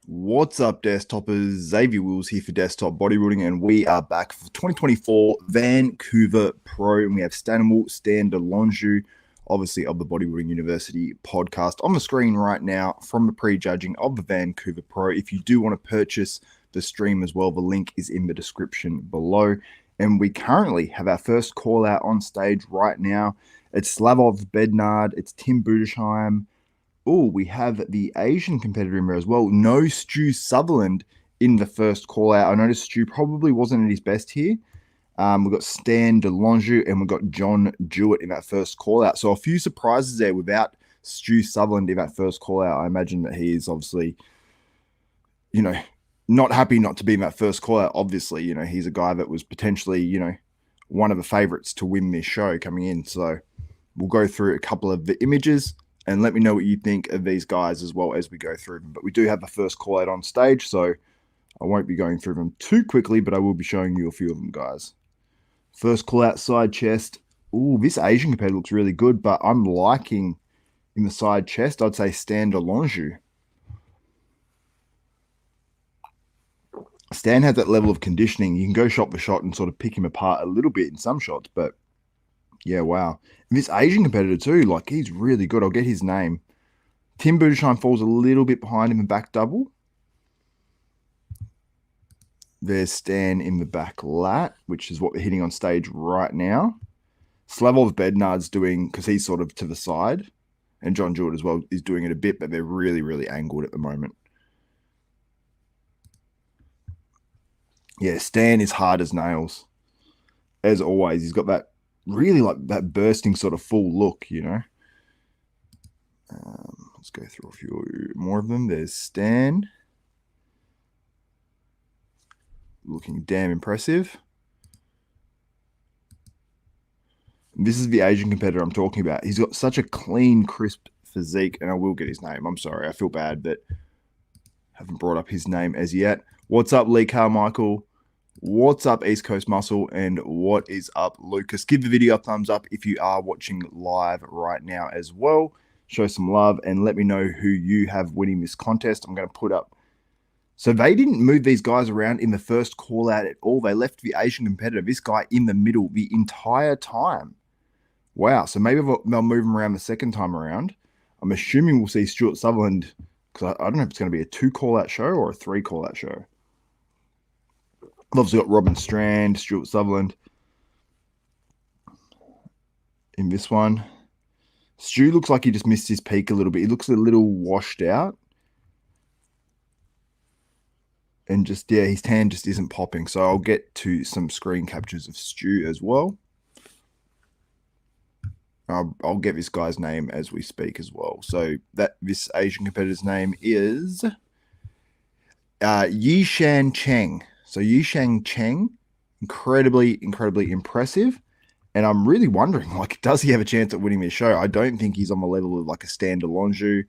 What's up, desktopers? Xavier Wills here for Desktop Bodybuilding, and we are back for 2024 Vancouver Pro, and we have Stanimal, DeLongeaux, obviously of the Bodybuilding University podcast on the screen right now from the prejudging of the Vancouver Pro. If you do want to purchase the stream as well, the link is in the description below. And we currently have our first call out on stage right now. It's Slavov Bednard, it's Tim Budesheim. Oh, we have the Asian competitor in there as well. No Sutherland in the first call out. I noticed Stu probably wasn't at his best here. We've got Stan DeLongeaux and we've got John Jewett in that first call out. So a few surprises there without Sutherland in that first call out. I imagine that he is obviously, not happy not to be in that first call out. Obviously, he's a guy that was potentially, one of the favorites to win this show coming in. So we'll go through a couple of the images and let me know what you think of these guys as well as we go through them. But we do have the first call out on stage, so I won't be going through them too quickly, but I will be showing you a few of them, guys. First call out, side chest. Ooh, this Asian competitor looks really good, but I'm liking in the side chest, I'd say Stan DeLongeaux. Stan has that level of conditioning. You can go shot for shot and sort of pick him apart a little bit in some shots, but yeah, wow. And this Asian competitor too, like he's really good. I'll get his name. Tim Budesheim falls a little bit behind in the back double. There's Stan in the back lat, which is what we're hitting on stage right now. Slavov Bednard's doing, because he's sort of to the side, and John Jewett as well is doing it a bit, but they're really, really angled at the moment. Yeah, Stan is hard as nails. As always, he's got that really like that bursting sort of full look, Let's go through a few more of them. There's Stan. Looking damn impressive. This is the Asian competitor I'm talking about. He's got such a clean, crisp physique, and I will get his name. I'm sorry. I feel bad that I haven't brought up his name as yet. What's up, Lee Carmichael? What's up, East Coast Muscle? And what is up, Lucas? Give the video a thumbs up if you are watching live right now as well. Show some love and let me know who you have winning this contest. I'm going to put up. So they didn't move these guys around in the first call out at all. They left the Asian competitor, this guy, in the middle the entire time. Wow. So maybe they'll move him around the second time around. I'm assuming we'll see Stuart Sutherland, because I don't know if it's going to be a 2 call out show or a 3 call out show. I've obviously got Robin Strand, Stuart Sutherland in this one. Stu looks like he just missed his peak a little bit. He looks a little washed out. And just, yeah, his tan just isn't popping. So I'll get to some screen captures of Stu as well. I'll get this guy's name as we speak as well. So this Asian competitor's name is Yishan Cheng. So Yishan Cheng, incredibly impressive. And I'm really wondering, like, does he have a chance at winning this show? I don't think he's on the level of like a Stan DeLongeaux,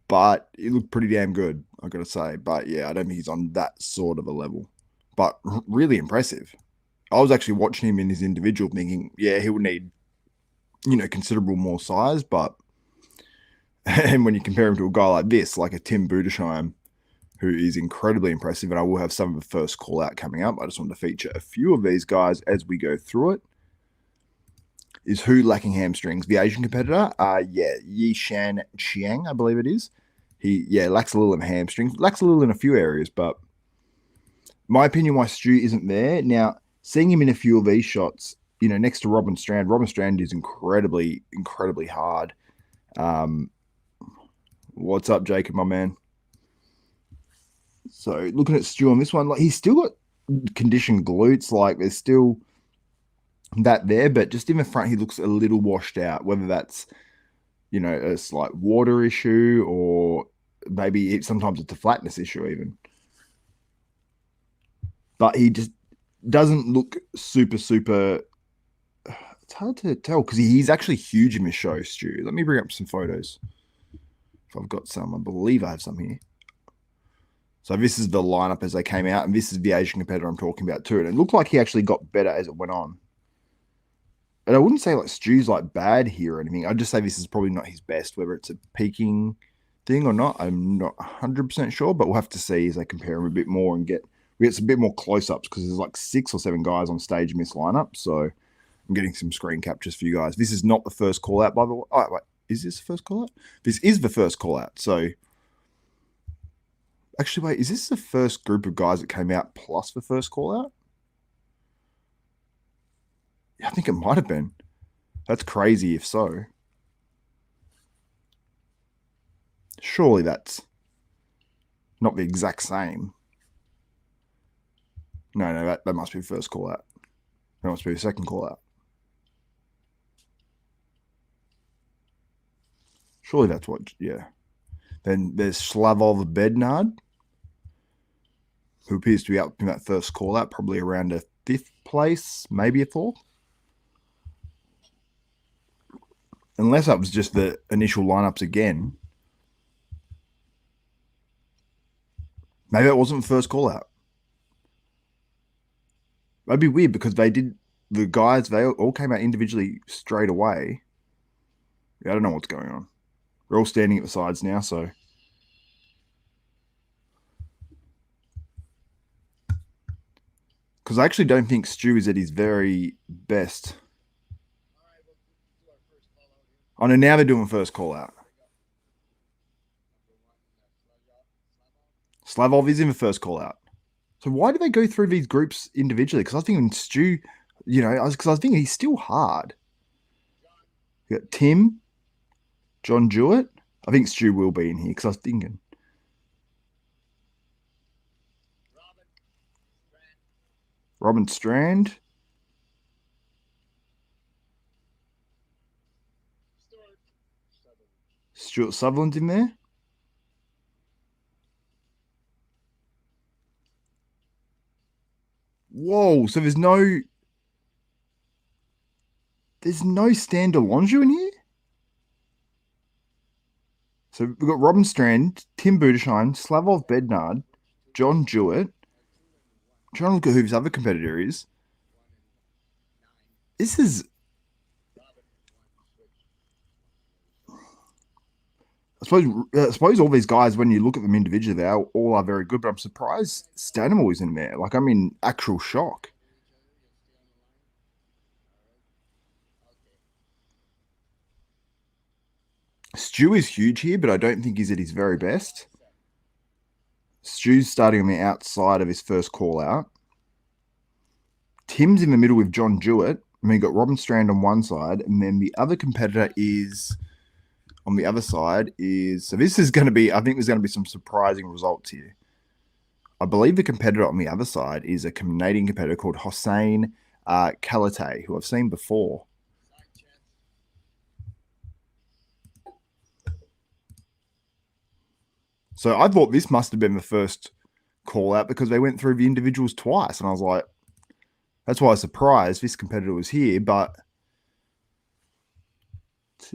but he looked pretty damn good, I got to say. But yeah, I don't think he's on that sort of a level, but really impressive. I was actually watching him in his individual thinking, yeah, he would need, considerable more size, but and when you compare him to a guy like this, like a Tim Budesheim, who is incredibly impressive, and I will have some of the first call out coming up. I just want to feature a few of these guys as we go through it. Is who lacking hamstrings? The Asian competitor? Yishan Chiang, I believe it is. He, lacks a little in hamstrings. Lacks a little in a few areas, but my opinion why Stu isn't there. Now, seeing him in a few of these shots, next to Robin Strand is incredibly hard. What's up, Jacob, my man? So looking at Stu on this one, like he's still got conditioned glutes, like there's still that there, but just in the front, he looks a little washed out, whether that's, a slight water issue or maybe sometimes it's a flatness issue even. But he just doesn't look super, it's hard to tell because he's actually huge in this show, Stu. Let me bring up some photos. If I've got some, I believe I have some here. So this is the lineup as they came out, and this is the Asian competitor I'm talking about too. And it looked like he actually got better as it went on. And I wouldn't say like Stu's like bad here or anything. I'd just say this is probably not his best, whether it's a peaking thing or not. I'm not 100% sure, but we'll have to see as they compare them a bit more and we get some bit more close-ups because there's like 6 or 7 guys on stage in this lineup. So I'm getting some screen captures for you guys. This is not the first call out, by the way. Oh, wait, is this the first call out? This is the first call out. So actually, wait, is this the first group of guys that came out plus the first call out? Yeah, I think it might have been. That's crazy if so. Surely that's not the exact same. No, that must be the first call out. That must be the second call out. Surely that's what, yeah. Then there's Slavov Bednard, who appears to be up in that first call out, probably around a 5th place, maybe a 4th. Unless that was just the initial lineups again. Maybe it wasn't the first call out. That'd be weird because they all came out individually straight away. Yeah, I don't know what's going on. We're all standing at the sides now, so. Because I actually don't think Stu is at his very best. Oh, no, now they're doing first call out. Slavov is in the first call out. So why do they go through these groups individually? Because I was thinking Stu, because I was thinking he's still hard. You got Tim, John Jewett. I think Stu will be in here because I was thinking. Robin Strand. Stuart Sutherland's in there. Whoa, so there's no Stan DeLongeaux in here? So we've got Robin Strand, Tim Budesheim, Slavov Bednard, John Jewett. I'm trying to look at who his other competitor is. This is... I suppose all these guys, when you look at them individually, they all are very good, but I'm surprised Stanimal is in there. Like, I'm in actual shock. Stu is huge here, but I don't think he's at his very best. Stu's starting on the outside of his first call out. Tim's in the middle with John Jewett. And then you got Robin Strand on one side, and then the other competitor is on the other side is... So this is going to be... I think there's going to be some surprising results here. I believe the competitor on the other side is a Canadian competitor called Hossein Kalate, who I've seen before. So I thought this must have been the first call out because they went through the individuals twice. And I was like, that's why I was surprised this competitor was here. But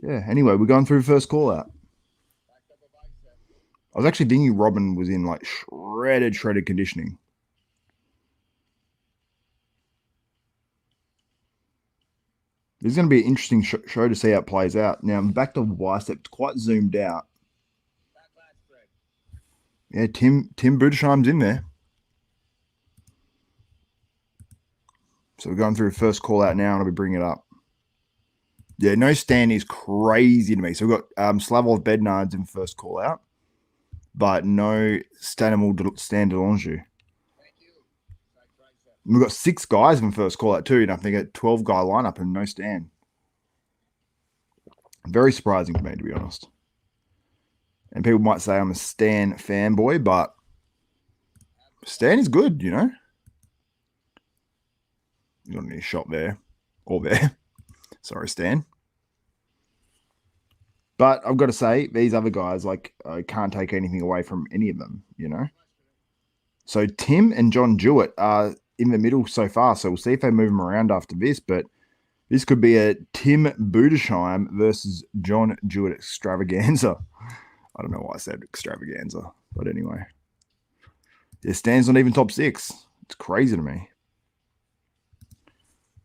yeah, anyway, we're going through the first call out. I was actually thinking Robin was in like shredded conditioning. This is going to be an interesting show to see how it plays out. Now, back to the biceps, quite zoomed out. Yeah, Tim Budesheim's in there. So we're going through the first call out now, and I'll be bringing it up. Yeah, no Stan is crazy to me. So we've got Slavov Bednard's in first call out, but no Stanimal Stan DeLongeaux. We've got 6 guys in first call out too, and I think a 12-guy lineup and no Stan. Very surprising to me, to be honest. And people might say I'm a Stan fanboy, but Stan is good, you know. You got any shot there or there. Sorry, Stan. But I've got to say, these other guys, like, I can't take anything away from any of them, you know. So Tim and John Jewett are in the middle so far. So we'll see if they move them around after this. But this could be a Tim Budesheim versus John Jewett extravaganza. I don't know why I said extravaganza, but anyway. Yeah, Stan's not even top 6. It's crazy to me.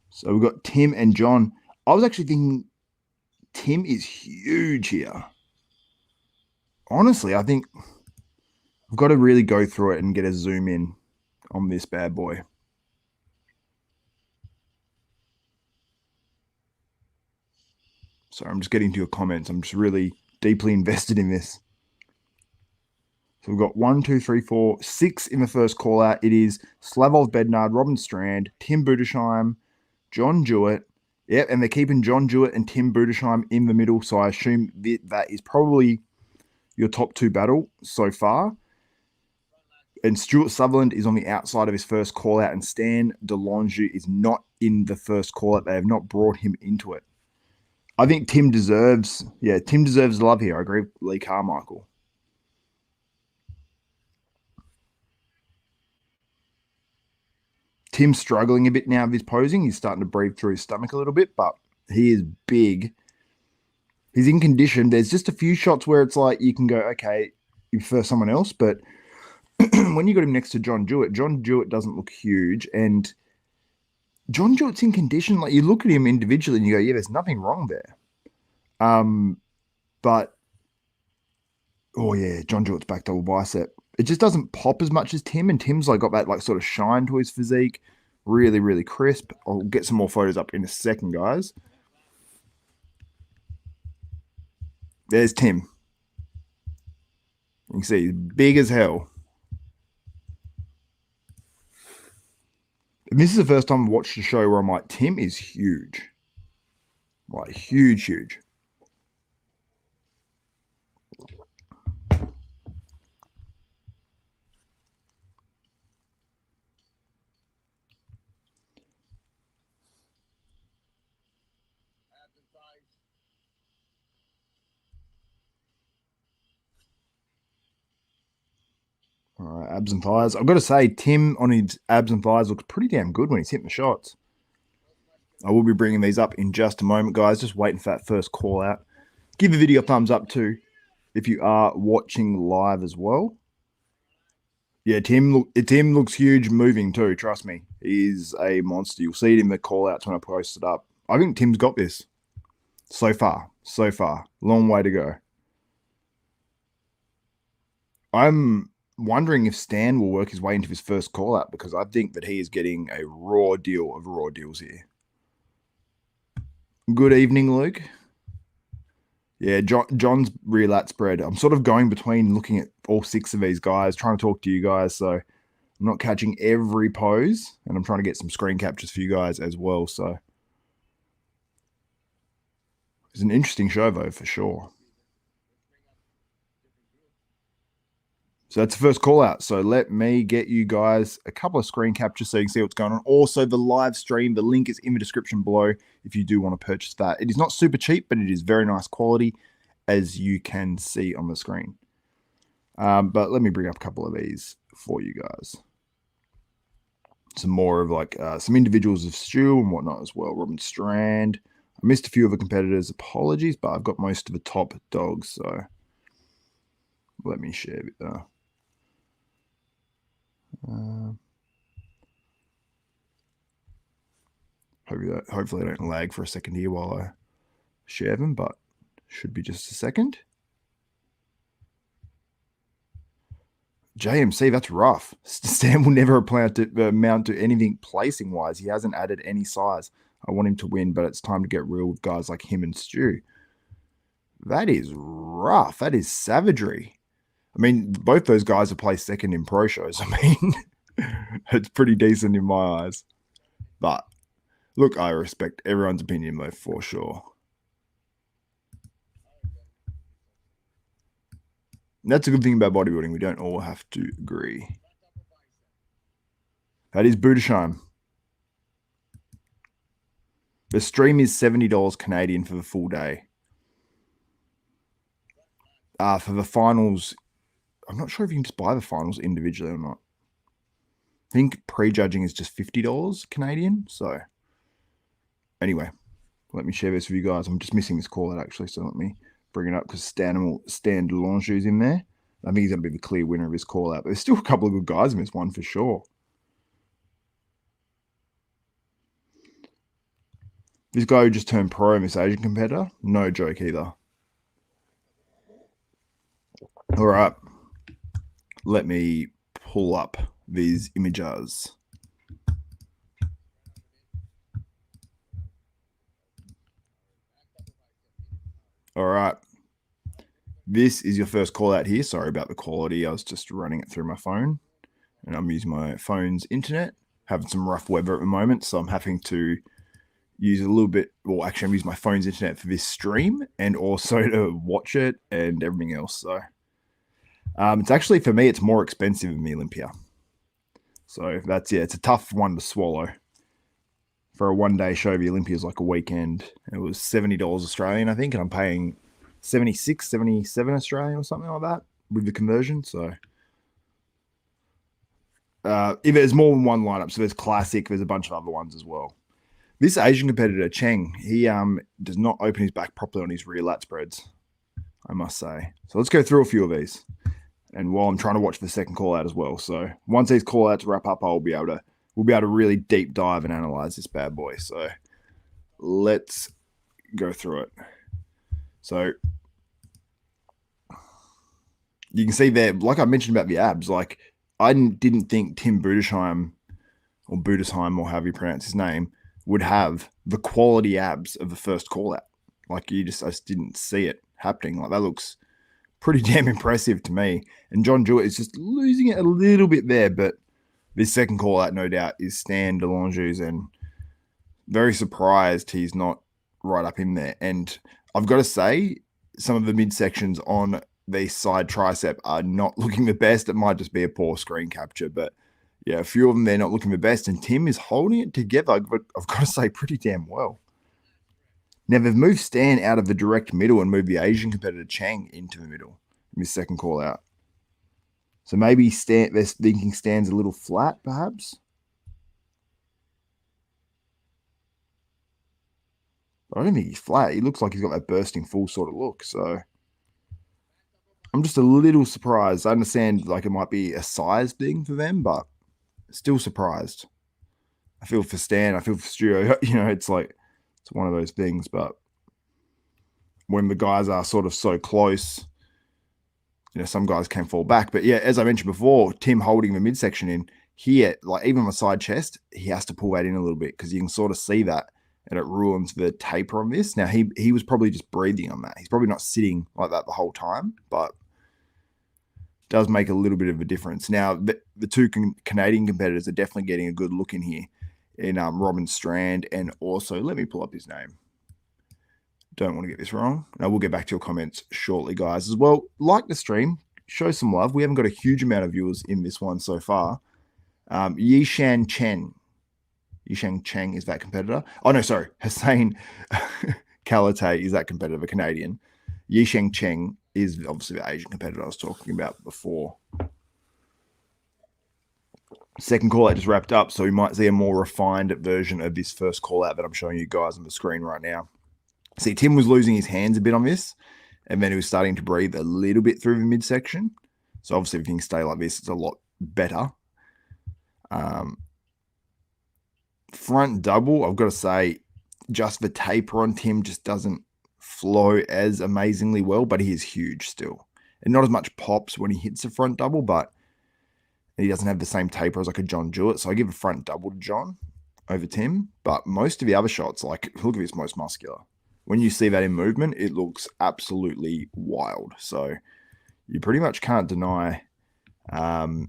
So we've got Tim and John. I was actually thinking Tim is huge here. honestly, I think I've got to really go through it and get a zoom in on this bad boy. Sorry, I'm just getting to your comments. I'm just really deeply invested in this. So we've got 1, 2, 3, 4, 6 in the first call out. It is Slavov Bednard, Robin Strand, Tim Budesheim, John Jewett. Yep, and they're keeping John Jewett and Tim Budesheim in the middle. So I assume that is probably your top 2 battle so far. And Stuart Sutherland is on the outside of his first call out, and Stan DeLongeaux is not in the first call out. They have not brought him into it. I think Tim deserves love here. I agree with Lee Carmichael. Tim's struggling a bit now with his posing. He's starting to breathe through his stomach a little bit, but he is big. He's in condition. There's just a few shots where it's like you can go, okay, you prefer someone else, but when you got him next to John Jewett doesn't look huge, and John Jewett's in condition. Like you look at him individually and you go, yeah, there's nothing wrong there. But oh yeah, John Jewett's back double bicep. It just doesn't pop as much as Tim, and Tim's like got that like sort of shine to his physique. Really, really crisp. I'll get some more photos up in a second, guys. There's Tim. You can see he's big as hell. And this is the first time I've watched a show where I'm like, Tim is huge. Like huge, huge. All right, abs and thighs. I've got to say, Tim on his abs and thighs looks pretty damn good when he's hitting the shots. I will be bringing these up in just a moment, guys. Just waiting for that first call out. Give the video a thumbs up too if you are watching live as well. Yeah, Tim looks huge moving too. Trust me, he's a monster. You'll see it in the call outs when I post it up. I think Tim's got this so far. Long way to go. I'm wondering if Stan will work his way into his first call out, because I think that he is getting a raw deal of raw deals here. Good evening, Luke. Yeah, John's rear lat spread. I'm sort of going between looking at all 6 of these guys, trying to talk to you guys. So I'm not catching every pose, and I'm trying to get some screen captures for you guys as well. So it's an interesting show, though, for sure. So that's the first call out. So let me get you guys a couple of screen captures so you can see what's going on. Also, the live stream, the link is in the description below if you do want to purchase that. It is not super cheap, but it is very nice quality, as you can see on the screen. But let me bring up a couple of these for you guys. Some more of like some individuals of Stu and whatnot as well. Robin Strand. I missed a few of the competitors. Apologies, but I've got most of the top dogs. So let me share it. Hopefully I don't lag for a second here while I share them, but should be just a second. JMC, that's rough. Stan will never amount to anything placing wise. He hasn't added any size. I want him to win, but it's time to get real with guys like him and Stu. That is rough. That is savagery. I mean, both those guys have placed second in pro shows. I mean, it's pretty decent in my eyes. But look, I respect everyone's opinion, though, for sure. And that's a good thing about bodybuilding. We don't all have to agree. That is Budesheim. The stream is $70 Canadian for the full day. For the finals, I'm not sure if you can just buy the finals individually or not. I think prejudging is just $50 Canadian. So anyway, let me share this with you guys. I'm just missing this call out actually, so let me bring it up because Stanimal, Stan DeLongeaux is in there. I think he's going to be the clear winner of his call out. But there's still a couple of good guys in this one for sure. This guy who just turned pro in this Asian competitor, no joke either. All right. Let me pull up these images. All right. This is your first call out here. Sorry about the quality. I was just running it through my phone, and I'm using my phone's internet. Having some rough weather at the moment, so I'm having to use a little bit, well, actually, I'm using my phone's internet for this stream and also to watch it and everything else. So it's actually, for me, it's more expensive than the Olympia. So that's, yeah, it's a tough one to swallow. For a 1 day show, the Olympia is like a weekend. It was $70 Australian, I think, and I'm paying 76, 77 Australian or something like that with the conversion. So if there's more than one lineup, so there's classic, there's a bunch of other ones as well. This Asian competitor, Cheng, he does not open his back properly on his rear lat spreads, I must say. So let's go through a few of these. And while I'm trying to watch the second call out as well. So once these call outs wrap up, we'll be able to really deep dive and analyze this bad boy. So let's go through it. So you can see there, like I mentioned about the abs, like I didn't think Tim Budesheim or however you pronounce his name would have the quality abs of the first call out. Like I just didn't see it happening. Like that looks pretty damn impressive to me. And John Jewett is just losing it a little bit there, but this second call out, no doubt, is Stan DeLongeaux's, and very surprised he's not right up in there. And I've got to say, some of the midsections on the side tricep are not looking the best. It might just be a poor screen capture, but yeah, a few of them, they're not looking the best. And Tim is holding it together, but I've got to say, pretty damn well. Now, they've moved Stan out of the direct middle and moved the Asian competitor Chang into the middle in this second call out. So maybe they're thinking Stan's a little flat, perhaps. But I don't think he's flat. He looks like he's got that bursting full sort of look. So I'm just a little surprised. I understand like it might be a size thing for them, but still surprised. I feel for Stan. I feel for Stuart. You know, it's like it's one of those things. But when the guys are sort of so close, you know, some guys can fall back. But yeah, as I mentioned before, Tim holding the midsection in here, like even on the side chest, he has to pull that in a little bit because you can sort of see that, and it ruins the taper on this. Now he was probably just breathing on that. He's probably not sitting like that the whole time, but does make a little bit of a difference. Now the two Canadian competitors are definitely getting a good look in here in Robin Strand, and also let me pull up his name. Don't want to get this wrong. Now we'll get back to your comments shortly, guys, as well. Like the stream, show some love. We haven't got a huge amount of viewers in this one so far. Yishan Chen is that competitor. Oh, no, sorry. Hussein Kalate is that competitor, a Canadian. Yisheng Cheng is obviously the Asian competitor I was talking about before. Second call out just wrapped up, so we might see a more refined version of this first call out that I'm showing you guys on the screen right now. See, Tim was losing his hands a bit on this, and then he was starting to breathe a little bit through the midsection. So obviously if you can stay like this, it's a lot better. Front double, I've got to say, just the taper on Tim just doesn't flow as amazingly well, but he is huge still. And not as much pops when he hits the front double, but he doesn't have the same taper as like a John Jewett. So I give a front double to John over Tim. But most of the other shots, like look at this most muscular. When you see that in movement, it looks absolutely wild. So you pretty much can't deny Tim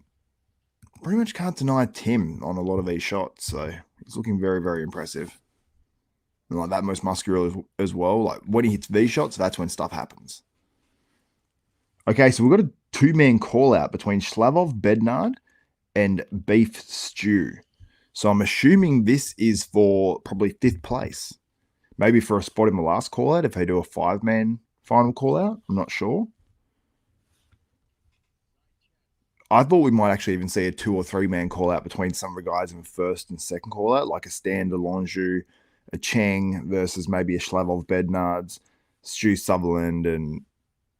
on a lot of these shots. So he's looking very, very impressive. And like that most muscular as well. Like when he hits these shots, that's when stuff happens. Okay, so we've got a two-man call-out between Slavov Bednard and Beef Stew. So I'm assuming this is for probably fifth place. Maybe for a spot in the last call-out if they do a five-man final call-out. I'm not sure. I thought we might actually even see a 2 or 3 man call out between some of the guys in the first and second call out, like a Stan DeLongeaux, a Cheng versus maybe a Slavov Bednards, Stu Sutherland, and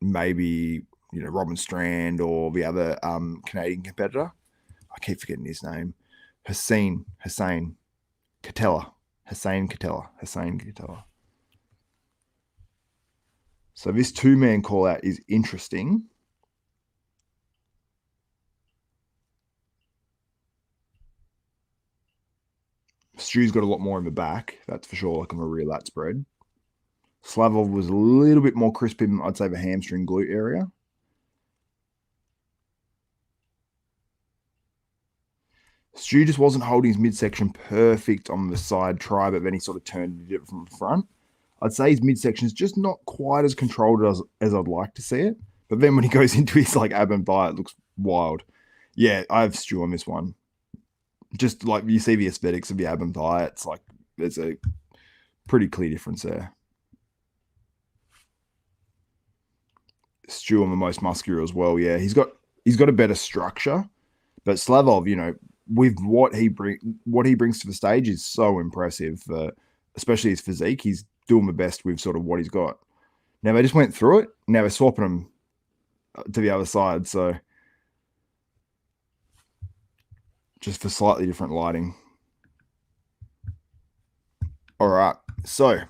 maybe, you know, Robin Strand or the other Canadian competitor. I keep forgetting his name. Hussein Catella. So this 2 man call out is interesting. Stu's got a lot more in the back, that's for sure, like on the rear lat spread. Slavov was a little bit more crisp in, I'd say, the hamstring glute area. Stu just wasn't holding his midsection perfect on the side try, but then he sort of turned and did it from the front. I'd say his midsection is just not quite as controlled as I'd like to see it. But then when he goes into his like ab and thigh, it looks wild. Yeah, I have Stu on this one. Just like you see the aesthetics of the ab and thigh, it's like there's a pretty clear difference there. Stu on the most muscular as well. Yeah, he's got a better structure, but Slavov, you know, with what he brings to the stage is so impressive. Especially his physique, he's doing the best with sort of what he's got. Now they just went through it. Now they're swapping him to the other side, so just for slightly different lighting. All right, so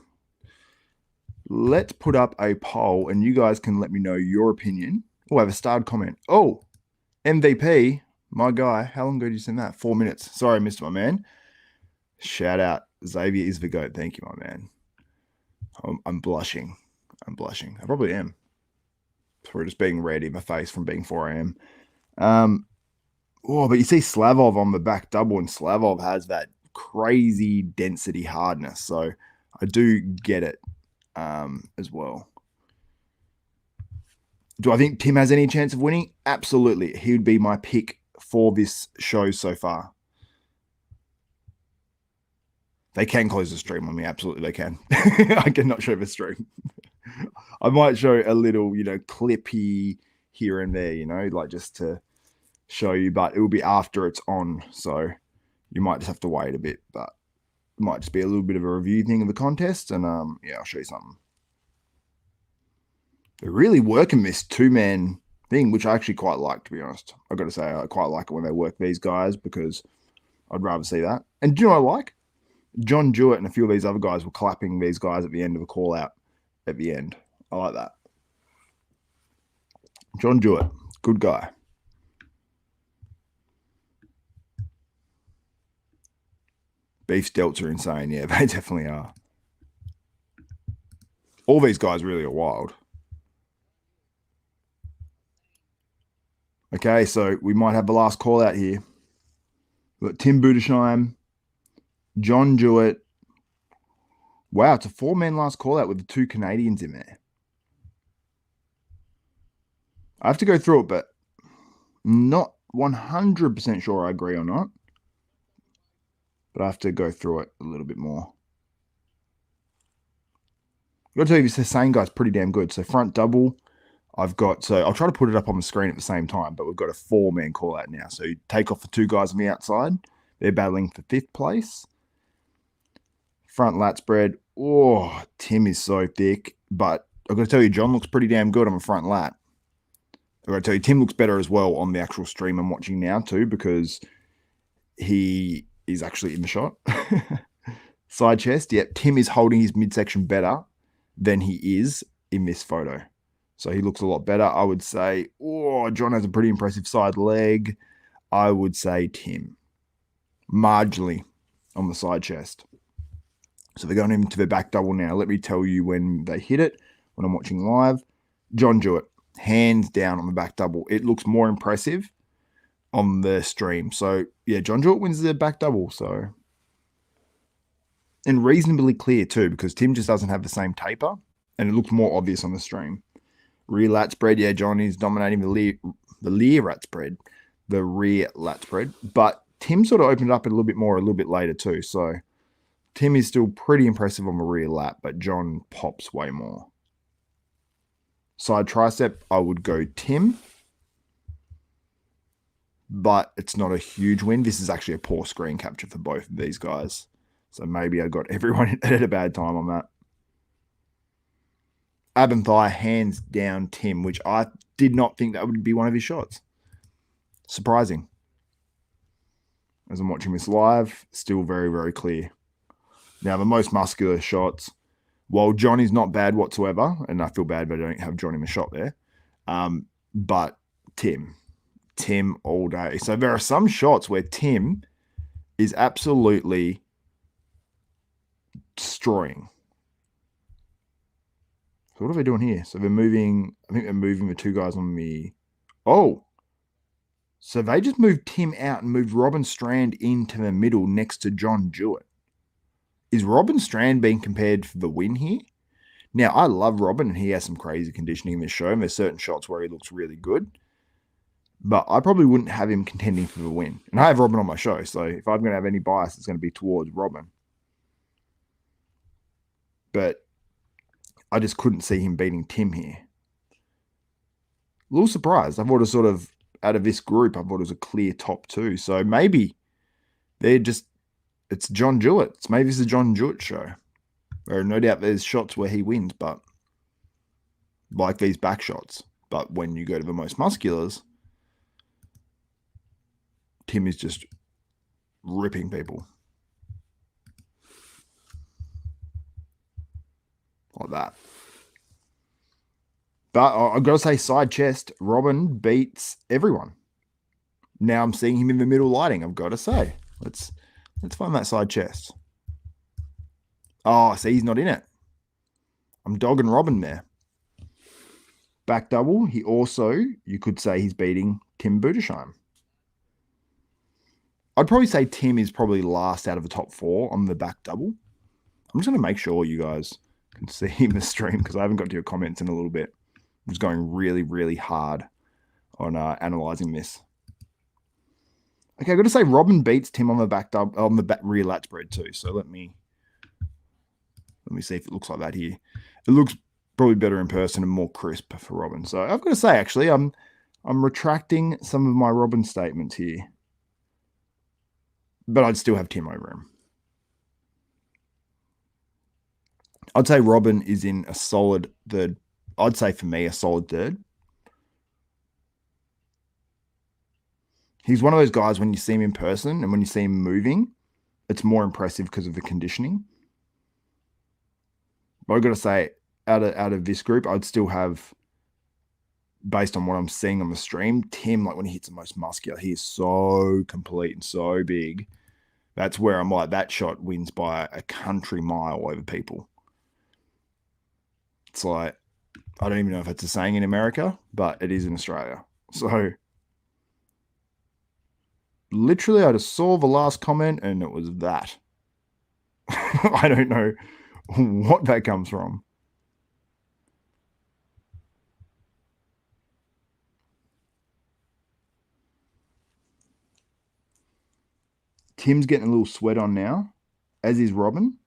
let's put up a poll, and you guys can let me know your opinion. Oh, I have a starred comment. Oh, MVP, my guy. How long ago did you send that? 4 minutes. Sorry, I missed my man. Shout out. Xavier is the GOAT. Thank you, my man. I'm blushing. I'm blushing. I probably am. For just being red in my face from being 4 a.m. Oh, but you see Slavov on the back double, and Slavov has that crazy density hardness. So I do get it as well. Do I think Tim has any chance of winning? Absolutely. He would be my pick for this show so far. They can close the stream on me. Absolutely, they can. I cannot show the stream. I might show a little, you know, clippy here and there, you know, like just to show you, but it will be after it's on. So you might just have to wait a bit, but it might just be a little bit of a review thing of the contest. And yeah, I'll show you something. They're really working this 2-man thing, which I actually quite like, to be honest. I've got to say, I quite like it when they work these guys because I'd rather see that. And do you know what I like? John Jewett and a few of these other guys were clapping these guys at the end of the call out at the end. I like that. John Jewett, good guy. Beef stelts are insane. Yeah, they definitely are. All these guys really are wild. Okay, so we might have the last call out here. We've got Tim Budesheim, John Jewett. Wow, it's a 4-man last call out with the 2 Canadians in there. I have to go through it, but not 100% sure I agree or not. But I have to go through it a little bit more. I've got to tell you, this Hussein guy's pretty damn good. So front double, I've got, so I'll try to put it up on the screen at the same time, but we've got a 4-man call out now. So you take off the 2 guys on the outside. They're battling for 5th place. Front lat spread. Oh, Tim is so thick. But I've got to tell you, John looks pretty damn good on the front lat. I've got to tell you, Tim looks better as well on the actual stream I'm watching now too, because he is actually in the shot. Side chest. Yep, Tim is holding his midsection better than he is in this photo. So he looks a lot better. I would say, oh, John has a pretty impressive side leg. I would say Tim. Marginally on the side chest. So they're going into their back double now. Let me tell you when they hit it, when I'm watching live. John Jewett, hands down on the back double. It looks more impressive on the stream. So, yeah, John Jewett wins the back double. So, and reasonably clear too, because Tim just doesn't have the same taper, and it looks more obvious on the stream. Rear lat spread, yeah, John is dominating the rear lat spread, but Tim sort of opened it up a little bit more a little bit later too. So Tim is still pretty impressive on the rear lat, but John pops way more. Side tricep, I would go Tim, but it's not a huge win. This is actually a poor screen capture for both of these guys. So maybe I got everyone at a bad time on that. Ab and thigh, hands down Tim, which I did not think that would be one of his shots. Surprising. As I'm watching this live, still very, very clear. Now, the most muscular shots, while John is not bad whatsoever, and I feel bad but I don't have John in the shot there, but Tim all day. So there are some shots where Tim is absolutely destroying. So what are they doing here? So they're moving, I think they're moving the two guys on me. Oh, so they just moved Tim out and moved Robin Strand into the middle next to John Jewett. Is Robin Strand being compared for the win here? Now, I love Robin, and he has some crazy conditioning in this show, and there's certain shots where he looks really good. But I probably wouldn't have him contending for the win. And I have Robin on my show, so if I'm going to have any bias, it's going to be towards Robin. But I just couldn't see him beating Tim here. A little surprised. I thought it was sort of, out of this group, I thought it was a clear top two. So maybe they're just, it's John Jewett. Maybe it's a John Jewett show. Or no doubt there's shots where he wins, but like these back shots. But when you go to the most musculars, Tim is just ripping people. Like that. But I've got to say, side chest, Robin beats everyone. Now I'm seeing him in the middle lighting, I've got to say. Let's find that side chest. Oh, see, he's not in it. I'm dogging Robin there. Back double, he also, you could say he's beating Tim Budesheim. I'd probably say Tim is probably last out of the top four on the back double. I'm just going to make sure you guys can see in the stream because I haven't got to your comments in a little bit. I'm just going really, really hard on analyzing this. Okay, I've got to say Robin beats Tim on the back double, on the back rear lat spread too. So let me see if it looks like that here. It looks probably better in person and more crisp for Robin. So I've got to say, actually, I'm retracting some of my Robin statements here. But I'd still have Tim over him. I'd say Robin is in a solid third. I'd say for me, a solid third. He's one of those guys when you see him in person and when you see him moving, it's more impressive because of the conditioning. But I've got to say, out of this group, I'd still have, based on what I'm seeing on the stream, Tim, like when he hits the most muscular, he is so complete and so big. That's where I'm like, that shot wins by a country mile over people. It's like, I don't even know if it's a saying in America, but it is in Australia. So literally, I just saw the last comment and it was that. I don't know what that comes from. Tim's getting a little sweat on now, as is Robin.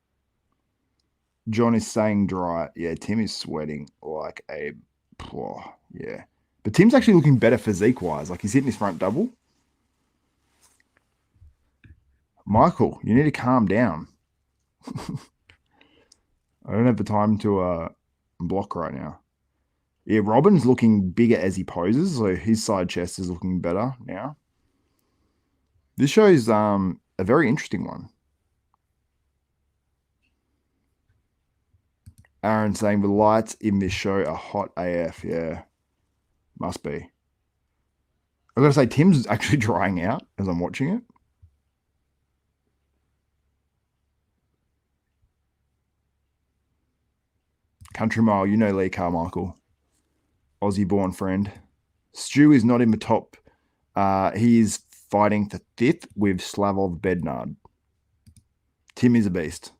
John is saying dry. Yeah, Tim is sweating like a, oh, yeah. But Tim's actually looking better physique-wise. Like he's hitting his front double. Michael, you need to calm down. I don't have the time to block right now. Yeah, Robin's looking bigger as he poses, so his side chest is looking better now. This show is a very interesting one. Aaron saying the lights in this show are hot AF. Yeah, must be. I've got to say, Tim's actually drying out as I'm watching it. Country Mile, you know Lee Carmichael. Aussie-born friend. Stu is not in the top. He is fighting for fifth with Slavov Bednard. Tim is a beast.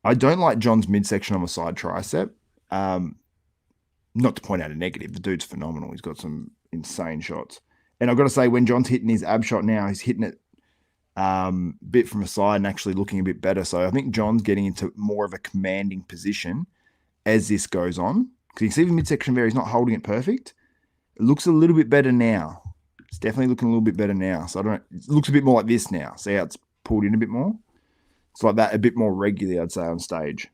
I don't like John's midsection on the side tricep. Not to point out a negative. The dude's phenomenal. He's got some insane shots. And I've got to say, when John's hitting his ab shot now, he's hitting it a bit from the side and actually looking a bit better. So I think John's getting into more of a commanding position as this goes on. Because you can see the midsection there, he's not holding it perfect. It looks a little bit better now. It's definitely looking a little bit better now. So it looks a bit more like this now. See how it's pulled in a bit more? It's like that a bit more regularly, I'd say, on stage.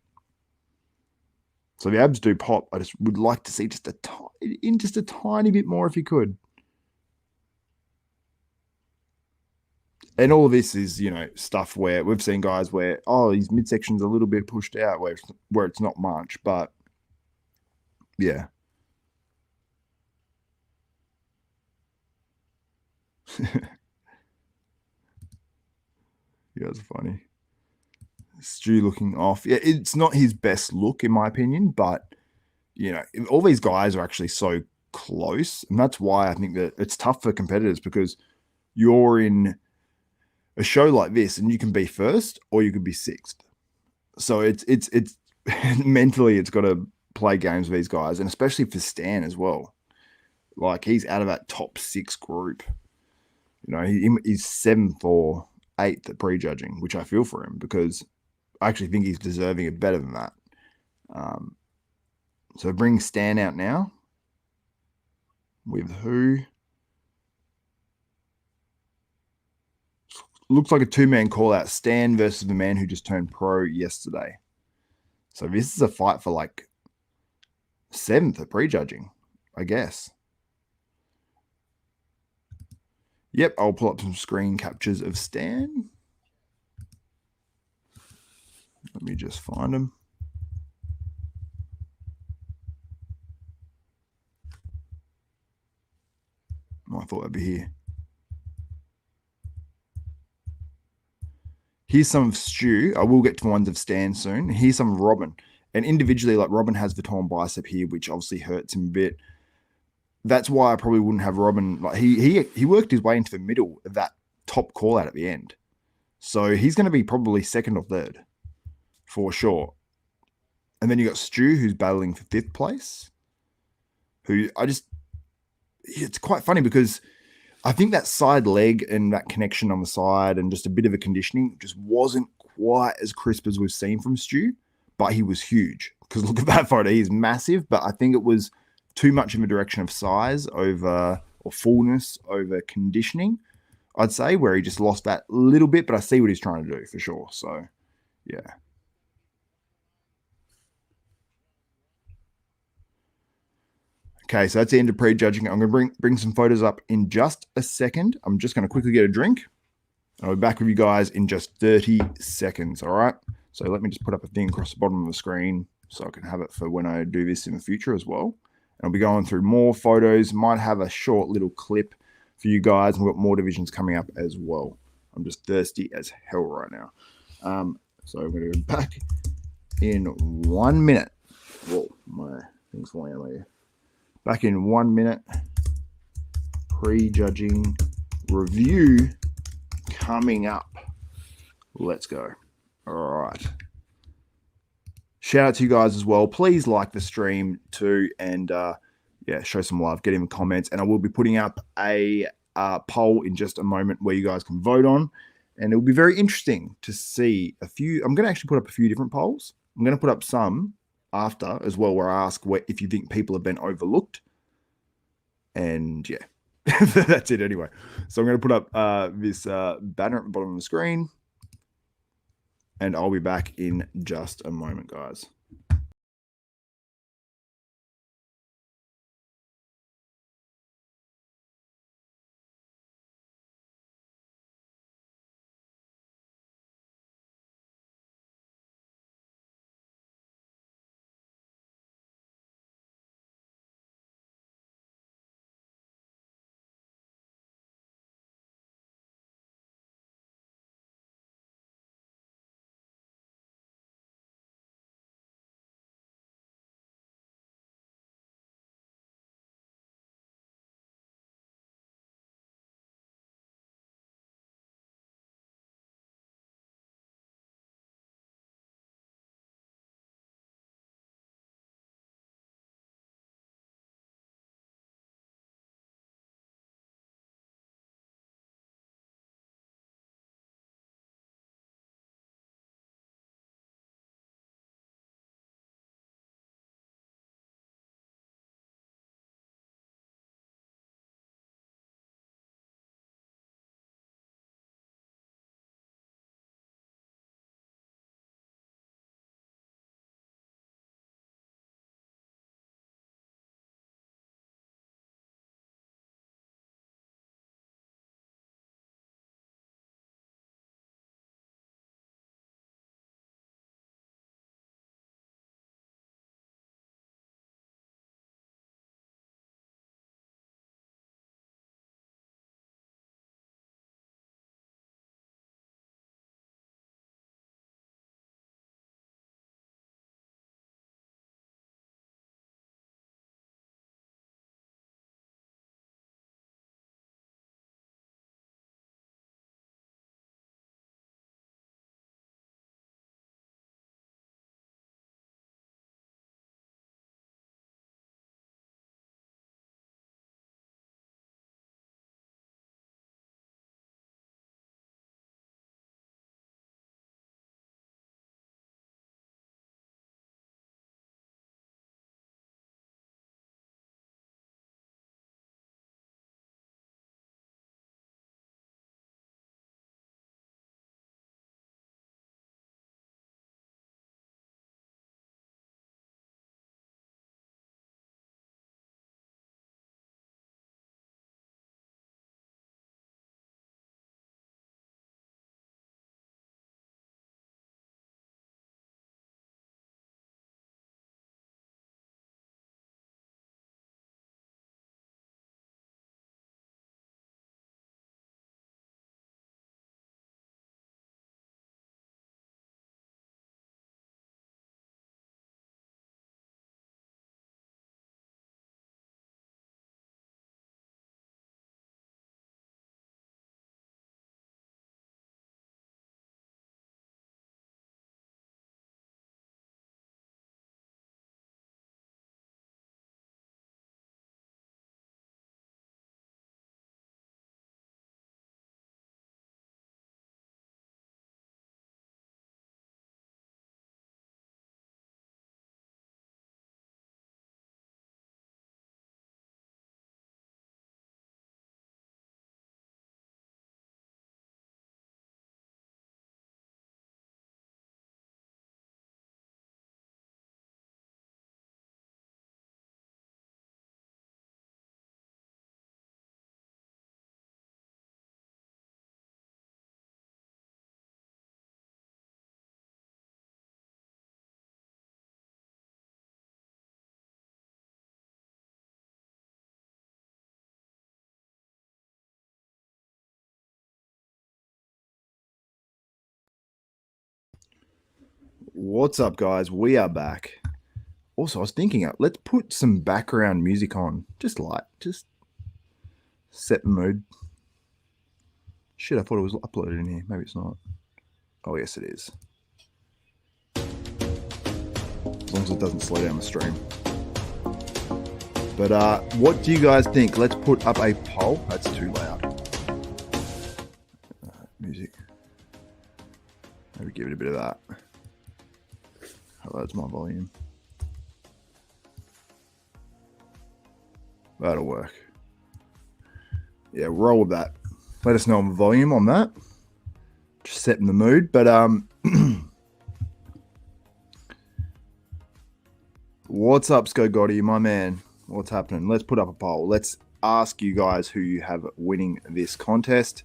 So the abs do pop. I just would like to see just a tiny bit more if you could. And all of this is, stuff where we've seen guys where, his midsection's a little bit pushed out where it's not much. But, yeah. You guys are funny. Stu looking off. Yeah, it's not his best look in my opinion, but you know, all these guys are actually so close, and that's why I think that it's tough for competitors because you're in a show like this and you can be first or you could be sixth. So it's mentally it's got to play games with these guys, and especially for Stan as well. Like he's out of that top 6 group. You know, he's 7th or 8th at prejudging, which I feel for him because I actually think he's deserving it better than that. So bring Stan out now. With who? Looks like a 2-man call out. Stan versus the man who just turned pro yesterday. So this is a fight for like 7th at prejudging, I guess. Yep, I'll pull up some screen captures of Stan. Let me just find him. Oh, I thought that'd be here. Here's some of Stu. I will get to ones of Stan soon. Here's some of Robin. And individually, like Robin has the torn bicep here, which obviously hurts him a bit. That's why I probably wouldn't have Robin. Like he worked his way into the middle of that top call out at the end. So he's going to be probably 2nd or 3rd for sure. And then you got Stu, who's battling for 5th place. Who it's quite funny because I think that side leg and that connection on the side and just a bit of a conditioning just wasn't quite as crisp as we've seen from Stu, but he was huge. Because look at that photo, he's massive, but I think it was too much in the direction of size over or fullness over conditioning, I'd say, where he just lost that little bit, but I see what he's trying to do for sure. So, yeah. Okay, so that's the end of prejudging. I'm going to bring some photos up in just a second. I'm just going to quickly get a drink. I'll be back with you guys in just 30 seconds, all right? So let me just put up a thing across the bottom of the screen so I can have it for when I do this in the future as well. And I'll be going through more photos, might have a short little clip for you guys, and we've got more divisions coming up as well. I'm just thirsty as hell right now. So I'm going to go back in 1 minute. Whoa, my thing's falling out here. Back in 1 minute. Prejudging review coming up. Let's go. All right. Shout out to you guys as well. Please like the stream too, and yeah, show some love. Get in the comments, and I will be putting up a poll in just a moment where you guys can vote on, and it will be very interesting to see a few. I'm going to actually put up a few different polls. I'm going to put up some after as well, where I ask if you think people have been overlooked, and yeah. That's it anyway. So I'm going to put up this banner at the bottom of the screen, and I'll be back in just a moment, guys. What's up, guys? We are back. Also, I was thinking, let's put some background music on. Just set the mood. Shit, I thought it was uploaded in here. Maybe it's not. Oh, yes, it is. As long as it doesn't slow down the stream. But what do you guys think? Let's put up a poll. That's too loud. Music. Maybe give it a bit of that. Oh, that's my volume. That'll work. Yeah, roll with that. Let us know on the volume on that. Just setting the mood. But what's up, Sco Gotti, my man? What's happening? Let's put up a poll. Let's ask you guys who you have winning this contest.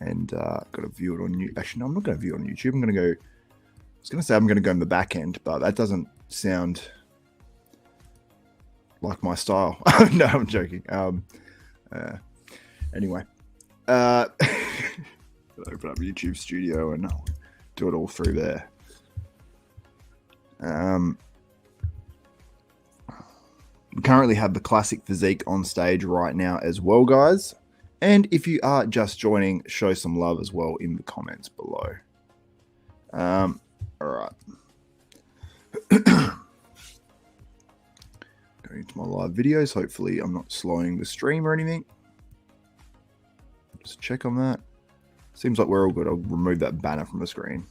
And got to view it on YouTube. Actually, no, I'm not going to view it on YouTube. I'm going to go. I was going to say I'm going to go in the back end, but that doesn't sound like my style. No, I'm joking. Anyway, open up YouTube Studio and do it all through there. We currently have the Classic Physique on stage right now as well, guys. And if you are just joining, show some love as well in the comments below. All right. Going into my live videos. Hopefully I'm not slowing the stream or anything. Just check on that. Seems like we're all good. I'll remove that banner from the screen.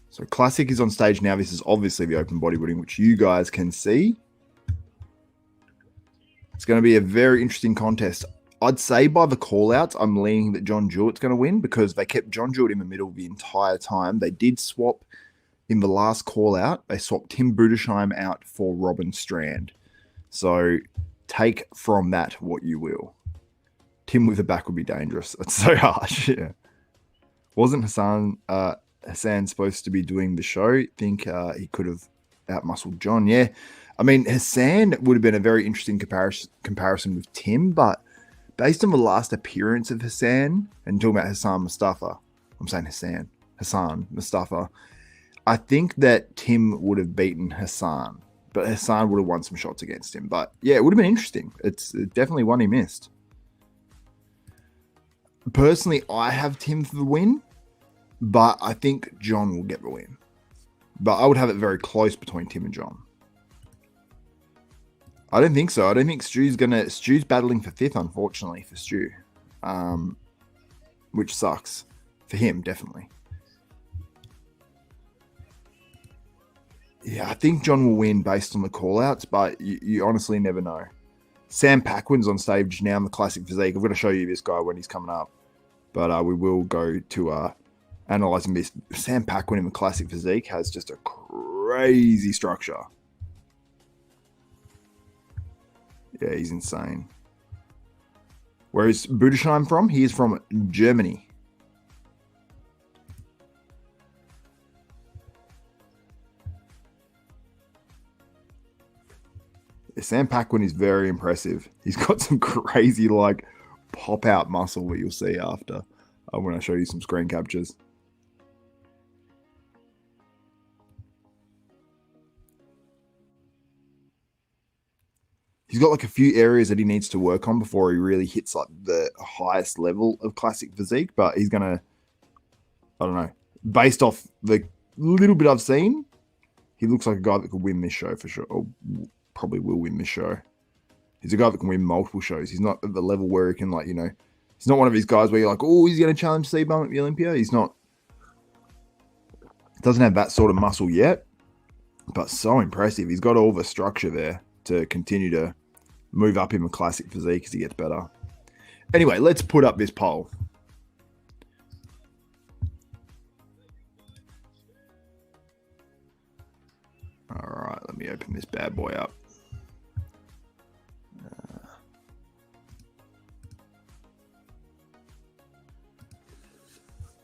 So Classic is on stage now. This is obviously the open bodybuilding, which you guys can see. It's going to be a very interesting contest. I'd say by the call-outs, I'm leaning that John Jewett's going to win because they kept John Jewett in the middle the entire time. They did swap in the last call-out. They swapped Tim Budesheim out for Robin Strand. So take from that what you will. Tim with a back would be dangerous. That's so harsh. Yeah. Wasn't Hassan supposed to be doing the show? I think he could have outmuscled John. Yeah. I mean, Hassan would have been a very interesting comparison with Tim, but based on the last appearance of Hassan, and talking about Hassan Mustafa, I'm saying Hassan Mustafa, I think that Tim would have beaten Hassan, but Hassan would have won some shots against him. But yeah, it would have been interesting. It's definitely one he missed. Personally, I have Tim for the win, but I think John will get the win. But I would have it very close between Tim and John. I don't think so. I don't think Stu's battling for 5th, unfortunately, for Stu. Which sucks. For him, definitely. Yeah, I think John will win based on the call-outs, but you honestly never know. Sam Paquin's on stage now in the Classic Physique. I'm going to show you this guy when he's coming up. But we will go to analysing this. Sam Paquin in the Classic Physique has just a crazy structure. Yeah, he's insane. Where is Budesheim from? He is from Germany. Yeah, Sam Paquin is very impressive. He's got some crazy, like, pop-out muscle that you'll see after when I show you some screen captures. He's got like a few areas that he needs to work on before he really hits like the highest level of Classic Physique, but he's going to, I don't know, based off the little bit I've seen, he looks like a guy that could win this show for sure, or probably will win this show. He's a guy that can win multiple shows. He's not at the level where he can, like, you know, he's not one of these guys where you're like, oh, he's going to challenge C-Bum at the Olympia. He's not, doesn't have that sort of muscle yet, but so impressive. He's got all the structure there to continue to move up in the Classic Physique as he gets better. Anyway, let's put up this poll. All right, let me open this bad boy up.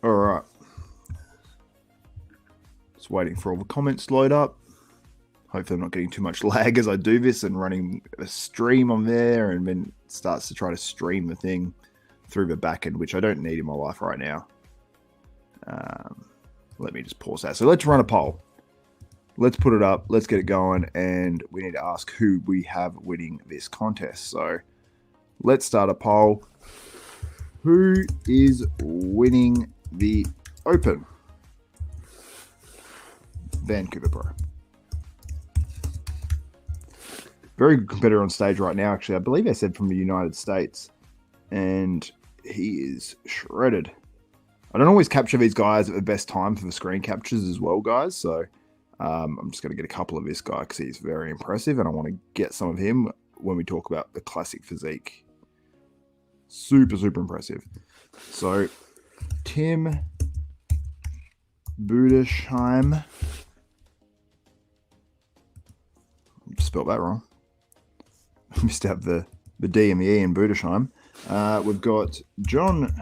All right. Just waiting for all the comments to load up. Hopefully I'm not getting too much lag as I do this and running a stream on there, and then starts to try to stream the thing through the back end, which I don't need in my life right now. Let me just pause that. So let's run a poll. Let's put it up. Let's get it going. And we need to ask who we have winning this contest. So let's start a poll. Who is winning the Open? Vancouver Pro. Very good competitor on stage right now, actually. I believe I said from the United States. And he is shredded. I don't always capture these guys at the best time for the screen captures as well, guys. So I'm just going to get a couple of this guy because he's very impressive. And I want to get some of him when we talk about the classic physique. Super, super impressive. So Tim Budesheim. Spelled that wrong. Missed out the D and the E in Budesheim. We've got John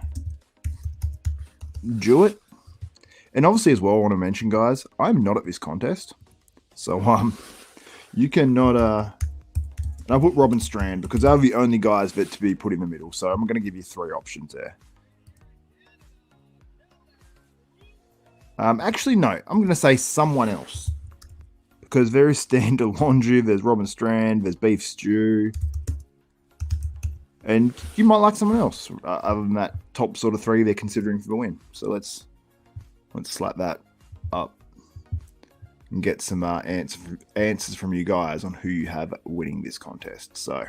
Jewett. And obviously as well, I want to mention, guys, I'm not at this contest. So you cannot... and I put Robin Strand because they're the only guys that to be put in the middle. So I'm going to give you 3 options there. Actually, no. I'm going to say someone else. Because there is DeLongeaux, there's Robin Strand, there's Beef Stew. And you might like someone else other than that top sort of 3 they're considering for the win. So let's slap that up and get some answers from you guys on who you have winning this contest. So,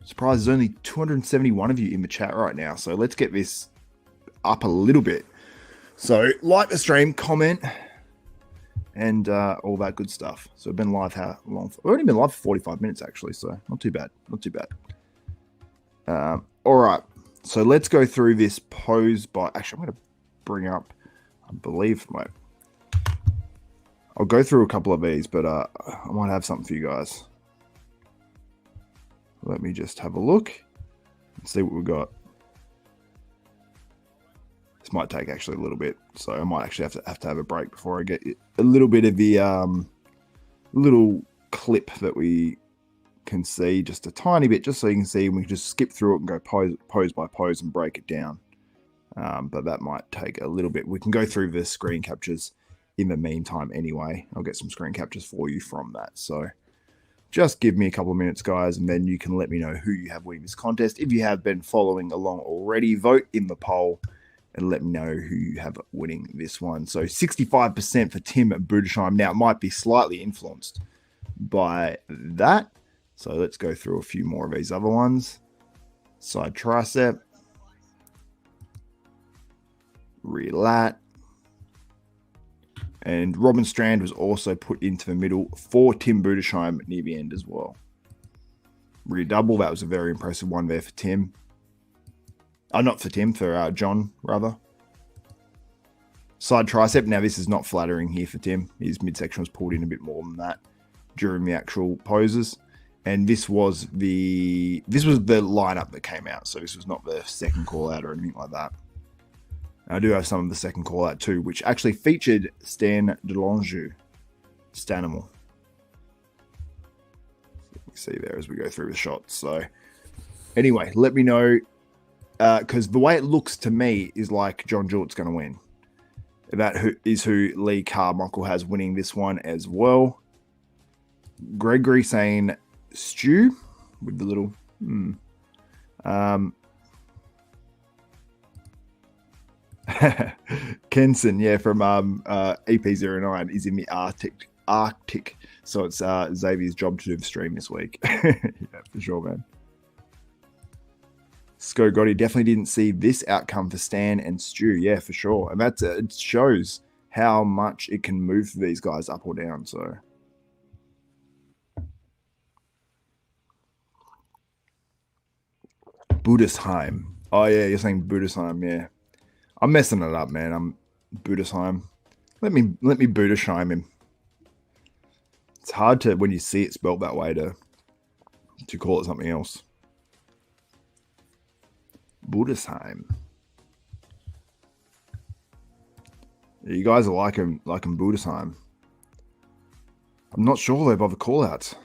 surprise, there's only 271 of you in the chat right now. So let's get this up a little bit. So like the stream, comment, and all that good stuff. So we've been live how long? We've only been live for 45 minutes actually, so not too bad. Not too bad. All right, so let's go through this pose by. Actually, I'm going to bring up. I believe I'll go through a couple of these, but I might have something for you guys. Let me just have a look and see what we've got. This might take actually a little bit, so I might actually have to have a break before I get a little bit of the little clip that we can see, just a tiny bit, just so you can see. We can just skip through it and go pose by pose and break it down. But that might take a little bit. We can go through the screen captures in the meantime anyway. I'll get some screen captures for you from that. So just give me a couple of minutes, guys, and then you can let me know who you have winning this contest. If you have been following along already, vote in the poll and let me know who you have winning this one. So 65% for Tim Budesheim. Now, it might be slightly influenced by that. So let's go through a few more of these other ones. Side tricep. Rear lat. And Robin Strand was also put into the middle for Tim Budesheim near the end as well. Rear double. That was a very impressive one there for Tim. Not for Tim, for John, rather. Side tricep. Now, this is not flattering here for Tim. His midsection was pulled in a bit more than that during the actual poses. And this was the lineup that came out. So this was not the second call out or anything like that. I do have some of the second call out too, which actually featured DeLongeaux, Stanimal. You see there as we go through the shots. So anyway, let me know. Because the way it looks to me is like John Jewett's going to win. That is who Lee Carmichael has winning this one as well. Gregory saying Stu with the little... Kenson, yeah, from EP09 is in the Arctic. So it's Xavier's job to do the stream this week. Yeah, for sure, man. Sko Gotti definitely didn't see this outcome for Stan and Stu. Yeah, for sure. And that's it shows how much it can move for these guys up or down. So Budesheim. Oh yeah, you're saying Budesheim, yeah. I'm messing it up, man. I'm Budesheim. Let me Budesheim him. It's hard to when you see it spelled that way to call it something else. Budesheim. Yeah, you guys are like him Budesheim. I'm not sure though by the call outs.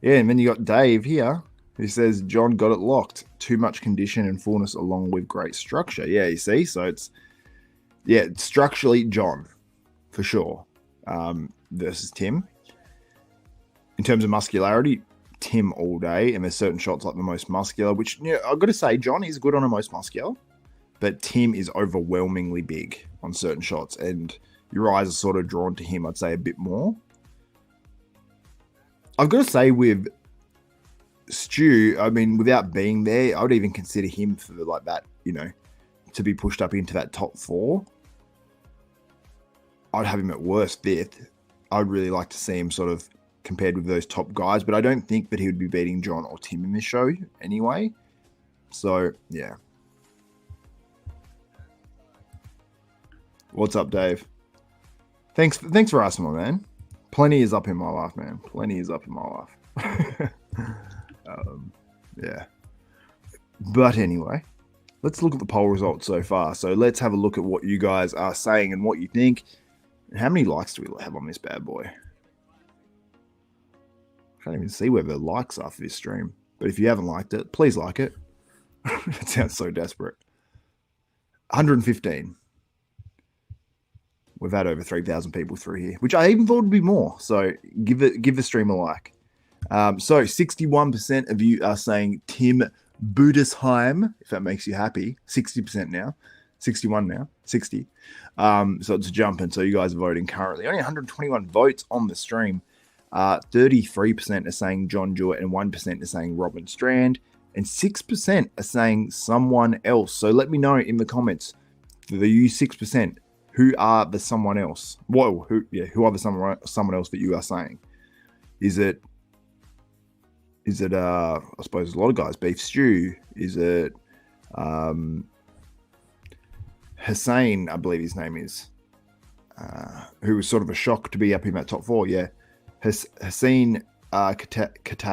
Yeah, and then you got Dave here. He says, John got it locked. Too much condition and fullness along with great structure. Yeah, you see? So it's structurally John, for sure, versus Tim. In terms of muscularity, Tim all day. And there's certain shots like the most muscular, which I've got to say, John is good on the most muscular, but Tim is overwhelmingly big on certain shots. And your eyes are sort of drawn to him, I'd say, a bit more. I've got to say with Stu, I mean, without being there, I would even consider him for like that, to be pushed up into that top 4. I'd have him at worst 5th. I'd really like to see him sort of compared with those top guys, but I don't think that he would be beating John or Tim in this show anyway. So, yeah. What's up, Dave? Thanks for asking, my man. Plenty is up in my life, man. Plenty is up in my life. Yeah. But anyway, let's look at the poll results so far. So let's have a look at what you guys are saying and what you think. And how many likes do we have on this bad boy? I can't even see where the likes are for this stream. But if you haven't liked it, please like it. It sounds so desperate. 115. We've had over 3,000 people through here, which I even thought would be more. So give the stream a like. So 61% of you are saying Tim Budesheim, if that makes you happy. 60% now. 61 now. 60. So it's jumping. So you guys are voting currently. Only 121 votes on the stream. 33% are saying John Jewett and 1% are saying Robin Strand. And 6% are saying someone else. So let me know in the comments, for you 6%, who are the someone else? Whoa, who are the someone else that you are saying? Is it I suppose a lot of guys, Beef Stew? Is it Hussein, I believe his name is, who was sort of a shock to be up in that top 4? Yeah. Hussein Kalate.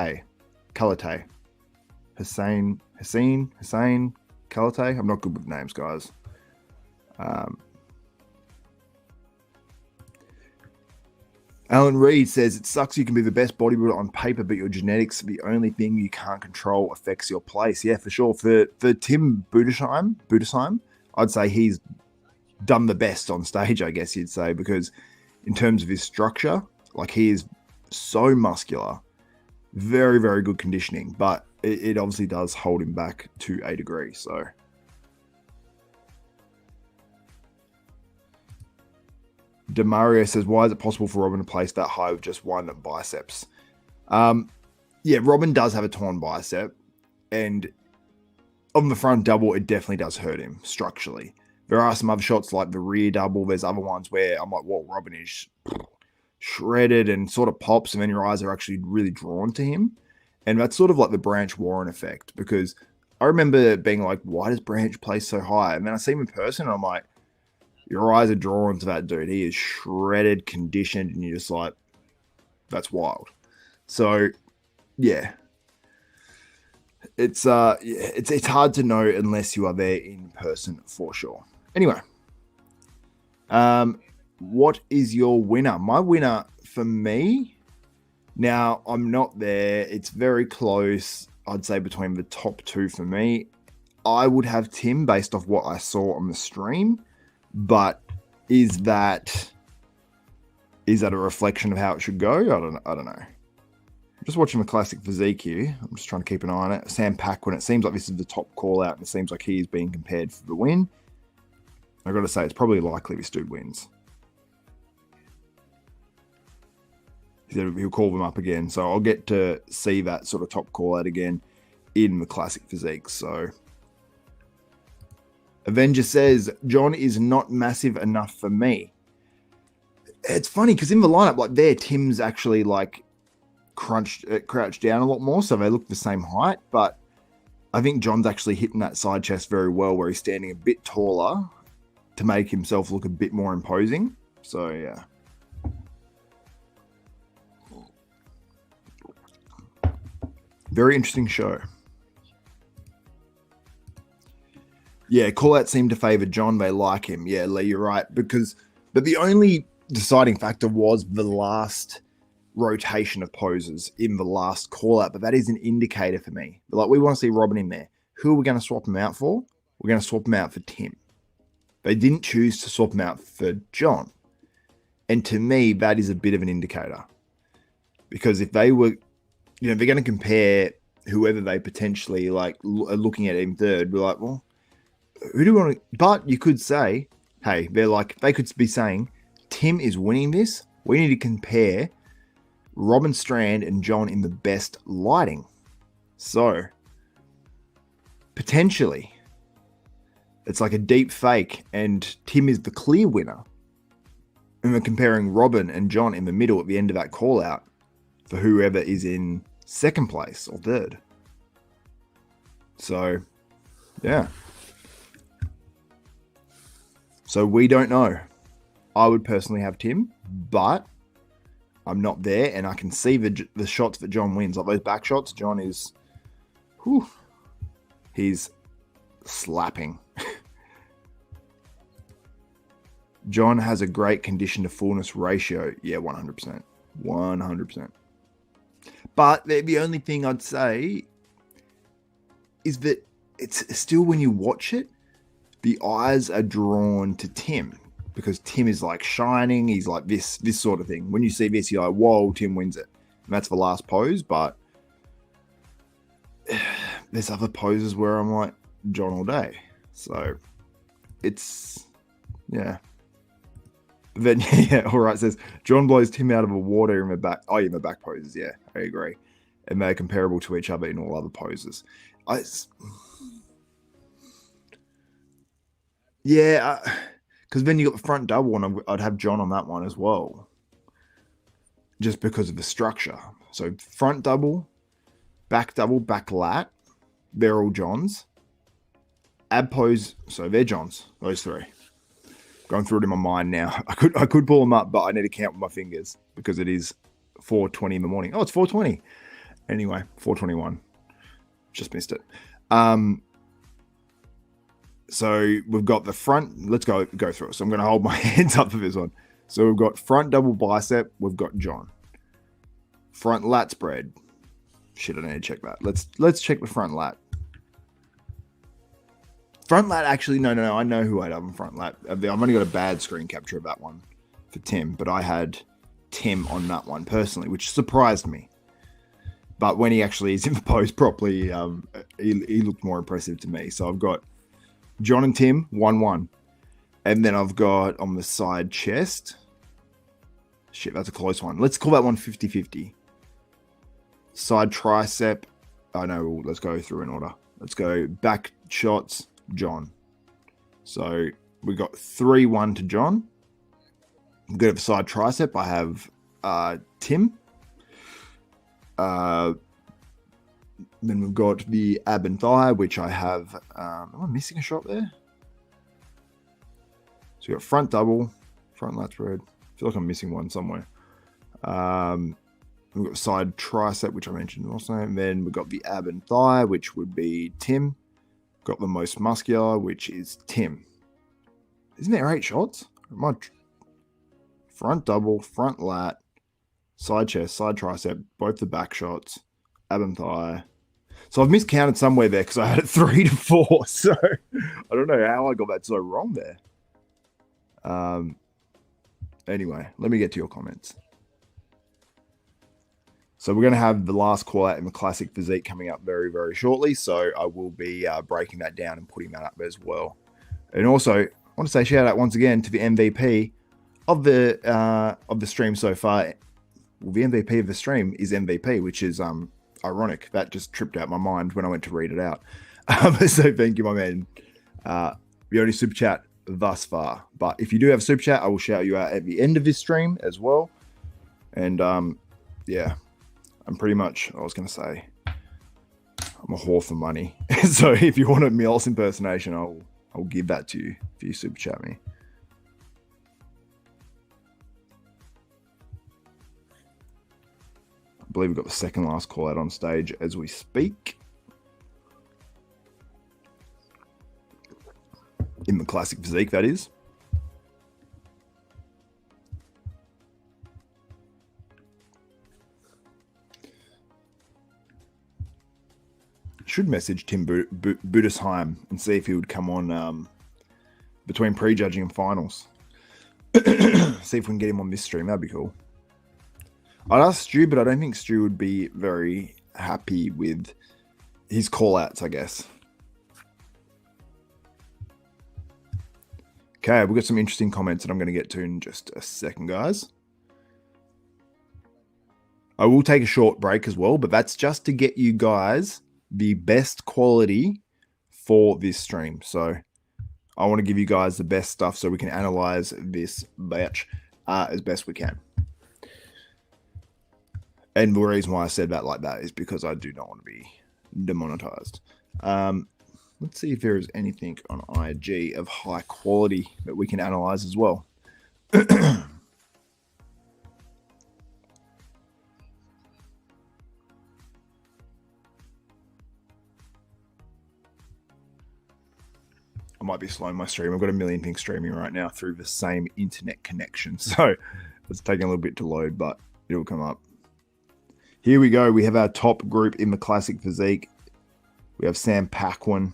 Hussein Kalate. I'm not good with names, guys. Alan Reed says, it sucks you can be the best bodybuilder on paper, but your genetics, the only thing you can't control, affects your place. Yeah, for sure. For Tim Budesheim, I'd say he's done the best on stage, I guess you'd say, because in terms of his structure, like, he is so muscular, very, very good conditioning, but it obviously does hold him back to a degree. So Demario says, why is it possible for Robin to place that high with just one biceps? Yeah, Robin does have a torn bicep, and on the front double, it definitely does hurt him structurally. There are some other shots like the rear double. There's other ones where I'm like, well, Robin is shredded and sort of pops, and then your eyes are actually really drawn to him. And that's sort of like the Branch Warren effect, because I remember being like, why does Branch place so high? And then I see him in person, and I'm like, your eyes are drawn to that dude. He is shredded, conditioned, and you're just like, that's wild. So, yeah. It's hard to know unless you are there in person, for sure. Anyway, what is your winner? My winner for me, now I'm not there. It's very close, I'd say, between the top 2 for me. I would have Tim based off what I saw on the stream. But is that a reflection of how it should go? I don't know. I'm just watching the classic physique here. I'm just trying to keep an eye on it. Sam Paquin, it seems like this is the top call out, and it seems like he is being compared for the win. I've got to say, it's probably likely this dude wins. He'll call them up again, so I'll get to see that sort of top call out again in the classic physique. So Avenger says, John is not massive enough for me. It's funny because in the lineup, like there, Tim's actually like crouched down a lot more, so they look the same height. But I think John's actually hitting that side chest very well, where he's standing a bit taller to make himself look a bit more imposing. So yeah. Very interesting show. Yeah, call-outs seem to favour John. They like him. Yeah, Lee, you're right. But the only deciding factor was the last rotation of poses in the last call out, but that is an indicator for me. Like, we want to see Robin in there. Who are we going to swap him out for? We're going to swap him out for Tim. They didn't choose to swap him out for John. And to me, that is a bit of an indicator. Because if they were, they're going to compare whoever they potentially like are looking at him third, we're like, well, who do we want to? But you could say, hey, they could be saying, Tim is winning this. We need to compare Robin Strand and John in the best lighting. So potentially it's like a deep fake and Tim is the clear winner. And we're comparing Robin and John in the middle at the end of that call out for whoever is in second place or third. So, yeah. So we don't know. I would personally have Tim, but I'm not there, and I can see the shots that John wins. Like those back shots, John is, he's slapping. John has a great condition to fullness ratio. Yeah, 100%. 100%. But the only thing I'd say is that it's still, when you watch it, the eyes are drawn to Tim because Tim is like shining. He's like this sort of thing. When you see this, you're like, whoa, Tim wins it. And that's the last pose. But there's other poses where I'm like, John all day. So it's, yeah. Then, yeah, all right, says, John blows Tim out of the water in the back. Oh, yeah, in the back poses. Yeah, I agree. And they're comparable to each other in all other poses. Yeah, because then you got the front double, and I'd have John on that one as well, just because of the structure. So front double, back lat, they're all Johns. Ab pose, so they're Johns, those three. Going through it in my mind now. I could pull them up, but I need to count with my fingers because it is 4:20 in the morning. Oh, it's 4:20. Anyway, 4:21. Just missed it. So we've got the front. Let's go through it. So I'm going to hold my hands up for this one. So we've got front double bicep. We've got John. Front lat spread. Shit, I need to check that. Let's check the front lat. Front lat, actually, no. I know who I'd have on front lat. I've only got a bad screen capture of that one for Tim, but I had Tim on that one personally, which surprised me. But when he actually is in the pose properly, he looked more impressive to me. So I've got John and Tim, 1-1. And then I've got on the side chest. Shit, that's a close one. Let's call that one 50-50. Side tricep. Oh, no, let's go through in order. Let's go back shots, John. So we got 3-1 to John. Good at the side tricep. I have Tim. Then we've got the ab and thigh, which I have. Am I missing a shot there? So we got front double, front lat spread. I feel like I'm missing one somewhere. We've got side tricep, which I mentioned also. And then we've got the ab and thigh, which would be Tim. Got the most muscular, which is Tim. Isn't there 8 shots? Front double, front lat, side chest, side tricep, both the back shots, ab and thigh. So I've miscounted somewhere there because I had it 3 to 4. So I don't know how I got that so wrong there. Anyway, let me get to your comments. So we're going to have the last call out in the classic physique coming up very, very shortly. So I will be breaking that down and putting that up as well. And also, I want to say shout out once again to the MVP of the stream so far. Well, the MVP of the stream is MVP, which is ironic. That just tripped out my mind when I went to read it out. So thank you, my man. The only super chat thus far. But if you do have a super chat, I will shout you out at the end of this stream as well. And yeah, I'm pretty much, I was going to say, I'm a whore for money. So if you want a Milos impersonation, I'll give that to you if you super chat me. I believe we've got the second last call out on stage as we speak. In the classic physique, that is. should message Tim Budesheim and see if he would come on between prejudging and finals. See if we can get him on this stream. That'd be cool. I'd ask Stu, but I don't think Stu would be very happy with his call-outs, I guess. Okay, we've got some interesting comments that I'm going to get to in just a second, guys. I will take a short break as well, but that's just to get you guys the best quality for this stream. So I want to give you guys the best stuff so we can analyze this batch as best we can. And the reason why I said that like that is because I do not want to be demonetized. Let's see if there is anything on IG of high quality that we can analyze as well. I might be slowing my stream. I've got a million things streaming right now through the same internet connection. So it's taking a little bit to load, but it'll come up. Here we go. We have our top group in the classic physique. We have Sam Paquin.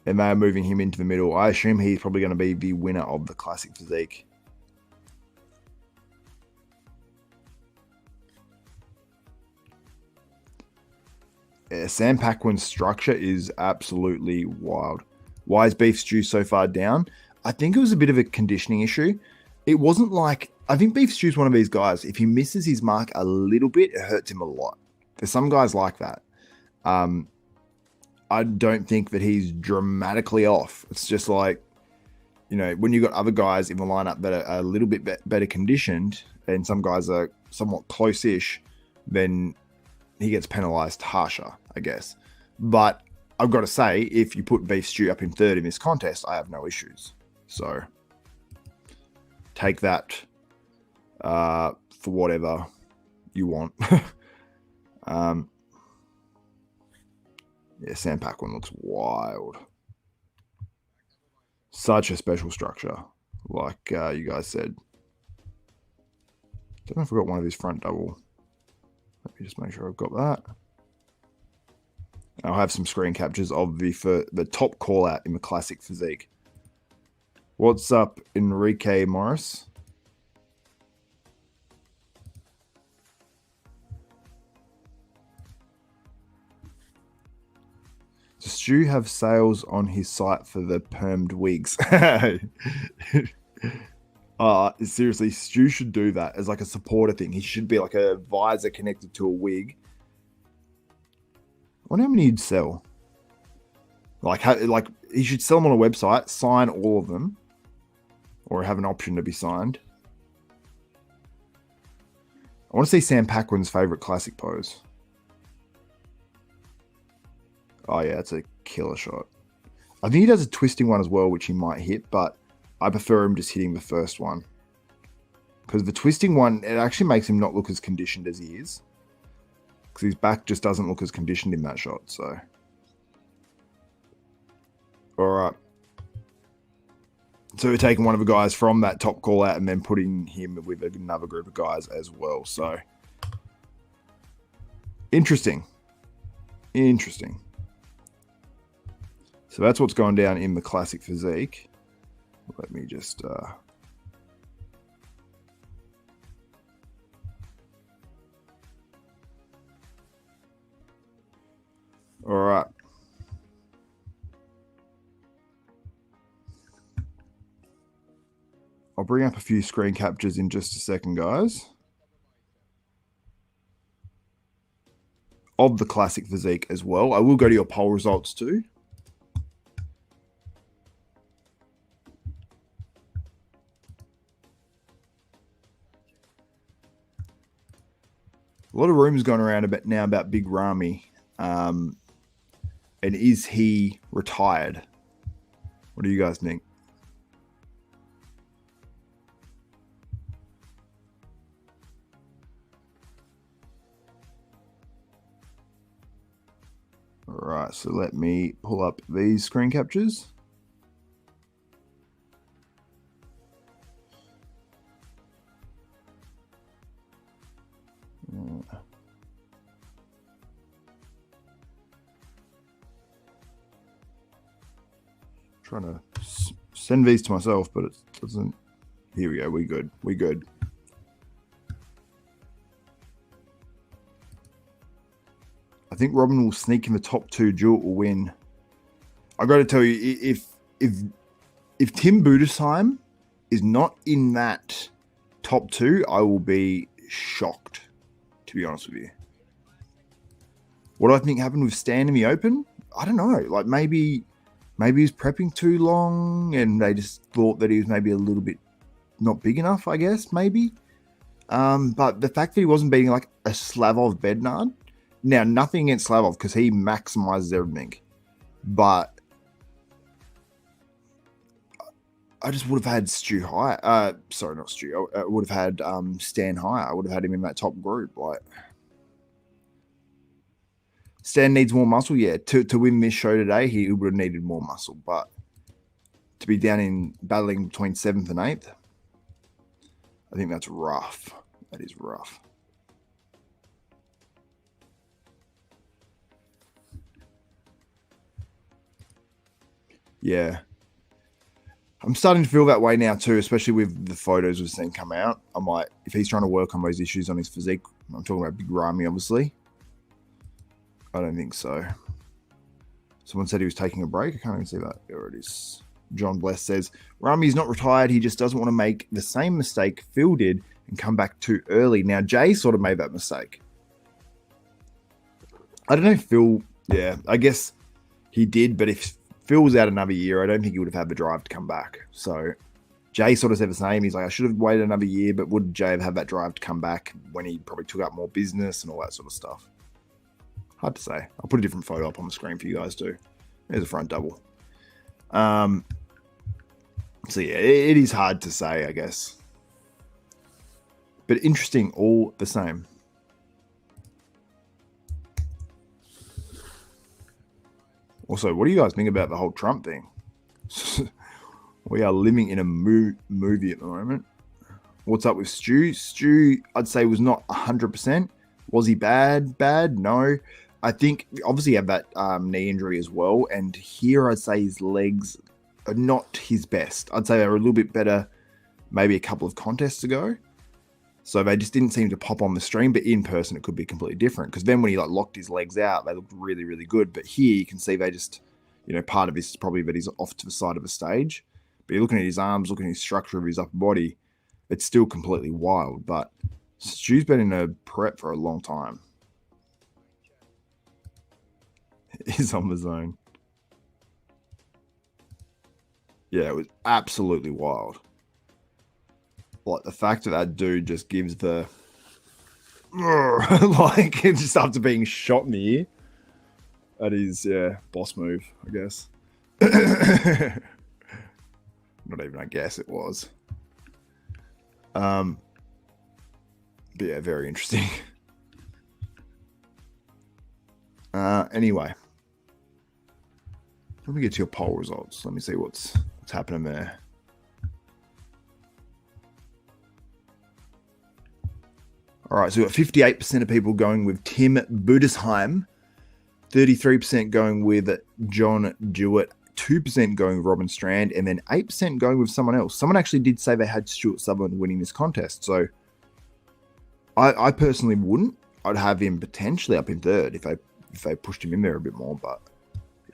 And they are moving him into the middle. I assume he's probably going to be the winner of the classic physique. Yeah, Sam Paquin's structure is absolutely wild. Why is Beef Stew so far down? I think it was a bit of a conditioning issue. It wasn't like... I think Beef Stew's one of these guys. If he misses his mark a little bit, it hurts him a lot. There's some guys like that. I don't think that he's dramatically off. It's just like, you know, when you've got other guys in the lineup that are a little bit better conditioned and some guys are somewhat close-ish, then he gets penalized harsher, I guess. But I've got to say, if you put Beef Stew up in third in this contest, I have no issues. So take that for whatever you want. Yeah, Sam Paquin looks wild. Such a special structure, like you guys said. Don't know if I got one of his front double. Let me just make sure I've got that. I'll have some screen captures of the top call out in the classic physique. What's up, Enrique Morris? Does Stu have sales on his site for the permed wigs? Seriously, Stu should do that as like a supporter thing. He should be like a visor connected to a wig. I wonder how many you'd sell. Like he should sell them on a website, sign all of them, or have an option to be signed. I want to see Sam Paquin's favorite classic pose. Oh, yeah, it's a killer shot. I think he does a twisting one as well, which he might hit, but I prefer him just hitting the first one. Because the twisting one, it actually makes him not look as conditioned as he is. Because his back just doesn't look as conditioned in that shot, so. All right. So we're taking one of the guys from that top call out and then putting him with another group of guys as well, so. Interesting. Interesting. So that's what's going down in the classic physique. Let me just... All right. I'll bring up a few screen captures in just a second, guys. Of the classic physique as well. I will go to your poll results too. A lot of rumors going around about Big Ramy. And is he retired? What do you guys think? All right, so let me pull up these screen captures. trying to send these to myself, but it doesn't. Here we go. We good. We good. I think Robin will sneak in the top 2. Jewett will win. I got to tell you, if Tim Budesheim is not in that top 2, I will be shocked, to be honest with you. What do I think happened with Stan in the Open? I don't know. Like maybe he's prepping too long and they just thought that he was maybe a little bit not big enough, I guess, maybe. But the fact that he wasn't beating like a Slavov Bednard, now nothing against Slavov because he maximizes everything. But I just would have had Stu high. Sorry, not Stu. I would have had Stan higher. I would have had him in that top group. Like Stan needs more muscle, yeah. To win this show today, he would have needed more muscle. But to be down in battling between 7th and 8th, I think that's rough. That is rough. Yeah. I'm starting to feel that way now too, especially with the photos we've seen come out. I'm like, if he's trying to work on those issues on his physique, I'm talking about Big Ramy, obviously. I don't think so. Someone said he was taking a break. I can't even see that. There it is. John Bless says, Ramy's not retired. He just doesn't want to make the same mistake Phil did and come back too early. Now, Jay sort of made that mistake. I don't know if Phil, yeah, I guess he did, but if Phil was out another year, I don't think he would have had the drive to come back. So Jay sort of said the same. He's like, I should have waited another year, but would Jay have had that drive to come back when he probably took up more business and all that sort of stuff? Hard to say. I'll put a different photo up on the screen for you guys too. There's a front double. So yeah, it is hard to say, I guess. But interesting all the same. Also, what do you guys think about the whole Trump thing? We are living in a movie at the moment. What's up with Stu? Stu, I'd say, was not 100%. Was he bad? Bad? No. I think, obviously, he had that knee injury as well. And here, I'd say his legs are not his best. I'd say they were a little bit better maybe a couple of contests ago. So they just didn't seem to pop on the stream, but in person it could be completely different. Because then when he like locked his legs out, they looked really, really good. But here you can see they just, you know, part of this is probably that he's off to the side of the stage. But you're looking at his arms, looking at his structure of his upper body, it's still completely wild. But Stu's been in a prep for a long time. He's on the zone. Yeah, it was absolutely wild. Like the fact that that dude just gives the like just after being shot in the ear. That is, yeah, boss move, I guess. Not even, I guess it was. But yeah, very interesting. Anyway, let me get to your poll results. Let me see what's happening there. All right, so we've got 58% of people going with Tim Budesheim, 33% going with John Jewett, 2% going with Robin Strand, and then 8% going with someone else. Someone actually did say they had Stuart Sutherland winning this contest. So I personally wouldn't. I'd have him potentially up in third if they pushed him in there a bit more, but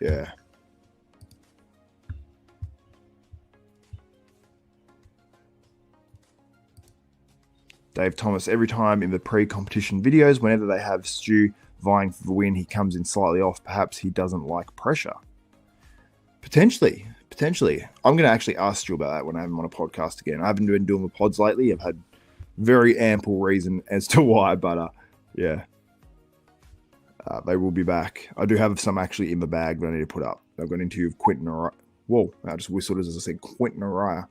yeah. Dave Thomas, every time in the pre-competition videos, whenever they have Stu vying for the win, he comes in slightly off. Perhaps he doesn't like pressure. Potentially. I'm going to actually ask Stu about that when I have him on a podcast again. I haven't been doing the pods lately. I've had very ample reason as to why, but yeah. They will be back. I do have some actually in the bag that I need to put up. I've got an interview with Quentin Araya. Whoa, I just whistled as I said Quentin Araya.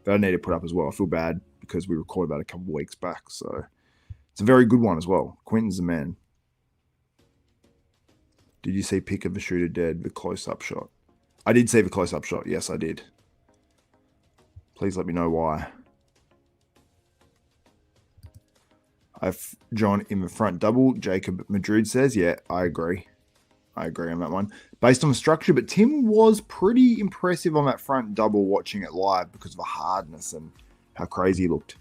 That I need to put up as well. I feel bad because we recorded that a couple of weeks back. So it's a very good one as well. Quentin's the man. Did you see pick of the shooter dead, the close-up shot? I did see the close-up shot. Yes, I did. Please let me know why. I've John in the front double. Jacob Madrid says, yeah, I agree. I agree on that one. Based on the structure, but Tim was pretty impressive on that front double watching it live because of the hardness and how crazy he looked.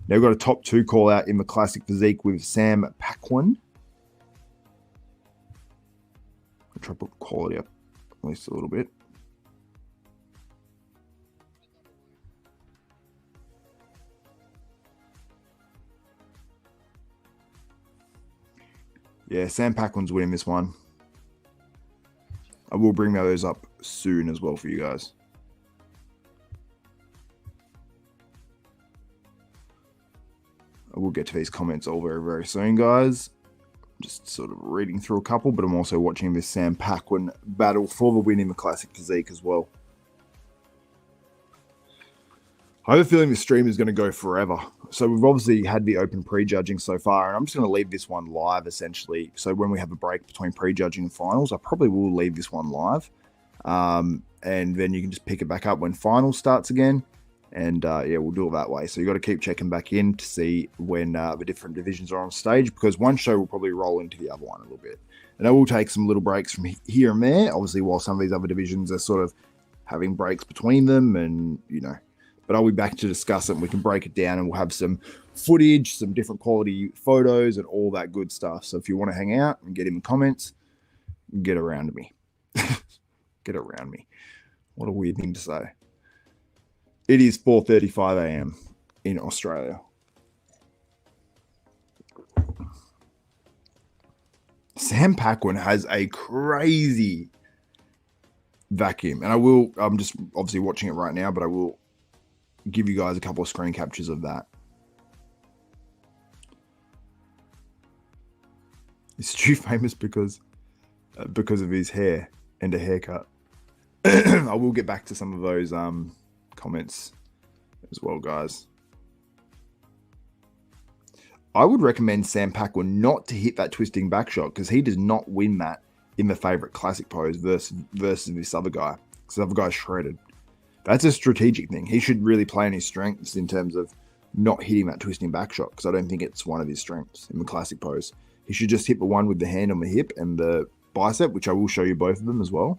Now we've got a top 2 call out in the classic physique with Sam Paquin. I'll try to put quality up at least a little bit. Yeah, Sam Paquin's winning this one. I will bring those up soon as well for you guys. I will get to these comments all very, very soon, guys. Just sort of reading through a couple, but I'm also watching this Sam Paquin battle for the win in the classic physique as well. I have a feeling this stream is going to go forever. So we've obviously had the open prejudging so far, and I'm just going to leave this one live essentially. So when we have a break between prejudging and finals, I probably will leave this one live. And then you can just pick it back up when finals starts again. And yeah, we'll do it that way. So you got to keep checking back in to see when the different divisions are on stage, because one show will probably roll into the other one a little bit. And I will take some little breaks from here and there, obviously, while some of these other divisions are sort of having breaks between them, and you know. But I'll be back to discuss it, and we can break it down, and we'll have some footage, some different quality photos, and all that good stuff. So if you want to hang out and get in the comments, get around me. Get around me. What a weird thing to say. It is 4:35 a.m. in Australia. Sam Paquin has a crazy vacuum, and I'm just obviously watching it right now, but I will give you guys a couple of screen captures of that. Is Stu famous because of his hair and a haircut? I will get back to some of those comments as well, guys. I would recommend Sam Paquin not to hit that twisting back shot, because he does not win that in the favorite classic pose versus this other guy, because the other guy's shredded. That's a strategic thing. He should really play on his strengths in terms of not hitting that twisting back shot, because I don't think it's one of his strengths in the classic pose. He should just hit the one with the hand on the hip and the bicep, which I will show you both of them as well.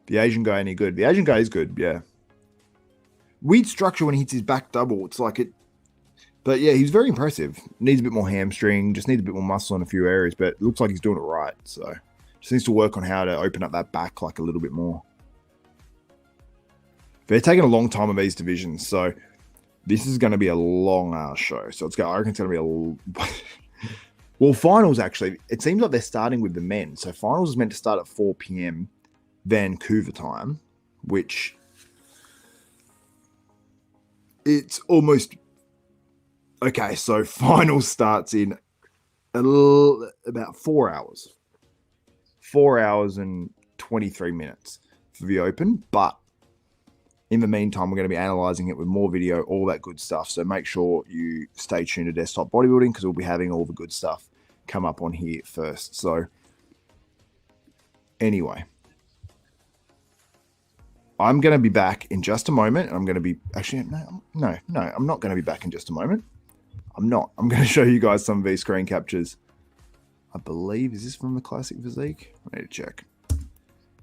The Asian guy any good? The Asian guy is good, yeah. Weird structure when he hits his back double. It's like it. But yeah, he's very impressive. Needs a bit more hamstring, just needs a bit more muscle in a few areas, but it looks like he's doing it right. So just needs to work on how to open up that back like a little bit more. They're taking a long time on these divisions, so this is going to be a long show. So I reckon it's going to be a well, finals actually. It seems like they're starting with the men. So finals is meant to start at 4 p.m. Vancouver time, which it's almost okay. So finals starts in about 4 hours. 4 hours and 23 minutes for the open, but in the meantime, we're going to be analyzing it with more video, all that good stuff. So make sure you stay tuned to Desktop Bodybuilding, because we'll be having all the good stuff come up on here first. So anyway, I'm going to be back in just a moment. I'm going to be actually, no, I'm not going to be back in just a moment. I'm not. I'm going to show you guys some of these screen captures. I believe, is this from the classic physique? I need to check.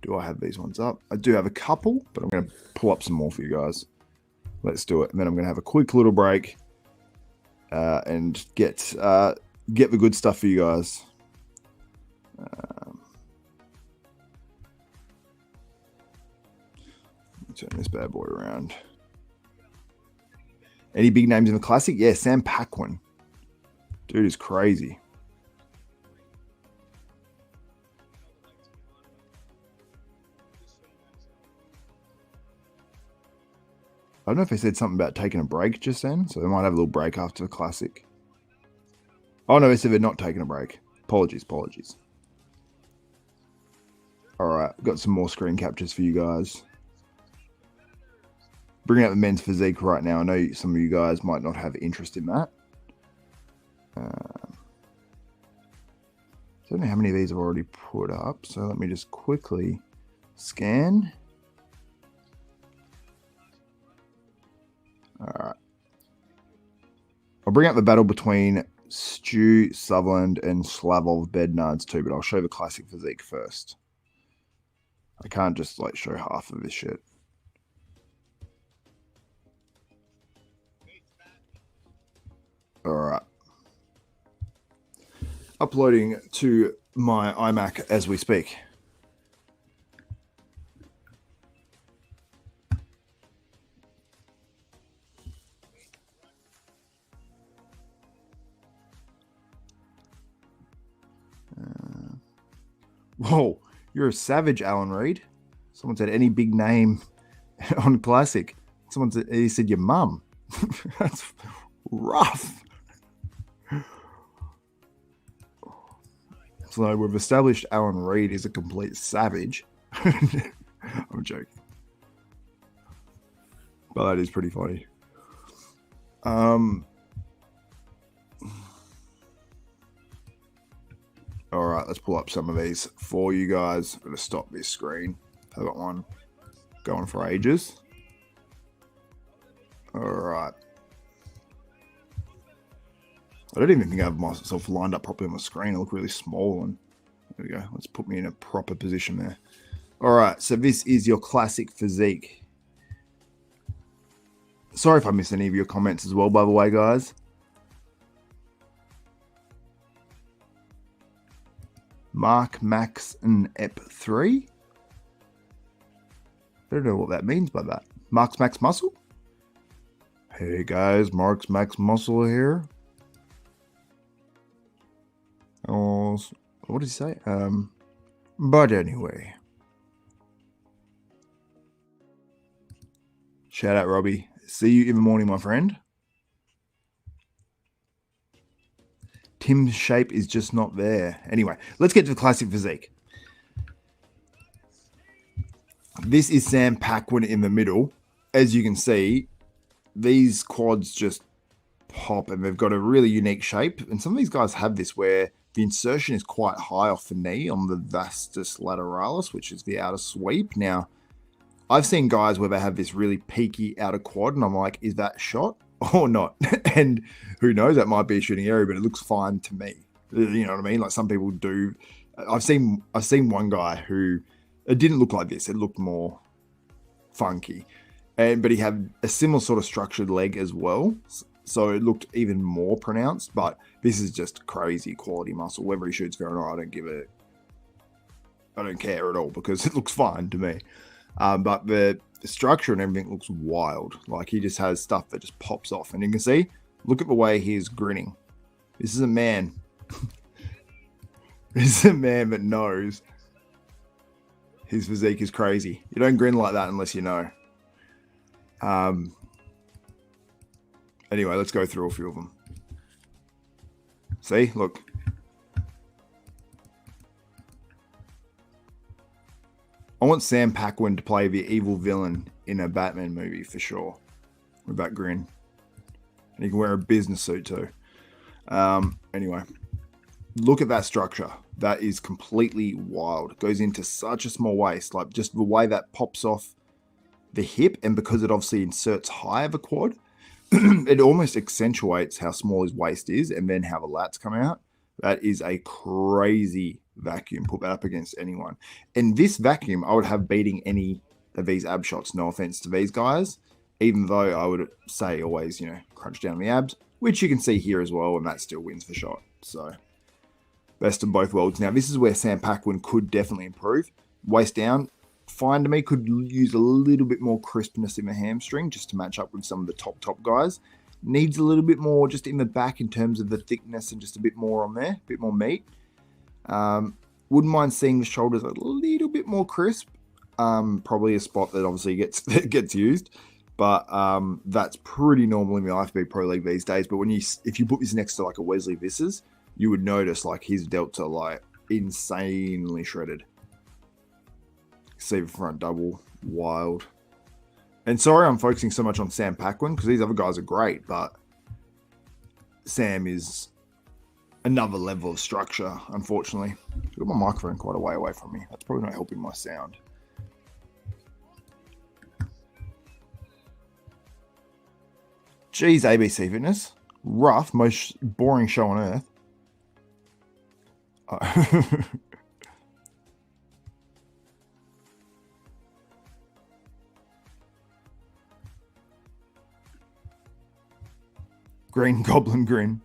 Do I have these ones up? I do have a couple, but I'm going to pull up some more for you guys. Let's do it. And then I'm going to have a quick little break and get the good stuff for you guys. Turn this bad boy around. Any big names in the classic? Yeah, Sam Paquin. Dude is crazy. I don't know if they said something about taking a break just then, so they might have a little break after the classic. Oh no, they said they're not taking a break. Apologies. All right, got some more screen captures for you guys. Bringing out the men's physique right now. I know some of you guys might not have interest in that. I don't know how many of these I've already put up, so let me just quickly scan. I'll bring up the battle between Stu, Sutherland, and Slavov Bednards too, but I'll show the classic physique first. I can't just like show half of this shit. All right. Uploading to my iMac as we speak. Whoa, you're a savage, Alan Reed. Someone said any big name on Classic. Someone said, he said your mum. That's rough. So we've established Alan Reed is a complete savage. I'm joking. But that is pretty funny. All right, let's pull up some of these for you guys. I'm going to stop this screen. I've got one going for ages. All right. I don't even think I have myself lined up properly on the screen. I look really small. And there we go. Let's put me in a proper position there. All right, so this is your classic physique. Sorry if I missed any of your comments as well, by the way, guys. Mark, Max, and EP3. I don't know what that means by that. Mark's Max Muscle? Hey guys, Mark's Max Muscle here. Oh, what did he say? But anyway. Shout out, Robbie. See you in the morning, my friend. Tim's shape is just not there. Anyway, let's get to the classic physique. This is Sam Paquin in the middle. As you can see, these quads just pop and they've got a really unique shape. And some of these guys have this where the insertion is quite high off the knee on the vastus lateralis, which is the outer sweep. Now, I've seen guys where they have this really peaky outer quad and I'm like, is that shot or not? And who knows, that might be a shooting area, but it looks fine to me. You know what I mean? Like some people do. I've seen one guy who, it didn't look like this. It looked more funky. But he had a similar sort of structured leg as well. So it looked even more pronounced, but this is just crazy quality muscle. Whether he shoots fair or not, I don't care at all because it looks fine to me. But the structure and everything looks wild. Like he just has stuff that just pops off. And you can see, look at the way he's grinning. This is a man. This is a man that knows his physique is crazy. You don't grin like that unless you know. Anyway, let's go through a few of them. See, look. I want Sam Paquin to play the evil villain in a Batman movie for sure. With that grin. And he can wear a business suit too. Anyway, look at that structure. That is completely wild. It goes into such a small waist. Like just the way that pops off the hip, and because it obviously inserts high of a quad, it almost accentuates how small his waist is and then how the lats come out. That is a crazy vacuum. Put that up against anyone. And this vacuum, I would have beating any of these ab shots. No offense to these guys, even though I would say always, you know, crunch down the abs, which you can see here as well, and that still wins the shot. So best of both worlds. Now, this is where Sam Paquin could definitely improve. Waist down, fine to me. Could use a little bit more crispness in the hamstring just to match up with some of the top guys. Needs a little bit more just in the back in terms of the thickness and just a bit more on there, a bit more meat. Wouldn't mind seeing the shoulders a little bit more crisp. Probably a spot that obviously gets used, but that's pretty normal in the IFBB Pro League these days. But if you put this next to like a Wesley Visses, you would notice like his delts are like insanely shredded. See the front double, wild. And sorry I'm focusing so much on Sam Paquin because these other guys are great, but Sam is another level of structure, unfortunately. I've got my microphone quite a way away from me. That's probably not helping my sound. Geez, ABC Fitness. rough, most boring show on earth. Green Goblin grin.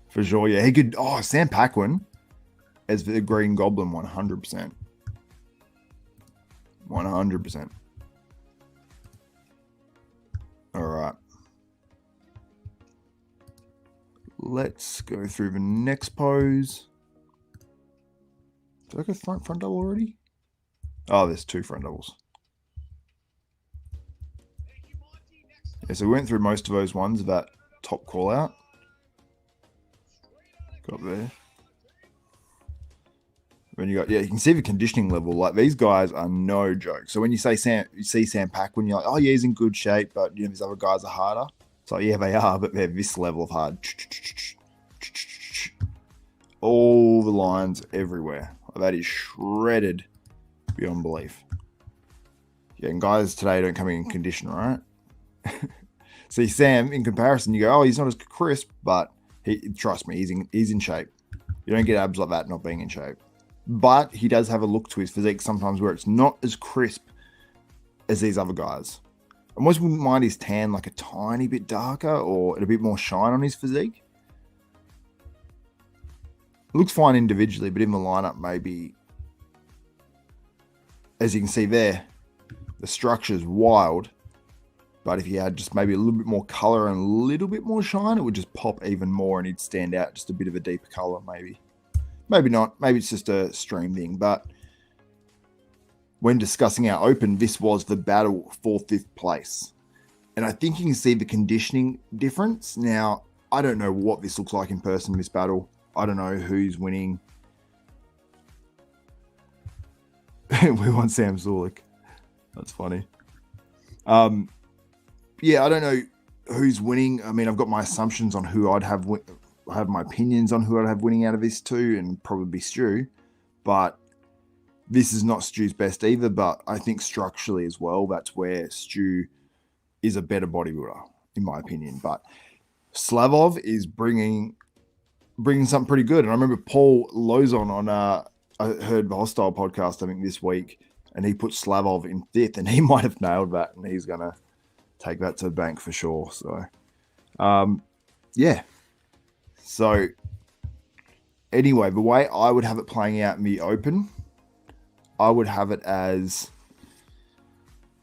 For sure, yeah. He could, Sam Paquin as the Green Goblin, 100%. 100%. All right. Let's go through the next pose. Did I go front double already? Oh, there's 2 front doubles. Yeah, so we went through most of those ones of that top call out. Got there. When you can see the conditioning level. Like, these guys are no joke. So when you see Sam Paquin, you're like, oh yeah, he's in good shape, but these other guys are harder. It's like, yeah, they are, but they're this level of hard. All the lines everywhere. That is shredded beyond belief. Yeah, and guys today don't come in condition, right? See, Sam, in comparison, you go, oh, he's not as crisp, but trust me, he's in shape. You don't get abs like that not being in shape. But he does have a look to his physique sometimes where it's not as crisp as these other guys. I almost wouldn't mind his tan like a tiny bit darker or a bit more shine on his physique. It looks fine individually, but in the lineup, maybe, as you can see there, the structure's wild. But if he had just maybe a little bit more color and a little bit more shine, it would just pop even more and he'd stand out just a bit of a deeper color, maybe. Maybe not. Maybe it's just a stream thing. But when discussing our open, this was the battle for 5th place. And I think you can see the conditioning difference. Now, I don't know what this looks like in person, this battle. I don't know who's winning. We want Sam Zulik. That's funny. Yeah, I don't know who's winning. I mean, I've got my assumptions on who I'd have. I have my opinions on who I'd have winning out of this too, and probably Stu. But this is not Stu's best either. But I think structurally as well, that's where Stu is a better bodybuilder, in my opinion. But Slavov is bringing something pretty good. And I remember Paul Lozon on I heard the Hostile podcast, I think, this week, and he put Slavov in 5th, and he might have nailed that, and he's gonna take that to the bank for sure. So, yeah. So, anyway, the way I would have it playing out in the open, I would have it as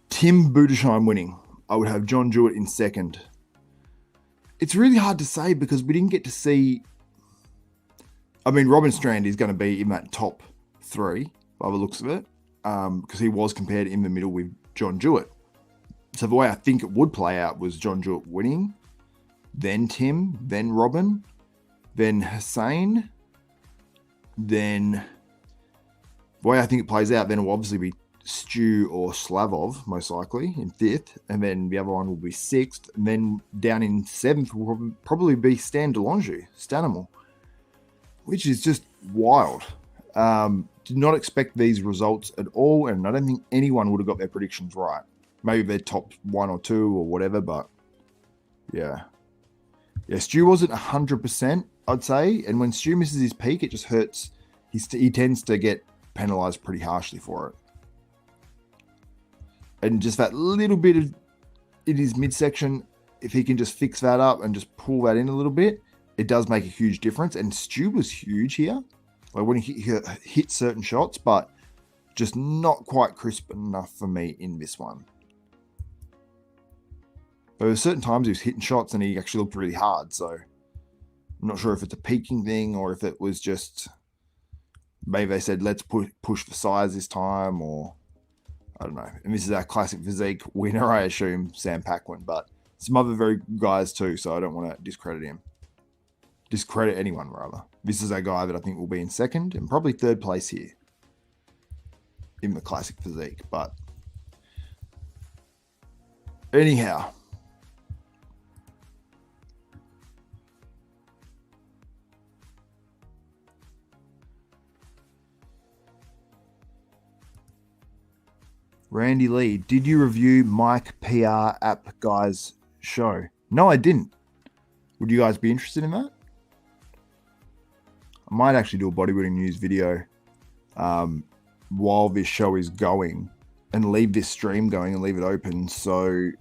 Tim Budesheim winning. I would have John Jewett in 2nd. It's really hard to say because we didn't get to see. I mean, Robin Strand is going to be in that top 3 by the looks of it, because he was compared in the middle with John Jewett. So the way I think it would play out was John Jewett winning, then Tim, then Robin, then Hussein, then the way I think it plays out, then it will obviously be Stu or Slavov, most likely, in 5th, and then the other one will be 6th, and then down in 7th will probably be DeLongeaux, Stanimal, which is just wild. Did not expect these results at all, and I don't think anyone would have got their predictions right. Maybe their top 1 or 2 or whatever, but yeah. Yeah, Stu wasn't 100%, I'd say, and when Stu misses his peak, it just hurts. He tends to get penalised pretty harshly for it. And just that little bit of in his midsection, if he can just fix that up and just pull that in a little bit, it does make a huge difference. And Stu was huge here. Like when he hit certain shots, but just not quite crisp enough for me in this one. There were certain times he was hitting shots and he actually looked really hard. So I'm not sure if it's a peaking thing or if it was just maybe they said, let's push the size this time, or I don't know. And this is our classic physique winner, I assume, Sam Paquin, but some other very guys too. So I don't want to discredit him. Discredit anyone, rather. This is a guy that I think will be in 2nd and probably 3rd place here in the classic physique. But anyhow, Randy Lee, did you review Mike PR app guy's show? No, I didn't. Would you guys be interested in that? I might actually do a bodybuilding news video while this show is going, and leave this stream going and leave it open so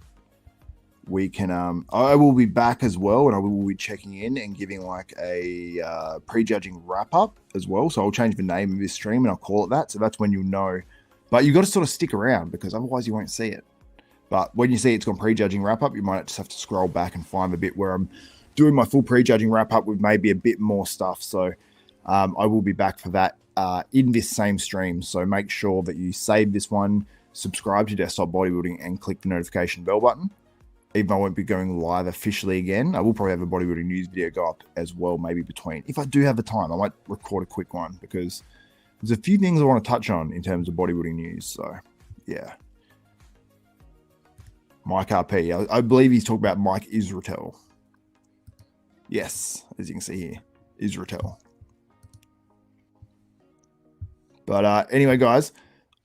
we can I will be back as well, and I will be checking in and giving like a prejudging wrap up as well. So I'll change the name of this stream and I'll call it that, so that's when you'll know. But you've got to sort of stick around because otherwise you won't see it. But when you see it's gone prejudging wrap up, you might just have to scroll back and find the bit where I'm doing my full prejudging wrap up with maybe a bit more stuff. So I will be back for that in this same stream. So make sure that you save this one, subscribe to Desktop Bodybuilding, and click the notification bell button. Even though I won't be going live officially again, I will probably have a bodybuilding news video go up as well, maybe between. If I do have the time, I might record a quick one because there's a few things I want to touch on in terms of bodybuilding news. So, yeah. Mike RP. I believe he's talking about Mike Israel. Yes, as you can see here, Israel. But anyway, guys,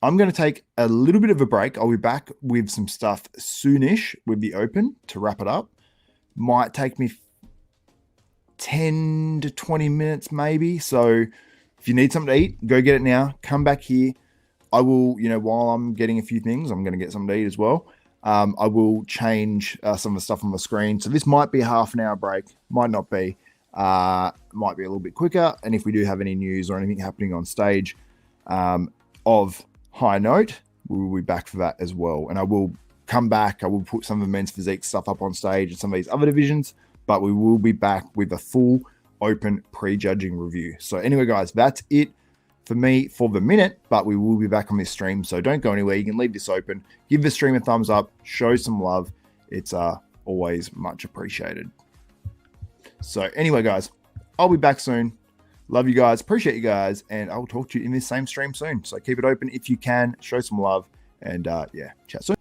I'm going to take a little bit of a break. I'll be back with some stuff soonish with the open to wrap it up. Might take me 10 to 20 minutes maybe. So if you need something to eat, go get it now. Come back here. I will, while I'm getting a few things, I'm going to get something to eat as well. I will change some of the stuff on the screen. So this might be a half an hour break. Might not be. Might be a little bit quicker. And if we do have any news or anything happening on stage of high note, we will be back for that as well. And I will come back. I will put some of the men's physique stuff up on stage and some of these other divisions, but we will be back with a full open prejudging review. So anyway, guys, that's it for me for the minute, but we will be back on this stream. So don't go anywhere. You can leave this open, give the stream a thumbs up, show some love. It's always much appreciated. So anyway, guys, I'll be back soon. Love you guys. Appreciate you guys. And I'll talk to you in this same stream soon. So keep it open if you can. Show some love. And yeah, chat soon.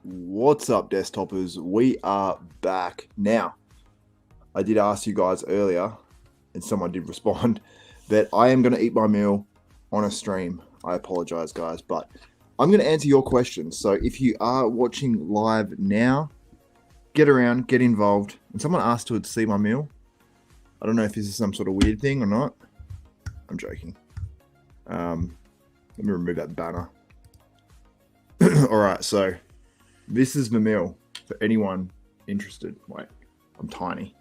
What's up, desktopers? We are back. Now, I did ask you guys earlier, and someone did respond, that I am going to eat my meal on a stream. I apologize, guys, but I'm going to answer your questions. So if you are watching live now, get around, get involved. And someone asked to see my meal. I don't know if this is some sort of weird thing or not. I'm joking. Let me remove that banner. All right, so this is the meal for anyone interested. Wait, I'm tiny.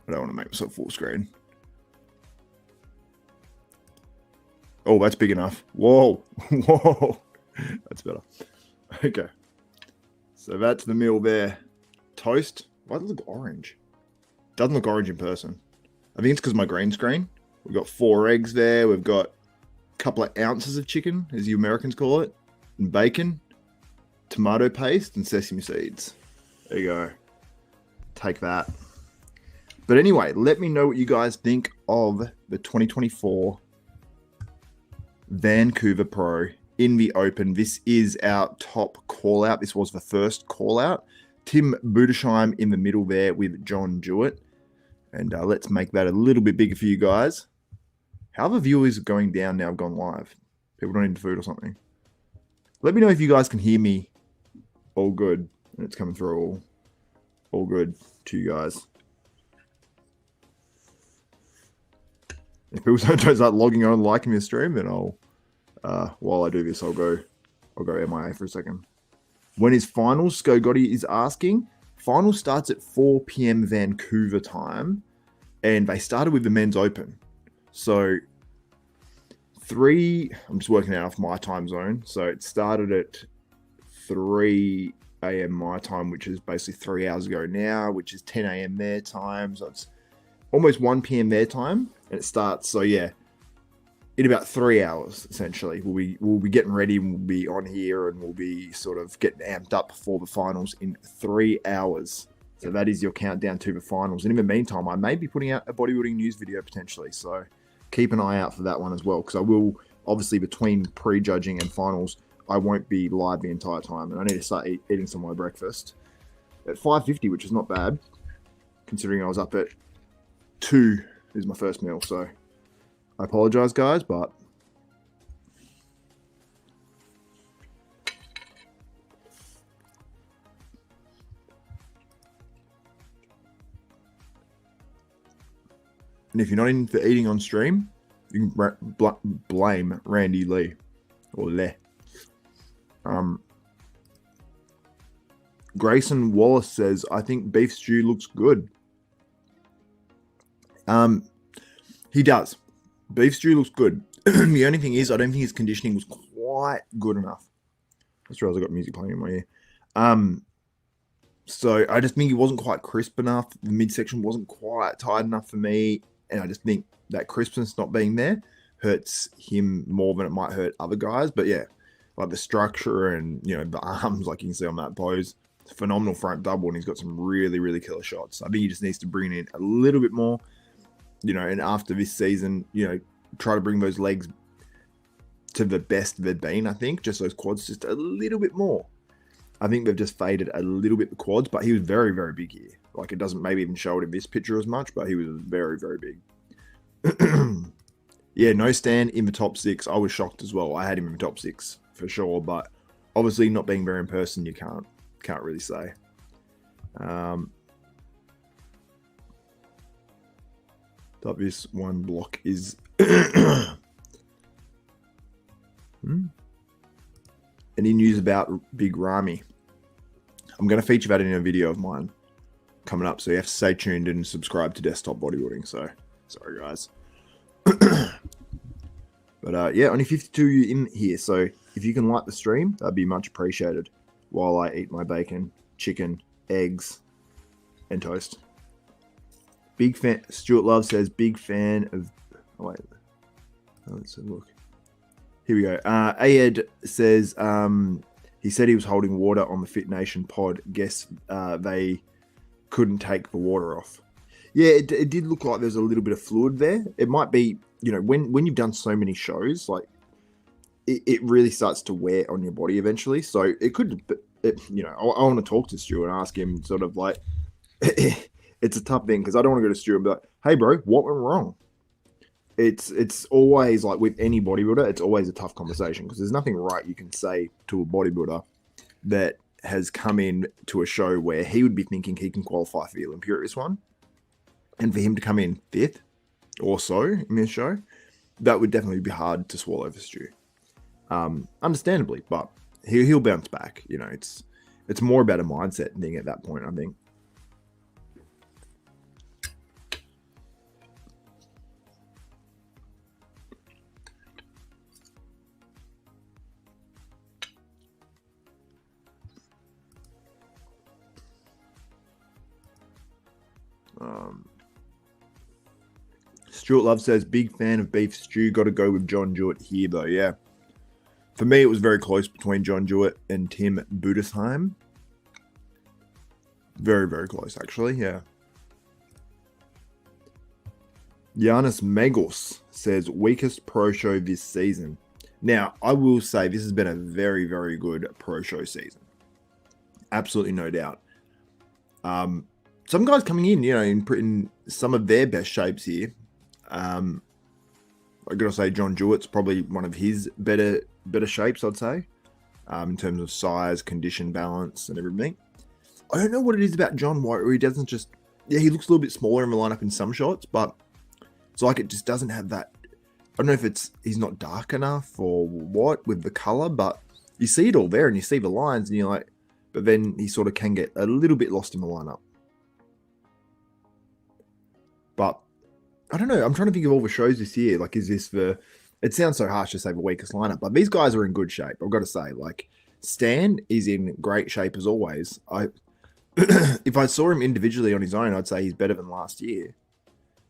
I don't want to make myself full screen. Oh, that's big enough. Whoa, whoa, that's better. Okay, so that's the meal there. Toast. Why does it look orange? Doesn't look orange in person. I think it's because of my green screen. We've got 4 eggs there. We've got a couple of ounces of chicken, as you Americans call it, and bacon, tomato paste, and sesame seeds. There you go. Take that. But anyway, let me know what you guys think of the 2024 Vancouver Pro in the open. This is our top call out. This was the first call out. Tim Budesheim in the middle there with John Jewett. And let's make that a little bit bigger for you guys. How are the viewers going down now? I've gone live. People don't need food or something. Let me know if you guys can hear me all good. And it's coming through all good to you guys. If people don't start logging on and liking this stream, then I'll, while I do this, I'll go MIA for a second. When is finals? Gotti is asking. Finals starts at 4 p.m. Vancouver time, and they started with the men's open. So I'm just working out off my time zone. So it started at 3 a.m. my time, which is basically 3 hours ago now, which is 10 a.m. their time. So it's almost 1 p.m. their time, and it starts. So yeah, in about 3 hours, essentially, we'll be getting ready, and we'll be on here, and we'll be sort of getting amped up for the finals in 3 hours. So that is your countdown to the finals. And in the meantime, I may be putting out a bodybuilding news video potentially. So keep an eye out for that one as well, because I will, obviously, between prejudging and finals, I won't be live the entire time, and I need to start eating some of my breakfast at 5:50, which is not bad, considering I was up at 2 is my first meal. So I apologize, guys, but and if you're not in for eating on stream, you can blame Randy Lee or Le. Grayson Wallace says, I think beef stew looks good. He does. Beef stew looks good. The only thing is, I don't think his conditioning was quite good enough. That's right, I got music playing in my ear. So I just think he wasn't quite crisp enough. The midsection wasn't quite tight enough for me. And I just think that crispness not being there hurts him more than it might hurt other guys. But yeah, like the structure and, you know, the arms, like you can see on that pose, phenomenal front double, and he's got some really, really killer shots. I think he just needs to bring in a little bit more, you know, and after this season, you know, try to bring those legs to the best they've been, I think. Just those quads just a little bit more. I think they've just faded a little bit the quads, but he was very, very big here. Like, it doesn't maybe even show it in this picture as much, but he was very, very big. Yeah, no Stan in the top 6. I was shocked as well. I had him in the top 6 for sure, but obviously not being there in person, you can't really say. But this one block is Any news about Big Ramy? I'm going to feature that in a video of mine coming up, so you have to stay tuned and subscribe to Desktop Bodybuilding. So, sorry guys. But yeah, only 52 in here, so if you can like the stream, that'd be much appreciated while I eat my bacon, chicken, eggs, and toast. Big fan. Stuart Love says, big fan of... Oh, wait. Let's have a look. Here we go. Ayed says, he said he was holding water on the Fit Nation pod. Guess they couldn't take the water off. Yeah, it did look like there's a little bit of fluid there. It might be, you know, when you've done so many shows, like it really starts to wear on your body eventually. So it could, I want to talk to Stuart and ask him sort of like, it's a tough thing because I don't want to go to Stuart and be like, hey, bro, what went wrong? It's always like with any bodybuilder, it's always a tough conversation because there's nothing right you can say to a bodybuilder that has come in to a show where he would be thinking he can qualify for the Olympics one, and for him to come in 5th or so in this show, that would definitely be hard to swallow for Stu. Understandably, but he'll bounce back. It's more about a mindset thing at that point, I think. Stuart Love says, big fan of beef stew. Got to go with John Jewett here, though. Yeah. For me, it was very close between John Jewett and Tim Budesheim. Very, very close, actually. Yeah. Giannis Megos says, weakest pro show this season. Now, I will say this has been a very, very good pro show season. Absolutely no doubt. Some guys coming in, in some of their best shapes here. I gotta say, John Jewett's probably one of his better shapes, I'd say, in terms of size, condition, balance, and everything. I don't know what it is about John where he doesn't just, he looks a little bit smaller in the lineup in some shots, but it's like it just doesn't have that. I don't know if he's not dark enough or what with the color, but you see it all there and you see the lines and you're like, but then he sort of can get a little bit lost in the lineup. But I don't know. I'm trying to think of all the shows this year. Like, is this it sounds so harsh to say the weakest lineup, but these guys are in good shape. I've got to say, like, Stan is in great shape as always. If I saw him individually on his own, I'd say he's better than last year.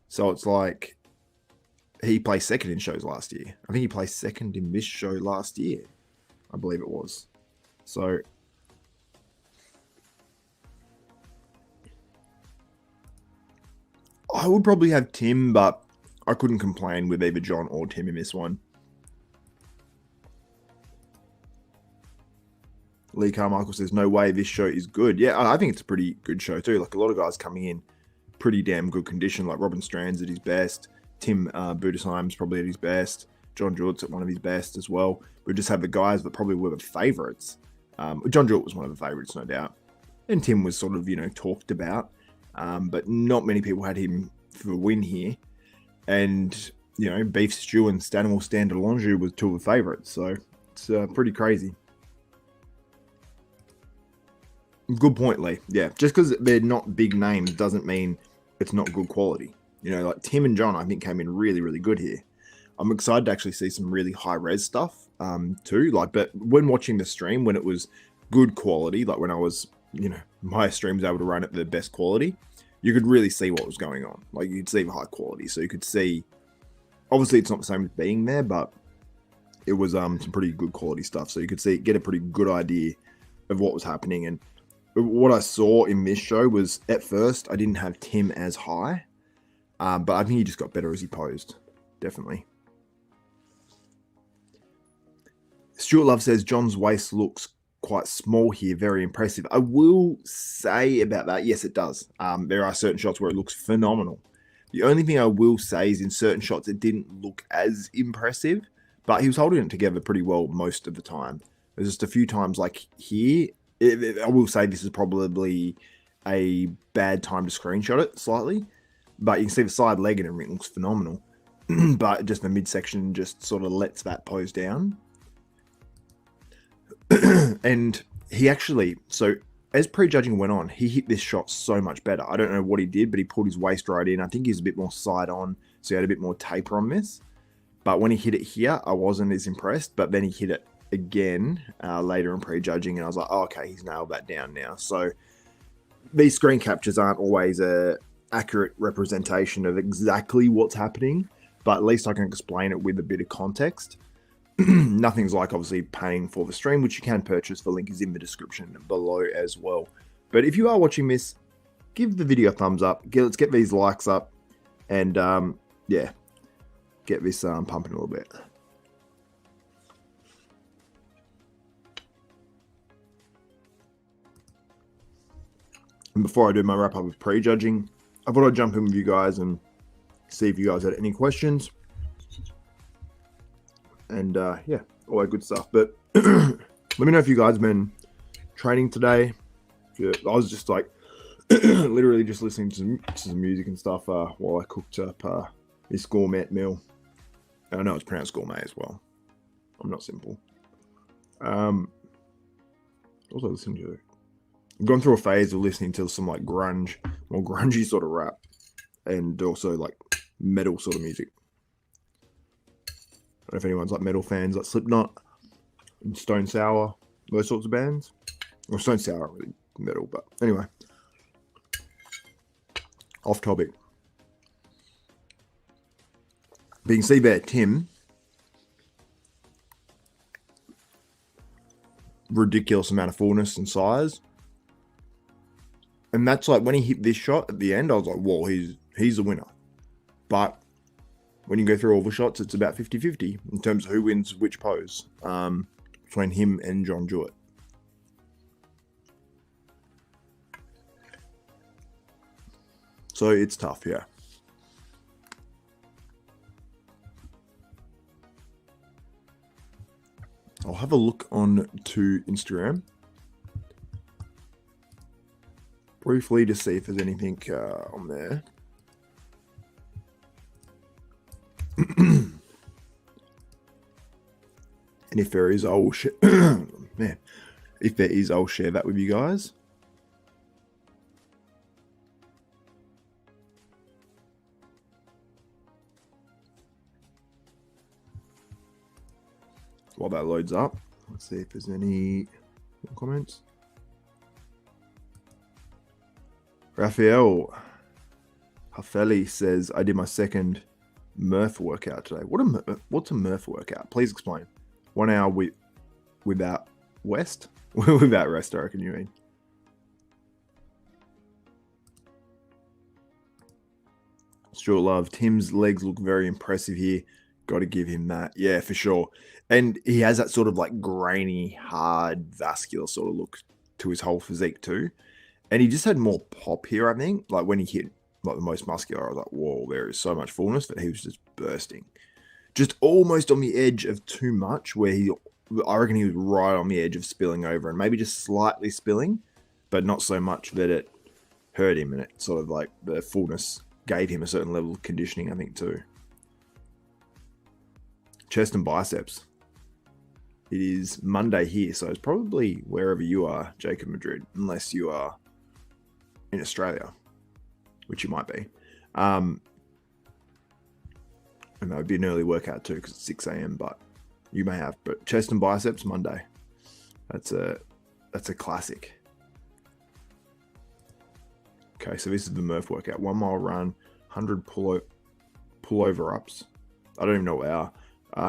So it's like he placed second in shows last year. I think he placed second in this show last year. I believe it was. So I would probably have Tim, but I couldn't complain with either John or Tim in this one. Lee Carmichael says, no way, this show is good. Yeah, I think it's a pretty good show too. Like, a lot of guys coming in pretty damn good condition, like Robin Strand's at his best. Tim Budesheim's probably at his best. John Jewett's at one of his best as well. We just have the guys that probably were the favourites. John Jewett was one of the favourites, no doubt. And Tim was sort of, talked about. But not many people had him for a win here. And, Beef Stew and Stanimal DeLongeaux was two of the favourites. So it's pretty crazy. Good point, Lee. Yeah, just because they're not big names doesn't mean it's not good quality. Like Tim and John, I think, came in really, really good here. I'm excited to actually see some really high-res stuff too. But when watching the stream, when it was good quality, like when I was, my stream was able to run at the best quality, you could really see what was going on. Like, you could see the high quality. So you could see, obviously it's not the same as being there, but it was some pretty good quality stuff. So you could get a pretty good idea of what was happening. And what I saw in this show was, at first, I didn't have Tim as high, but I think he just got better as he posed. Definitely. Stuart Love says, John's waist looks quite small here. Very impressive. I will say about that, yes, it does. There are certain shots where it looks phenomenal. The only thing I will say is in certain shots, it didn't look as impressive, but he was holding it together pretty well most of the time. There's just a few times like here, I will say this is probably a bad time to screenshot it slightly, but you can see the side leg and everything looks phenomenal. But just the midsection just sort of lets that pose down. And he actually, so as prejudging went on, he hit this shot so much better. I don't know what he did, but he pulled his waist right in. I think he's a bit more side on, so he had a bit more taper on this. But when he hit it here, I wasn't as impressed, but then he hit it again later in prejudging, and I was like, oh, okay, he's nailed that down now. So these screen captures aren't always a accurate representation of exactly what's happening, but at least I can explain it with a bit of context. Nothing's like obviously paying for the stream, which you can purchase. The link is in the description below as well. But if you are watching this, give the video a thumbs up. Let's get these likes up, and yeah, get this pumping a little bit. And before I do my wrap up of prejudging, I thought I'd jump in with you guys and see if you guys had any questions. And yeah, all that good stuff. But let me know if you guys been training today. I was just like literally just listening to some music and stuff while I cooked up this gourmet meal. And I know it's pronounced gourmet as well. I'm not simple. What was I listening to? I've gone through a phase of listening to some like grunge, more grungy sort of rap, and also like metal sort of music. I don't know if anyone's like metal fans, like Slipknot and Stone Sour, those sorts of bands. Well, Stone Sour aren't really metal, but anyway. Off topic. Being seen there, Tim. Ridiculous amount of fullness and size. And that's like when he hit this shot at the end, I was like, whoa, he's the winner. But when you go through all the shots, it's about 50-50 in terms of who wins which pose between him and John Jewett. So it's tough, yeah. I'll have a look on to Instagram briefly to see if there's anything on there. And if there is, I will share. Man, if there is, I'll share that with you guys. While that loads up, let's see if there's any comments. Raphael Hafeli says, I did my second Murph workout today. What's a Murph workout? Please explain. 1 hour without rest? Without rest, I reckon you mean. Stuart Love, Tim's legs look very impressive here. Got to give him that. Yeah, for sure. And he has that sort of like grainy, hard, vascular sort of look to his whole physique too. And he just had more pop here, I think. Like when he hit like the most muscular, I was like, whoa, there is so much fullness that he was just bursting. Just almost on the edge of too much, where I reckon he was right on the edge of spilling over and maybe just slightly spilling, but not so much that it hurt him. And it sort of like the fullness gave him a certain level of conditioning, I think, too. Chest and biceps. It is Monday here, so it's probably wherever you are, Jacob Madrid, unless you are in Australia, which you might be. And that would be an early workout too, because it's 6 a.m. But you may have. But chest and biceps Monday. That's a classic. Okay, so this is the Murph workout. 1 mile run, 100 pullover ups. I don't even know what they are.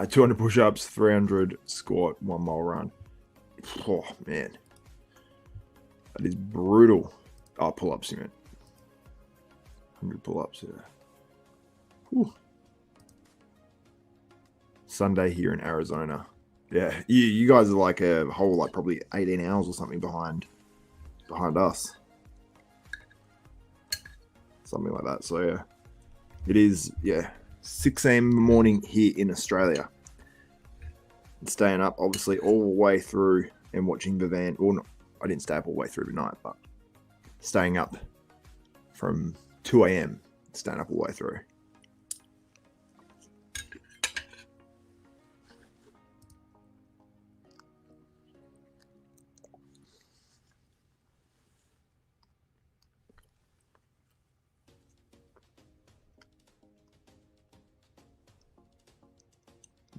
200 push-ups, 300 squat, 1 mile run. Oh, man. That is brutal. Oh, pull-ups, you meant. 100 pull-ups, yeah. Whew. Sunday here in Arizona. Yeah, you guys are like a whole, like probably 18 hours or something behind us. Something like that. So, yeah. It is, yeah. 6 a.m. in the morning here in Australia. And staying up, obviously, all the way through and watching the van. Well, no, I didn't stay up all the way through the night, but staying up from 2 a.m. Staying up all the way through.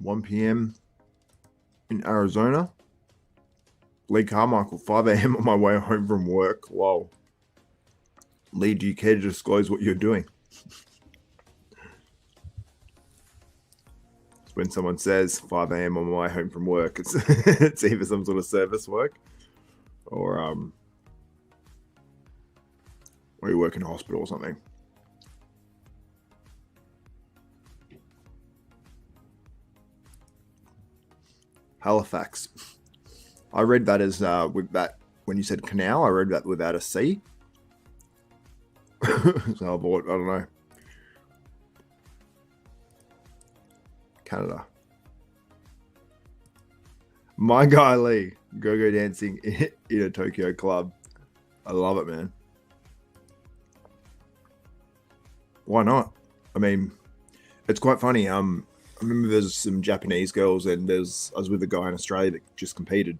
$1 p.m. in Arizona. Lee Carmichael, 5 a.m. on my way home from work. Whoa. Lee, do you care to disclose what you're doing? When someone says 5 a.m. on my way home from work, it's either some sort of service work or you work in a hospital or something. Halifax. I read that as with that when you said canal. I read that without a C. So I bought, I don't know, Canada. My guy Lee, go dancing in a Tokyo club. I love it, man. Why not? I mean, it's quite funny. I remember there's some Japanese girls, and I was with a guy in Australia that just competed,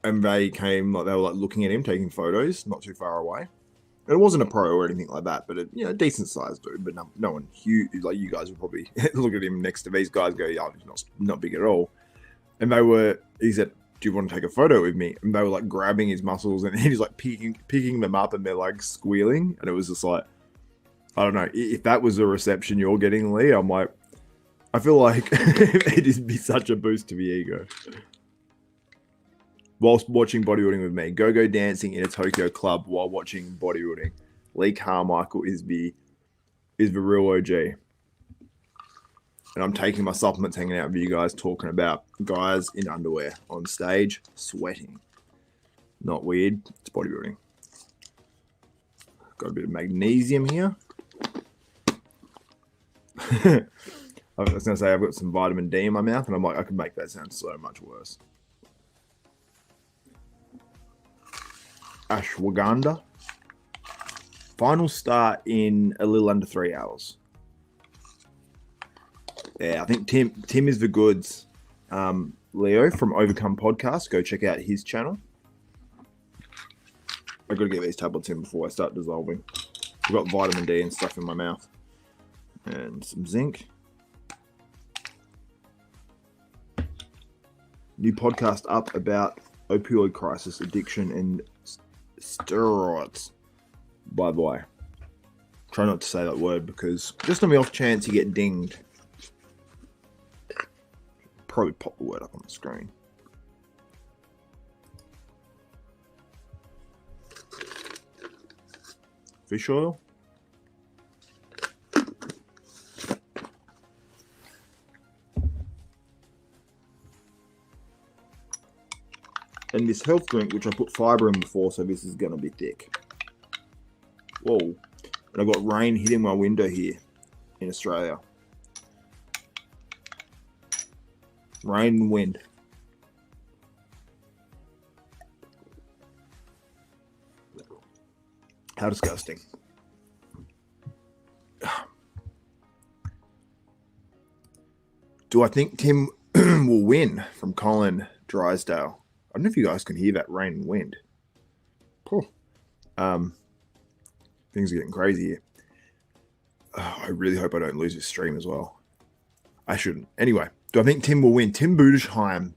and they came, like, they were like looking at him, taking photos, not too far away. And it wasn't a pro or anything like that, but a decent sized dude, but no one huge. Like, you guys would probably look at him next to these guys, go, yeah, he's not big at all. And he said, do you want to take a photo with me? And they were like grabbing his muscles, and he's like picking them up, and they're like squealing. And it was just like, I don't know, if that was the reception you're getting, Lee, I'm like, I feel like it'd be such a boost to the ego. Whilst watching bodybuilding with me, go dancing in a Tokyo club while watching bodybuilding. Lee Carmichael is the real OG. And I'm taking my supplements, hanging out with you guys, talking about guys in underwear on stage, sweating. Not weird. It's bodybuilding. Got a bit of magnesium here. I was going to say I've got some vitamin D in my mouth, and I'm like, I could make that sound so much worse. Ashwagandha. Final start in a little under 3 hours. Yeah, I think Tim is the goods. Leo from Overcome Podcast. Go check out his channel. I've got to get these tablets in before I start dissolving. I've got vitamin D and stuff in my mouth. And some zinc. New podcast up about opioid crisis, addiction, and steroids. By the way, try not to say that word, because just on the off chance you get dinged, probably pop the word up on the screen. Fish oil. And this health drink, which I put fiber in before, so this is going to be thick. Whoa. And I've got rain hitting my window here in Australia. Rain and wind. How disgusting. Do I think Tim will win? From Colin Drysdale. I don't know if you guys can hear that rain and wind. Cool. Things are getting crazy here. I really hope I don't lose this stream as well. I shouldn't. Anyway, do I think Tim will win? Tim Budesheim.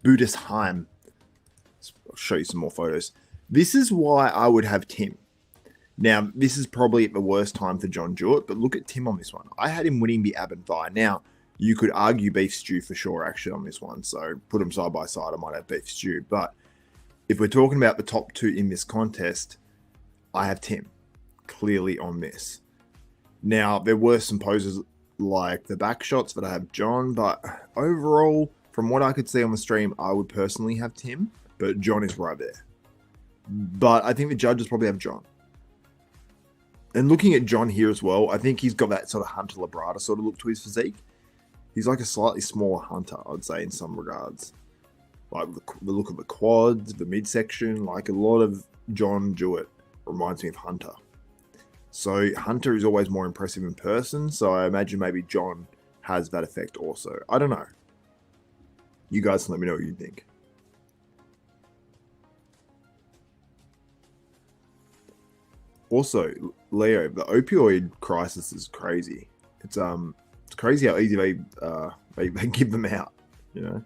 I'll show you some more photos. This is why I would have Tim. Now, this is probably at the worst time for John Jewett, but look at Tim on this one. I had him winning the ab and thigh. Now, you could argue beef stew for sure, actually, on this one. So put them side by side. I might have beef stew. But if we're talking about the top two in this contest, I have Tim clearly on this. Now, there were some poses like the back shots that I have John, but overall, from what I could see on the stream, I would personally have Tim, but John is right there. But I think the judges probably have John. And looking at John here as well, I think he's got that sort of Hunter Labrada sort of look to his physique. He's like a slightly smaller Hunter, I'd say, in some regards. Like the look of the quads, the midsection, like a lot of John Jewett reminds me of Hunter. So Hunter is always more impressive in person, so I imagine maybe John has that effect also. I don't know. You guys can let me know what you think. Also, Leo, the opioid crisis is crazy. It's crazy how easy they give them out, you know.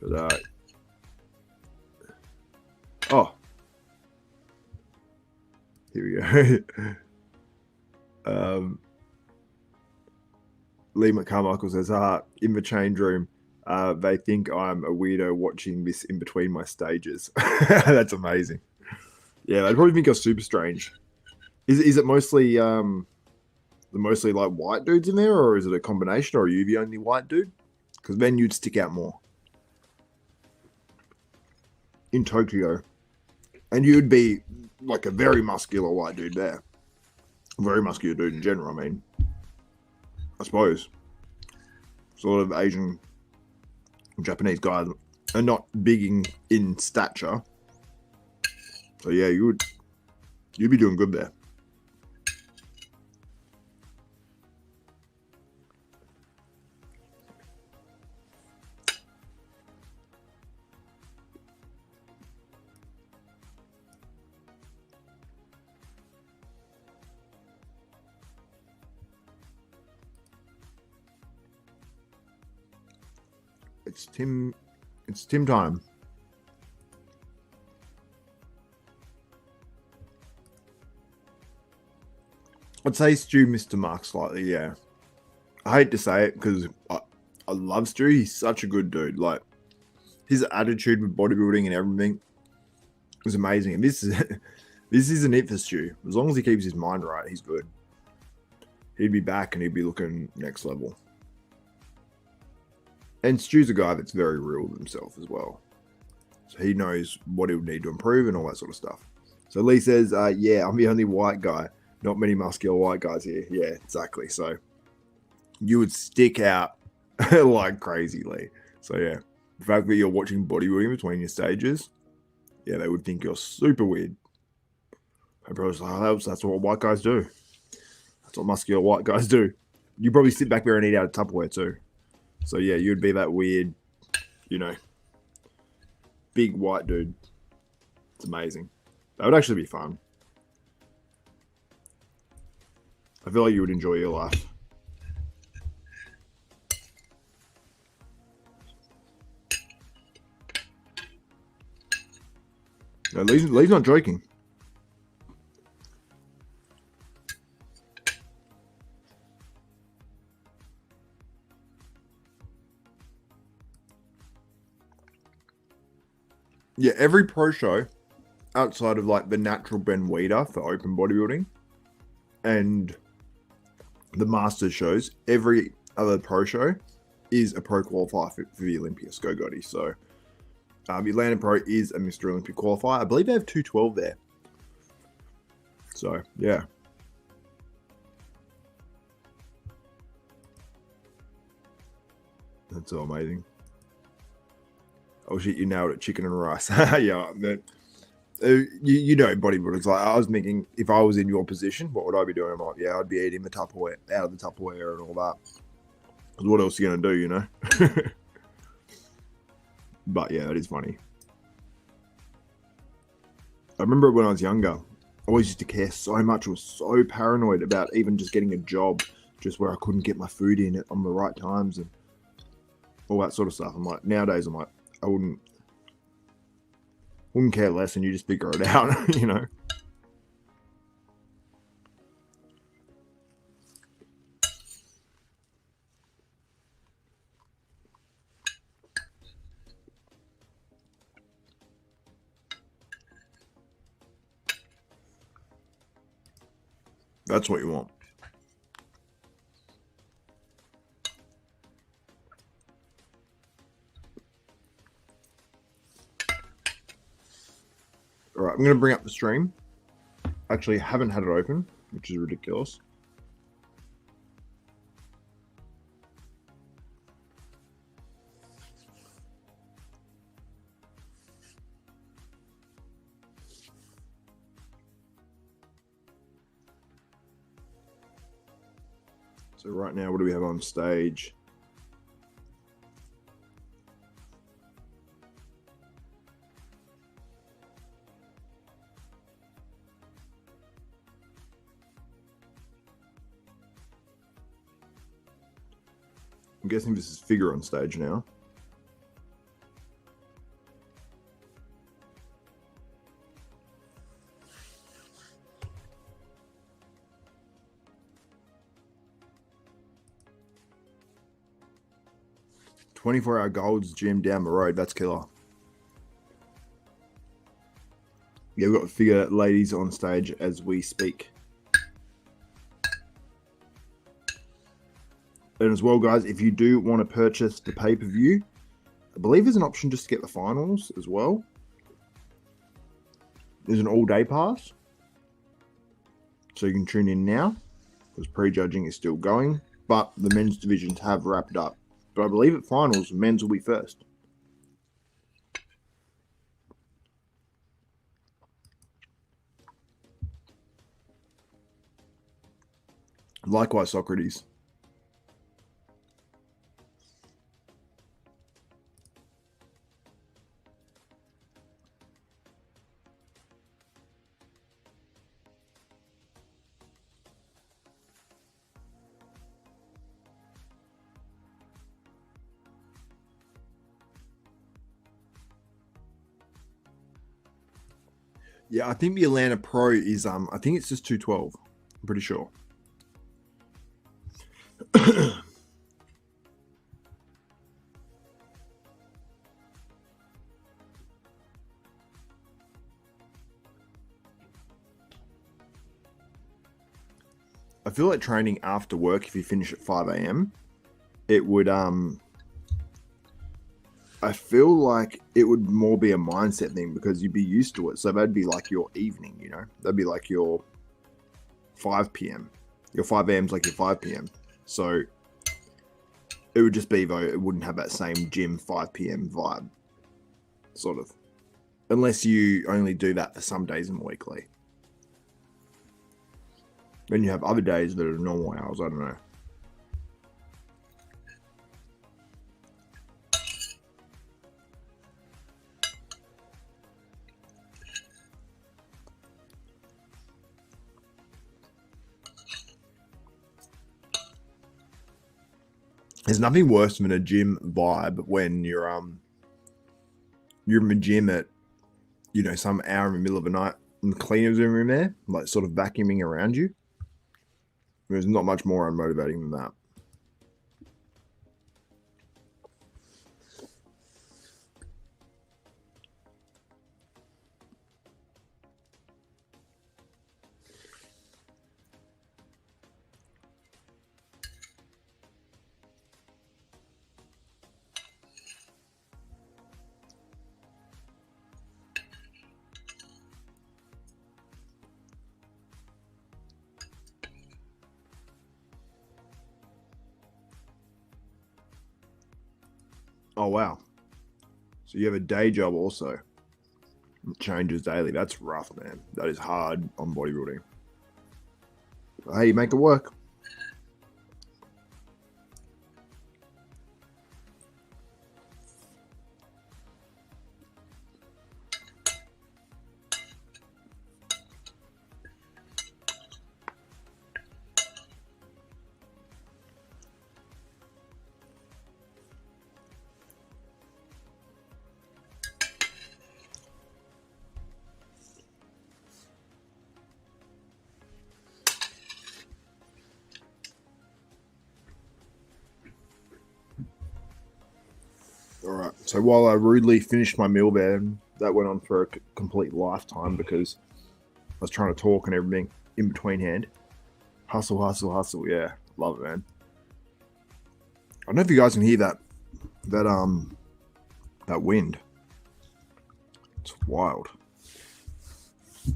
But here we go. Lee McCarmichael says, in the change room, they think I'm a weirdo watching this in between my stages. That's amazing. Yeah, they probably think I'm super strange. Is it mostly mostly like white dudes in there, or is it a combination, or are you the only white dude? Because then you'd stick out more. in Tokyo, and you'd be like a very muscular white dude there. Very muscular dude in general, I mean. I suppose. A lot of Asian, Japanese guys are not big in stature. So yeah, you'd be doing good there. It's Tim time. I'd say Stu missed the mark slightly, yeah. I hate to say it because I love Stu. He's such a good dude. Like, his attitude with bodybuilding and everything was amazing. And this isn't it for Stu. As long as he keeps his mind right, he's good. He'd be back and he'd be looking next level. And Stu's a guy that's very real with himself as well. So he knows what he would need to improve and all that sort of stuff. So Lee says, yeah, I'm the only white guy. Not many muscular white guys here. Yeah, exactly. So you would stick out like crazy, Lee. So yeah, the fact that you're watching bodybuilding between your stages, yeah, they would think you're super weird. And probably like, oh, that's what white guys do. That's what muscular white guys do. You probably sit back there and eat out of Tupperware too. So yeah, you'd be that weird, you know, big white dude. It's amazing. That would actually be fun. I feel like you would enjoy your life. No, Lee's not joking. Yeah, every pro show outside of like the natural Ben Weeder for open bodybuilding and the Masters shows, every other pro show is a pro qualifier for the Olympia. Go Gotti. So Atlanta Pro is a Mr. Olympia qualifier. I believe they have 212 there. So yeah. That's so amazing. Oh shit, you nailed it. Chicken and rice. Yeah, you know bodybuilders. Like, I was thinking, if I was in your position, what would I be doing? I'm like, yeah, I'd be eating the Tupperware, out of the Tupperware and all that. Because what else are you going to do, you know? But yeah, that is funny. I remember when I was younger, I always used to care so much. I was so paranoid about even just getting a job, just where I couldn't get my food in on the right times and all that sort of stuff. I'm like, nowadays, I'm like, I wouldn't care less, and you just figure it out, you know. That's what you want. All right, I'm going to bring up the stream. Actually, I haven't had it open, which is ridiculous. So right now, what do we have on stage? I'm guessing this is figure on stage now. $24-hour Gold's gym down the road. That's killer. Yeah, we've got figure ladies on stage as we speak. And as well, guys, if you do want to purchase the pay-per-view, I believe there's an option just to get the finals as well. There's an all-day pass, so you can tune in now because prejudging is still going, but the men's divisions have wrapped up. But I believe at finals, men's will be first. Likewise, Socrates. Yeah, I think the Atlanta Pro is I think it's just 212. I'm pretty sure. I feel like training after work, if you finish at 5 a.m., it would I feel like it would more be a mindset thing because you'd be used to it. So that'd be like your evening, you know? That'd be like your 5 p.m. Your 5 a.m. is like your 5 p.m. So it would just be, though, it wouldn't have that same gym 5 p.m. vibe, sort of. Unless you only do that for some days in the weekly. Then you have other days that are normal hours, I don't know. There's nothing worse than a gym vibe when you're in the gym at, you know, some hour in the middle of the night and the cleaners are in there, like sort of vacuuming around you. There's not much more unmotivating than that. Oh, wow. So you have a day job also. It changes daily. That's rough, man. That is hard on bodybuilding. But hey, you make it work. All right. So while I rudely finished my meal there, that went on for a complete lifetime because I was trying to talk and everything in between hand. Hustle, hustle, hustle. Yeah, love it, man. I don't know if you guys can hear that wind. It's wild. The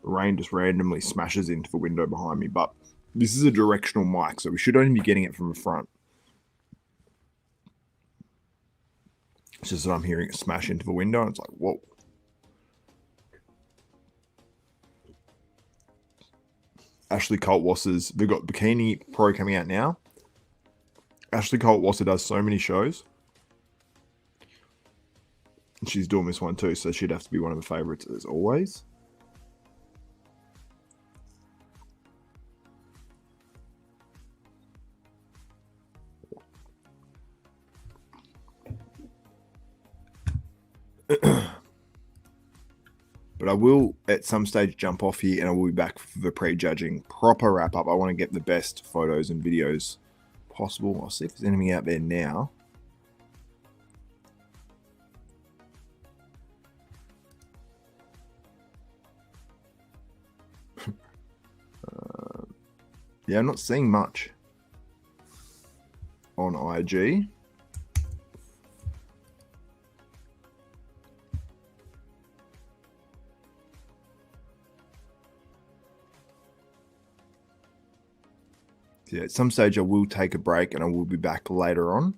rain just randomly smashes into the window behind me, but this is a directional mic, so we should only be getting it from the front. It's just that I'm hearing it smash into the window, and it's like, whoa. Ashley Coltwasser's, they've got Bikini Pro coming out now. Ashley Coltwasser does so many shows. And she's doing this one too, so she'd have to be one of the favorites as always. But I will at some stage jump off here and I will be back for the prejudging proper wrap up. I want to get the best photos and videos possible. I'll see if there's anything out there now. Yeah, I'm not seeing much on IG. Yeah, at some stage I will take a break and I will be back later on.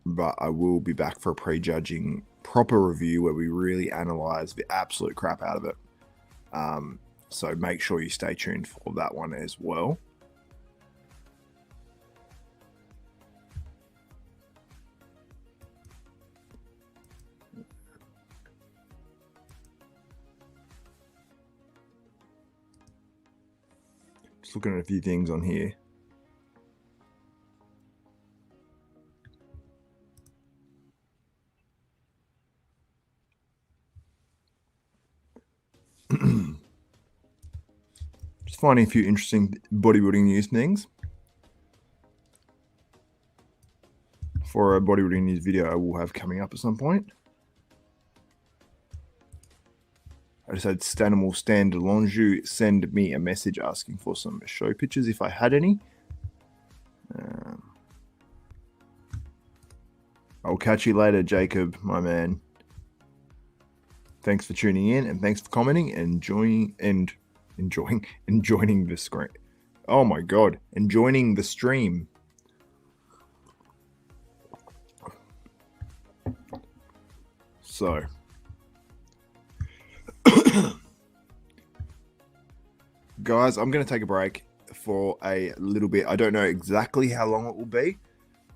But I will be back for a prejudging proper review where we really analyze the absolute crap out of it. So make sure you stay tuned for that one as well. Just looking at a few things on here. Just finding a few interesting bodybuilding news things. For a bodybuilding news video I will have coming up at some point. I just had Stanimal DeLongeaux send me a message asking for some show pictures if I had any. I'll catch you later, Jacob, my man. Thanks for tuning in and thanks for commenting and joining the screen. Oh my god, and joining the stream. So guys, I'm going to take a break for a little bit. I don't know exactly how long it will be.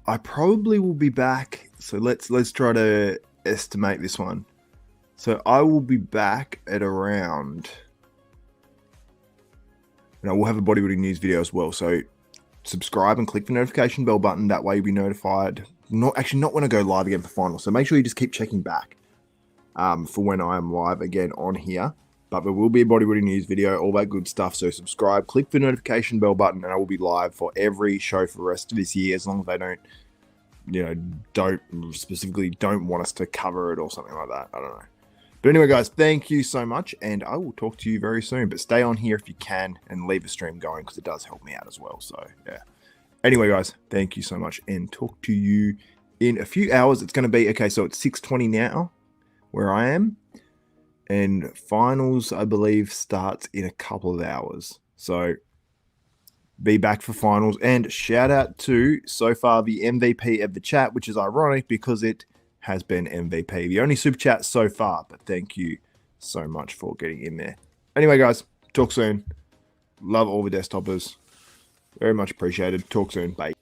I probably will be back. So let's try to estimate this one. So I will be back at around, and I will have a bodybuilding news video as well. So subscribe and click the notification bell button. That way you'll be notified. Not when I go live again for finals. So make sure you just keep checking back for when I am live again on here. But there will be a bodybuilding news video, all that good stuff. So subscribe, click the notification bell button, and I will be live for every show for the rest of this year, as long as they don't want us to cover it or something like that. I don't know. But anyway, guys, thank you so much, and I will talk to you very soon. But stay on here if you can, and leave the stream going, because it does help me out as well. So, yeah. Anyway, guys, thank you so much, and talk to you in a few hours. It's going to be, okay, so it's 6:20 now, where I am. And finals, I believe, starts in a couple of hours. So be back for finals. And shout out to, so far, the MVP of the chat, which is ironic because it has been MVP. The only super chat so far. But thank you so much for getting in there. Anyway, guys, talk soon. Love all the desktopers. Very much appreciated. Talk soon. Bye.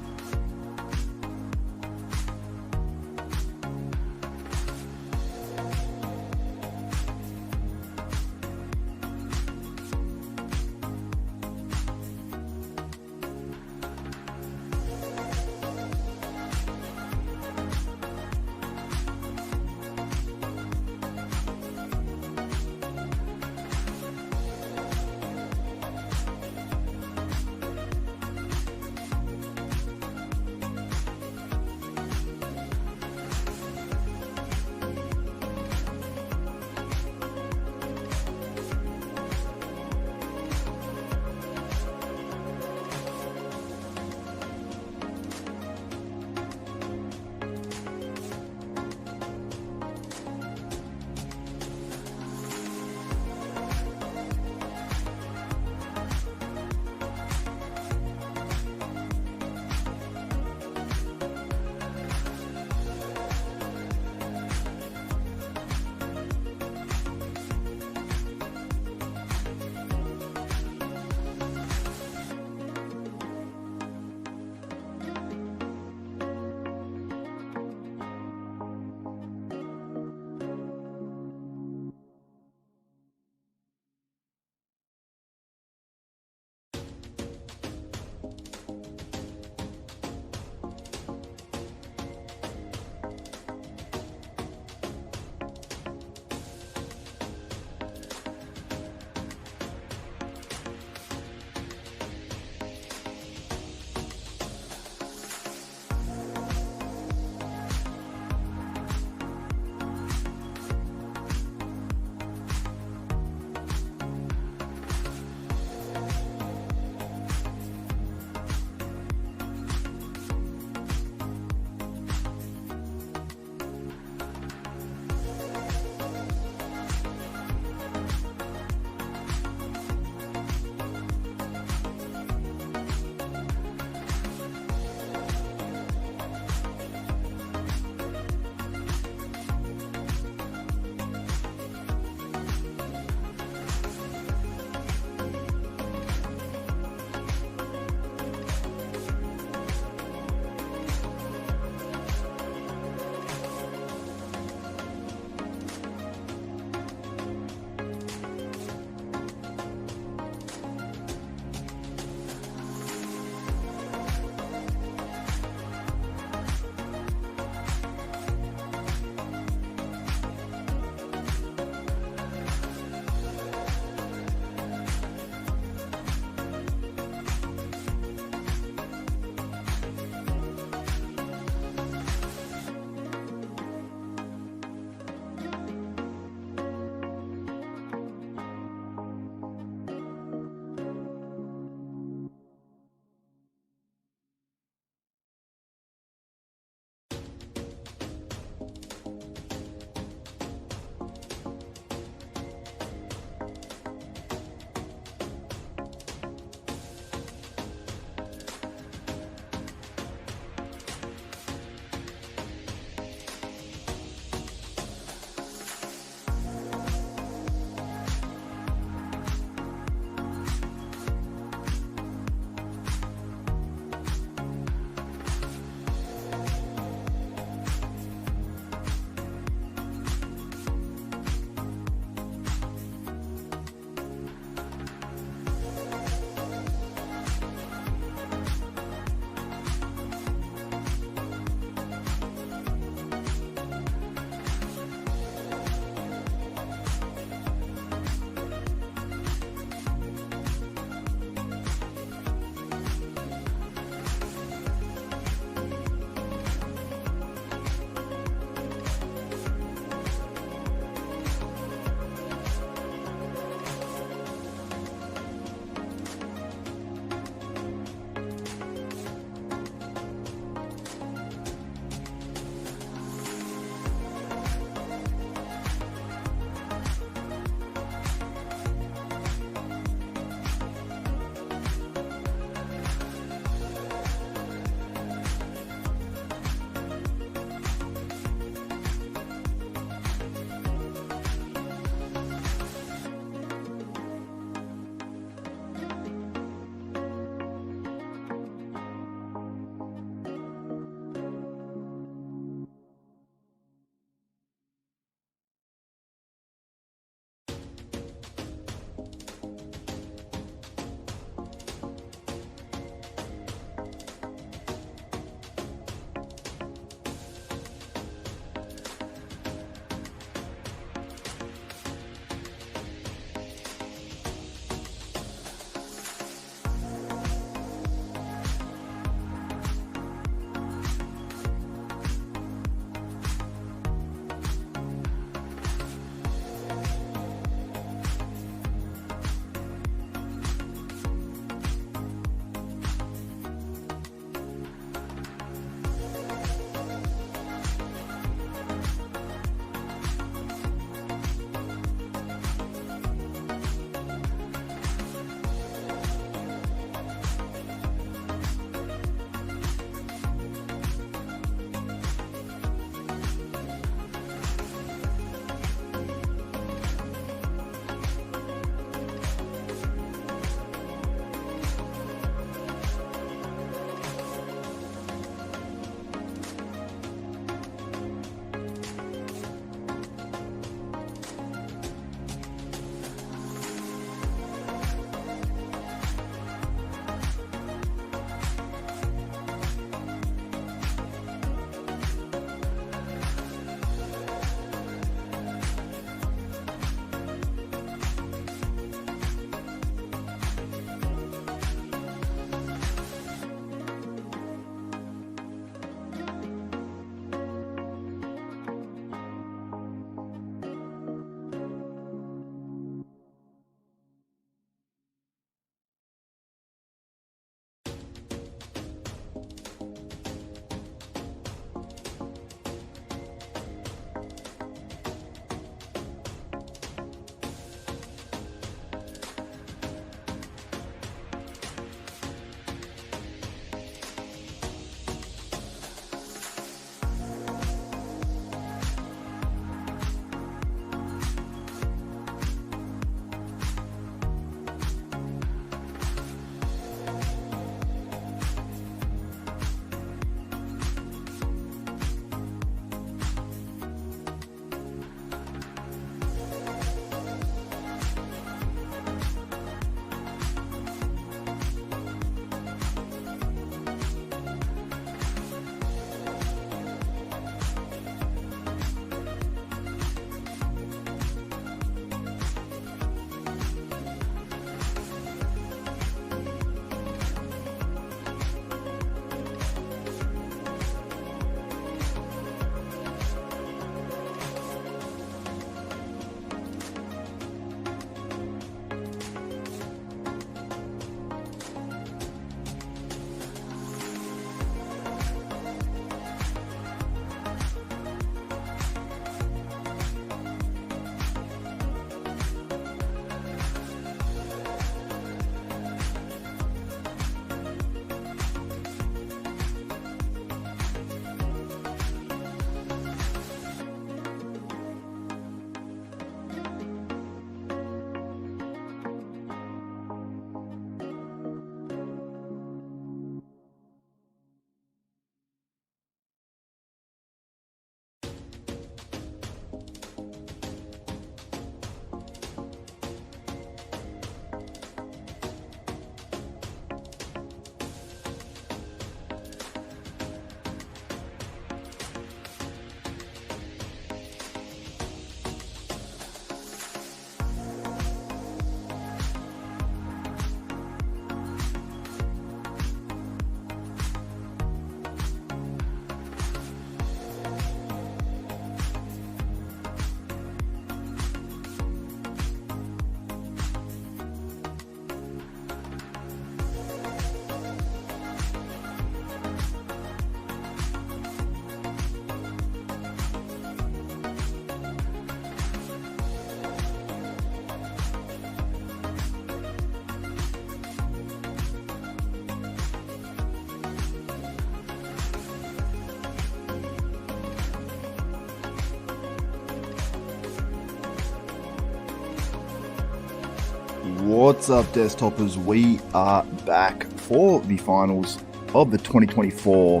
What's up, Desktopers? We are back for the finals of the 2024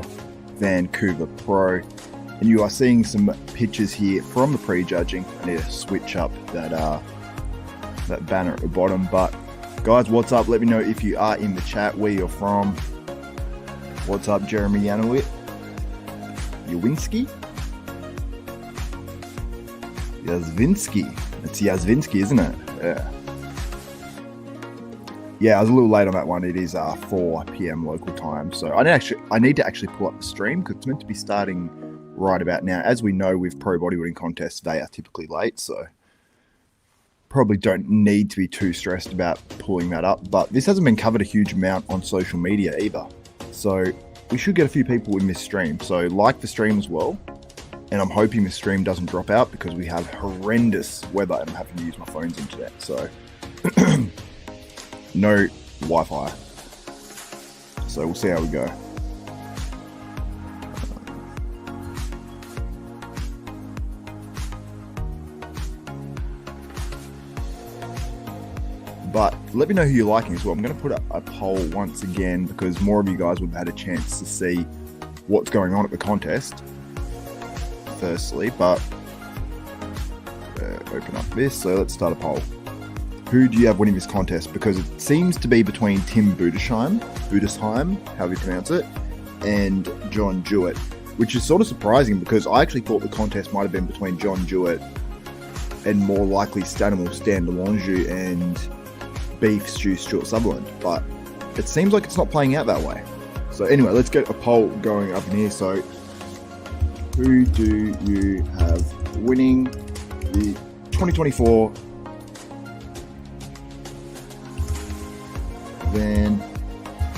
Vancouver Pro, and you are seeing some pictures here from the prejudging. I need to switch up that banner at the bottom. But guys, what's up? Let me know if you are in the chat where you're from. What's up, Jeremy Yanowit? Yawinski? Yazvinsky. It's Yazvinsky, isn't it? Yeah, I was a little late on that one. It is 4 p.m. local time. So I need to actually pull up the stream because it's meant to be starting right about now. As we know, with pro bodybuilding contests, they are typically late. So probably don't need to be too stressed about pulling that up. But this hasn't been covered a huge amount on social media either. So we should get a few people in this stream. So like the stream as well. And I'm hoping the stream doesn't drop out because we have horrendous weather and I'm having to use my phone's internet. So no Wi-Fi. So we'll see how we go. But let me know who you're liking as well. I'm going to put up a poll once again because more of you guys would have had a chance to see what's going on at the contest. Firstly, but open up this. So let's start a poll. Who do you have winning this contest? Because it seems to be between Tim Budesheim, however you pronounce it, and John Jewett, which is sort of surprising because I actually thought the contest might have been between John Jewett and more likely Stanimal, DeLongeaux, and Beef Stew Stuart Sutherland, but it seems like it's not playing out that way. So anyway, let's get a poll going up in here. So who do you have winning the 2024 Then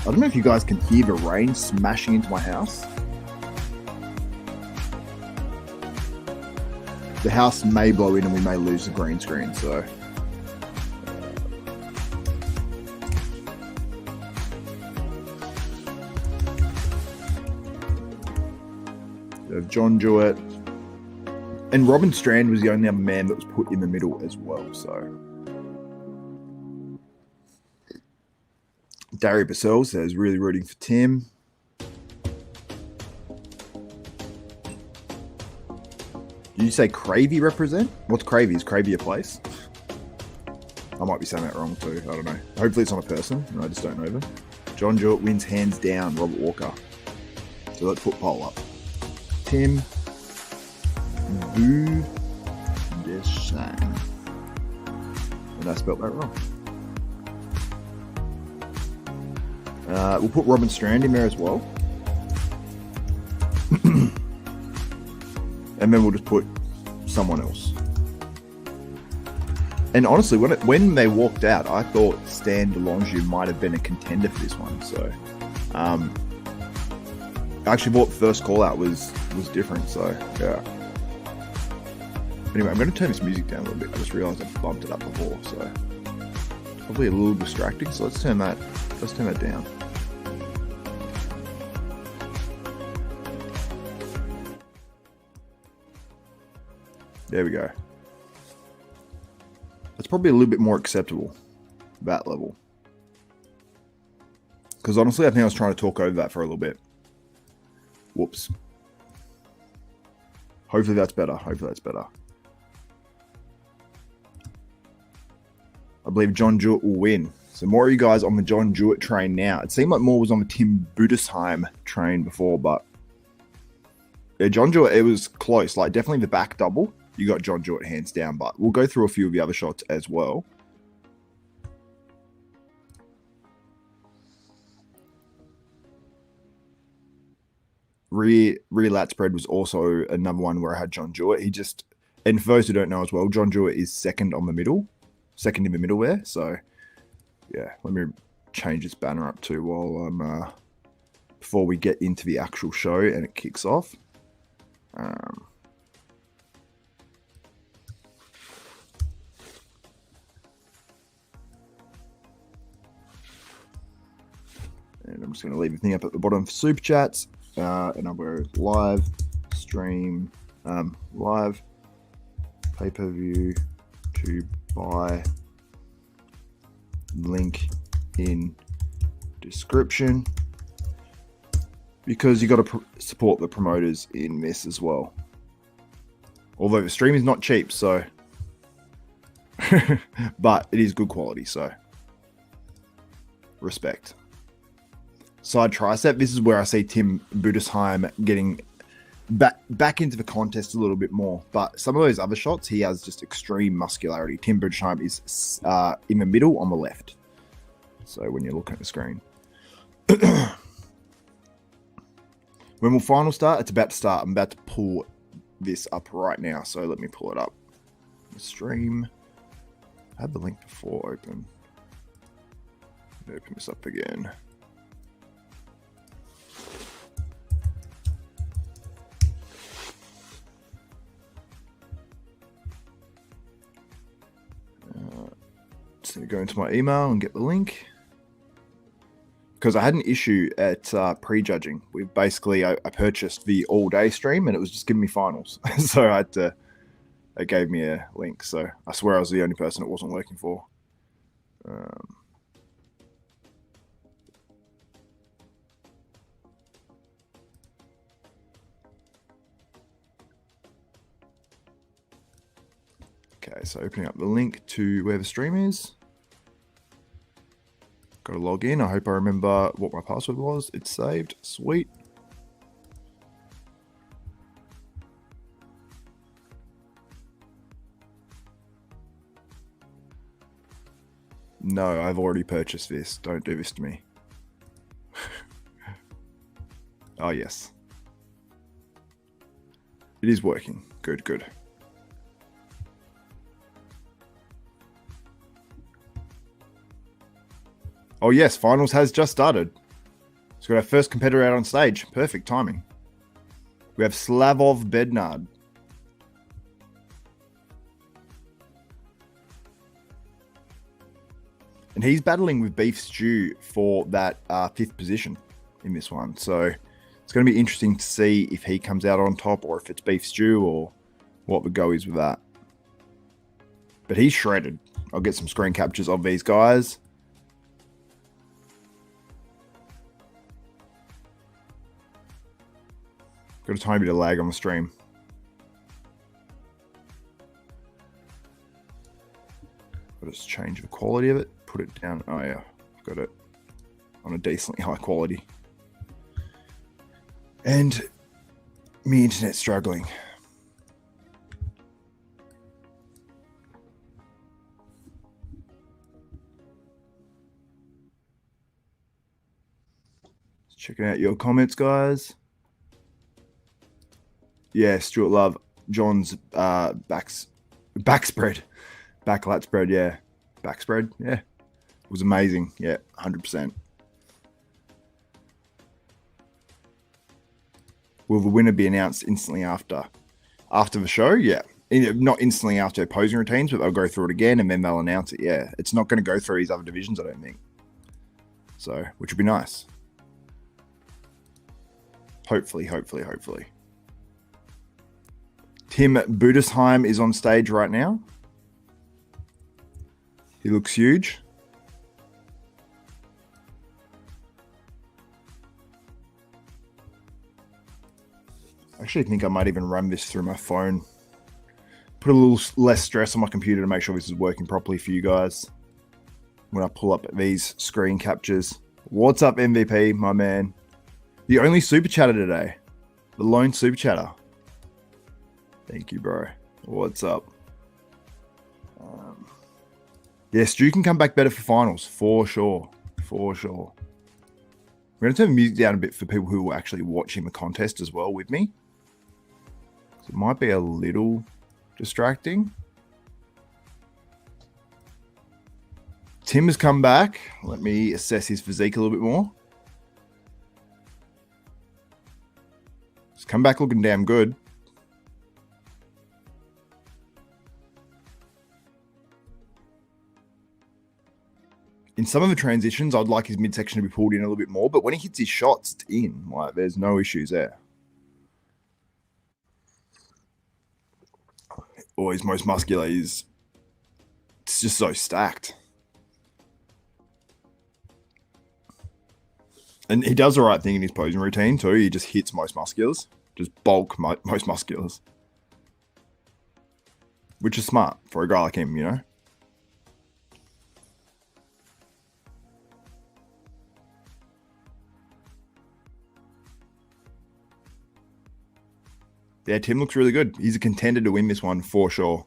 I don't know if you guys can hear the rain smashing into my house. The house may blow in and we may lose the green screen, so we have John Jewett, and Robin Strand was the only other man that was put in the middle as well. So Darry Bassell says really rooting for Tim. Did you say Cravey represent? What's Cravey? Is Cravey a place? I might be saying that wrong too. I don't know. Hopefully it's not a person and I just don't know them. John Jewett wins hands down Robert Walker. So let's put poll up. Tim Budesheim. And I spelled that wrong. We'll put Robin Strand in there as well. And then we'll just put someone else. And honestly, when they walked out, I thought DeLongeaux might have been a contender for this one. So I actually thought the first call out was different. So yeah. Anyway, I'm going to turn this music down a little bit. I just realized I bumped it up before, so probably a little distracting. So let's turn that down. There we go. That's probably a little bit more acceptable, that level. Because honestly, I think I was trying to talk over that for a little bit. Whoops. Hopefully that's better. I believe John Jewett will win. So more of you guys on the John Jewett train now. It seemed like more was on the Tim Budesheim train before, but yeah, John Jewett, it was close. Like definitely the back double. You got John Jewett hands down, but we'll go through a few of the other shots as well. Rear lat spread was also another one where I had John Jewett. And for those who don't know as well, John Jewett is second in the middle there. So yeah, let me change this banner up too while I'm before we get into the actual show and it kicks off. And I'm just going to leave everything up at the bottom for super chats. And I'll go live stream, live pay-per-view to buy link in description, because you got to support the promoters in this as well. Although the stream is not cheap, so but it is good quality, so respect. Side tricep. This is where I see Tim Budesheim getting back into the contest a little bit more. But some of those other shots, he has just extreme muscularity. Tim Budesheim is in the middle on the left. So when you're looking at the screen. When will final start? It's about to start. I'm about to pull this up right now. So let me pull it up. The stream. I had the link before open. Open this up again. Just need to go into my email and get the link. Because I had an issue at prejudging. We basically, I purchased the all-day stream and it was just giving me finals. So I had to, it gave me a link. So I swear I was the only person it wasn't working for. Okay, so opening up the link to where the stream is. Got to log in. I hope I remember what my password was. It's saved. Sweet. No, I've already purchased this. Don't do this to me. Oh, yes. It is working. Good, good. Oh yes, finals has just started. So we got our first competitor out on stage. Perfect timing. We have Slavov Bednard. And he's battling with Beef Stew for that 5th position in this one. So it's going to be interesting to see if he comes out on top or if it's Beef Stew or what the go is with that. But he's shredded. I'll get some screen captures of these guys. Got a tiny bit of lag on the stream. I'll just change the quality of it. Put it down. Oh yeah, got it on a decently high quality. And me internet struggling. Checking out your comments, guys. Yeah, Stuart Love, John's back spread. Backlat spread, yeah. Back spread, yeah. It was amazing. Yeah, 100%. Will the winner be announced instantly after the show? Yeah. Not instantly after opposing routines, but they'll go through it again and then they'll announce it. Yeah. It's not going to go through his other divisions, I don't think. So, which would be nice. Hopefully. Tim Budesheim is on stage right now. He looks huge. I actually think I might even run this through my phone. Put a little less stress on my computer to make sure this is working properly for you guys. When I pull up these screen captures. What's up, MVP, my man? The only super chatter today. The lone super chatter. Thank you, bro. What's up? Yeah, Stu can come back better for finals, for sure. For sure. We're going to turn the music down a bit for people who are actually watching the contest as well with me. So it might be a little distracting. Tim has come back. Let me assess his physique a little bit more. He's come back looking damn good. In some of the transitions, I'd like his midsection to be pulled in a little bit more, but when he hits his shots, it's in. Like, there's no issues there. Or his most muscular is... It's just so stacked. And he does the right thing in his posing routine too. He just hits most musculars, just bulk most musculars, which is smart for a guy like him, you know. Yeah, Tim looks really good. He's a contender to win this one for sure.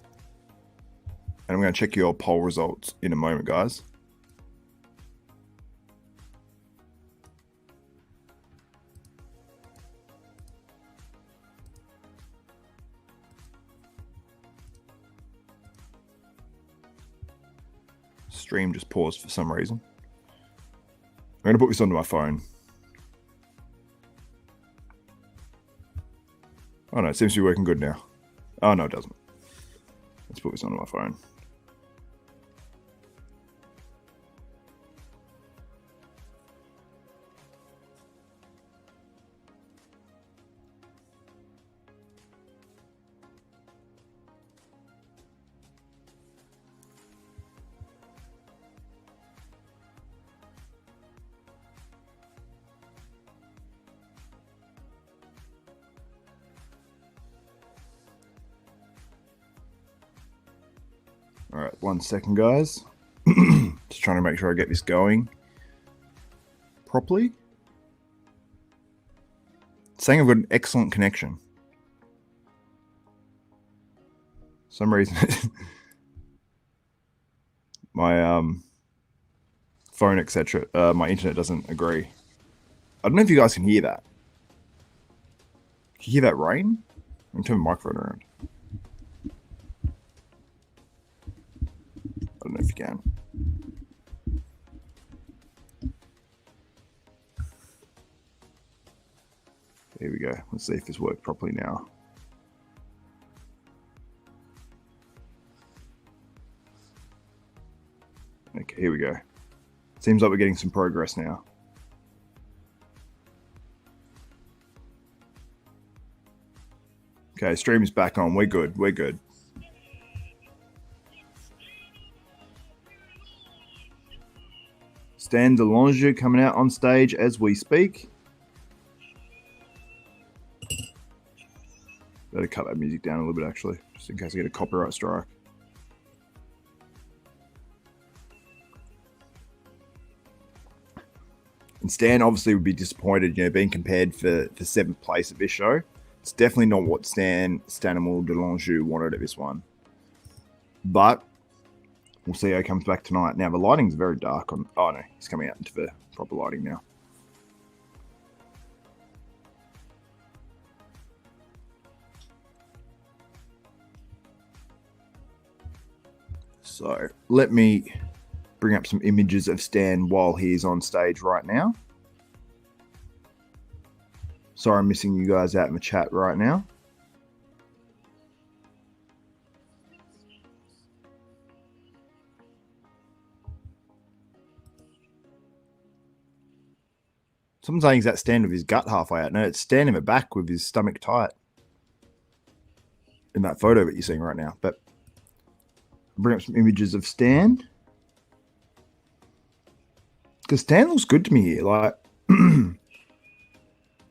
And I'm going to check your poll results in a moment, guys. Stream just paused for some reason. I'm going to put this onto my phone. Oh no, it seems to be working good now. Oh no, it doesn't. Let's put this onto my phone. All right, 1 second, guys. Just trying to make sure I get this going properly. It's saying I've got an excellent connection. For some reason, my phone, etc., my internet doesn't agree. I don't know if you guys can hear that. Can you hear that rain? I'm turning the microphone around. I don't know if you can. Here we go. Let's see if this works properly now. Okay, here we go. Seems like we're getting some progress now. Okay, stream is back on. We're good. We're good. DeLongeaux coming out on stage as we speak. Better cut that music down a little bit, actually, just in case I get a copyright strike. And Stan obviously would be disappointed, you know, being compared for 7th place at this show. It's definitely not what Stanimal DeLongeaux wanted at this one. But we'll see how he comes back tonight. Now, the lighting's very dark on... Oh, no. He's coming out into the proper lighting now. So, let me bring up some images of Stan while he's on stage right now. Sorry, I'm missing you guys out in the chat right now. Someone's saying he's that stand with his gut halfway out. No, it's Stan in the back with his stomach tight. In that photo that you're seeing right now. But I'll bring up some images of Stan. Because Stan looks good to me here. Like,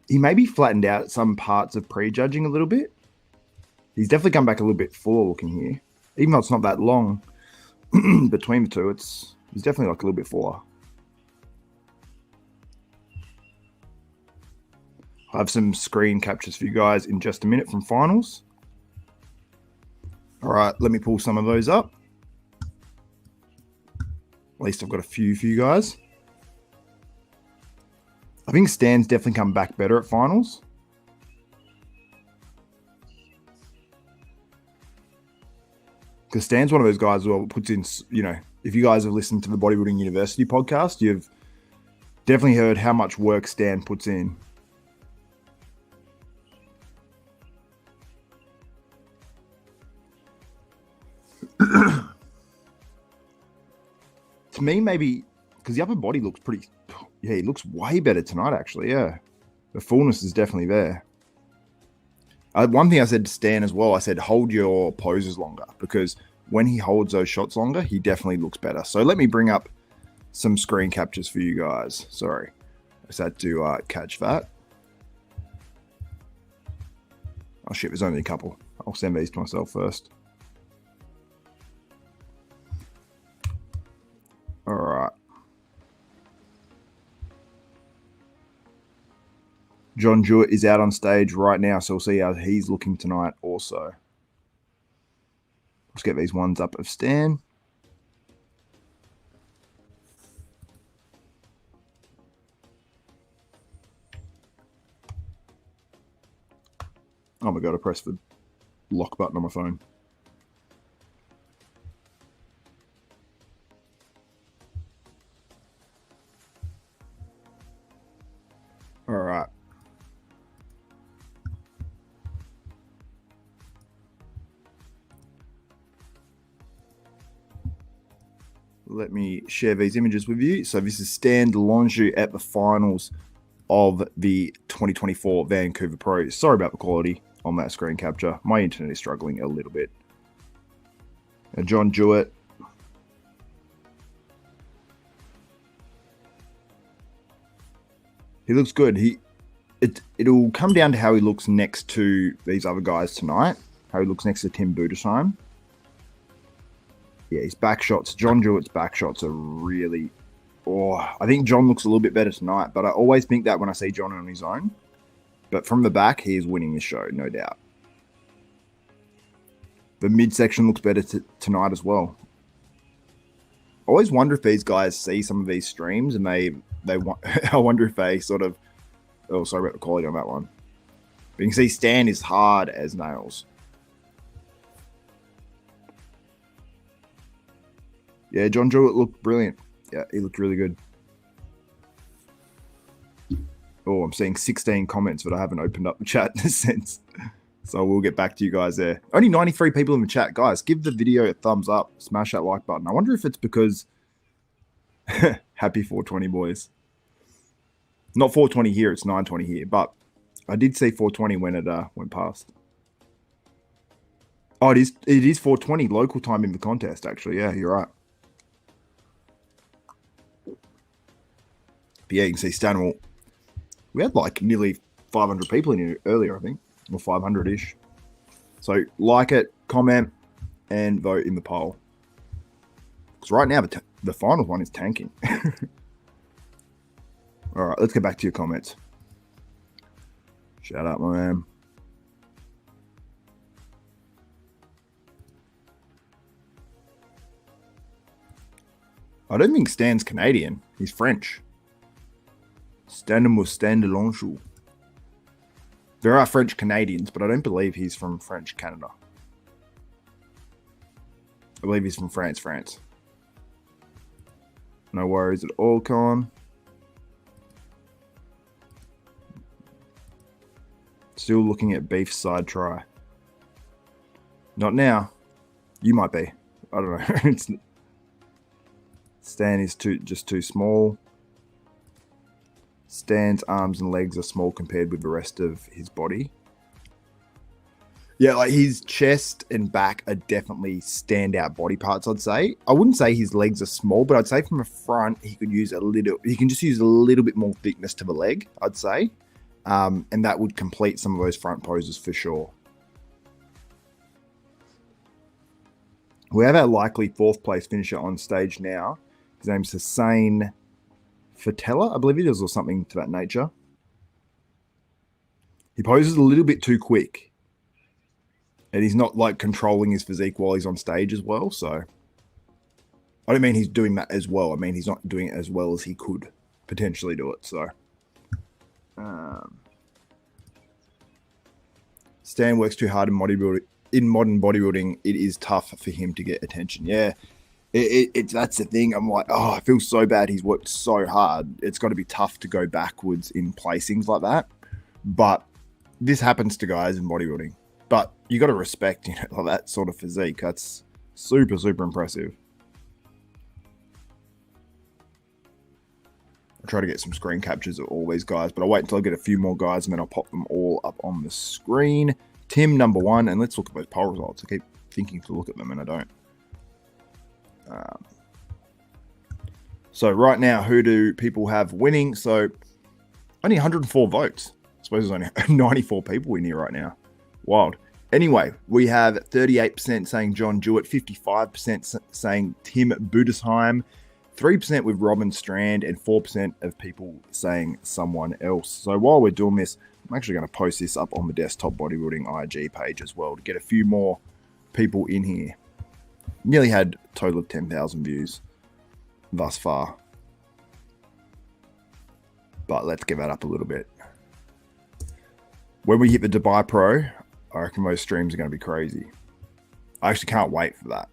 he may be flattened out at some parts of prejudging a little bit. He's definitely come back a little bit fuller looking here. Even though it's not that long between the two, he's definitely like a little bit fuller. I have some screen captures for you guys in just a minute from finals. All right, let me pull some of those up. At least I've got a few for you guys. I think Stan's definitely come back better at finals. Because Stan's one of those guys who puts in, you know, if you guys have listened to the Bodybuilding University podcast, you've definitely heard how much work Stan puts in. To me, maybe because the upper body looks pretty... Yeah, he looks way better tonight, actually, yeah. The fullness is definitely there. One thing I said to Stan as well, I said, hold your poses longer, because when he holds those shots longer, he definitely looks better. So let me bring up some screen captures for you guys. Sorry. Just had to catch that. Oh shit, there's only a couple. I'll send these to myself first. All right. John Jewett is out on stage right now, so we'll see how he's looking tonight also. Let's get these ones up of Stan. Oh my god, I pressed the lock button on my phone. All right. Let me share these images with you. So this is Stan DeLongeaux at the finals of the 2024 Vancouver Pro. Sorry about the quality on that screen capture. My internet is struggling a little bit. And John Jewett. He looks good. It'll come down to how he looks next to these other guys tonight. How he looks next to Tim Budesheim. Yeah, his back shots. John Jewett's back shots are really... Oh, I think John looks a little bit better tonight, but I always think that when I see John on his own. But from the back, he is winning the show, no doubt. The midsection looks better tonight as well. I always wonder if these guys see some of these streams and they want... I wonder if they sort of... Oh, sorry about the quality on that one. But you can see Stan is hard as nails. Yeah, John Jewett looked brilliant. Yeah, he looked really good. Oh, I'm seeing 16 comments, but I haven't opened up the chat since. So we'll get back to you guys there. Only 93 people in the chat. Guys, give the video a thumbs up. Smash that like button. I wonder if it's because... Happy 420, boys. Not 420 here, it's 920 here. But I did see 420 when it went past. Oh, it is 420 local time in the contest, actually. Yeah, you're right. But yeah, you can see Stanimal. We had like nearly 500 people in here earlier, I think, or 500-ish. So like it, comment, and vote in the poll. Because right now the final one is tanking. All right, let's get back to your comments. Shout out, my man. I don't think Stan's Canadian. He's French. Stanimal DeLongeaux. There are French Canadians, but I don't believe he's from French Canada. I believe he's from France. No worries at all, Con. Still looking at beef side try. Not now. You might be. I don't know. Stan is just too small. Stan's arms and legs are small compared with the rest of his body. Yeah, like his chest and back are definitely standout body parts, I'd say. I wouldn't say his legs are small, but I'd say from the front, he can just use a little bit more thickness to the leg, I'd say. And that would complete some of those front poses for sure. We have our likely 4th place finisher on stage now. His name's Hussein Fatella, I believe it is, or something to that nature. He poses a little bit too quick. And he's not like controlling his physique while he's on stage as well. So I don't mean he's doing that as well. I mean he's not doing it as well as he could potentially do it. So Stan works too hard in bodybuilding. In modern bodybuilding, it is tough for him to get attention. Yeah. That's the thing. I'm like, oh, I feel so bad. He's worked so hard. It's got to be tough to go backwards in placings like that. But this happens to guys in bodybuilding. But you got to respect, like that sort of physique. That's super, super impressive. I'll try to get some screen captures of all these guys, but I'll wait until I get a few more guys and then I'll pop them all up on the screen. Tim, number 1, and let's look at those poll results. I keep thinking to look at them and I don't. So right now, who do people have winning? So Only 104 votes. I suppose there's only 94 people in here right now. Wild. Anyway, we have 38% saying John Jewett, 55% saying Tim Budesheim, 3% with Robin Strand, and 4% of people saying someone else. So while we're doing this, I'm actually going to post this up on the Desktop Bodybuilding IG page as well to get a few more people in here. Nearly had a total of 10,000 views thus far. But let's give that up a little bit. When we hit the Dubai Pro, I reckon those streams are going to be crazy. I actually can't wait for that.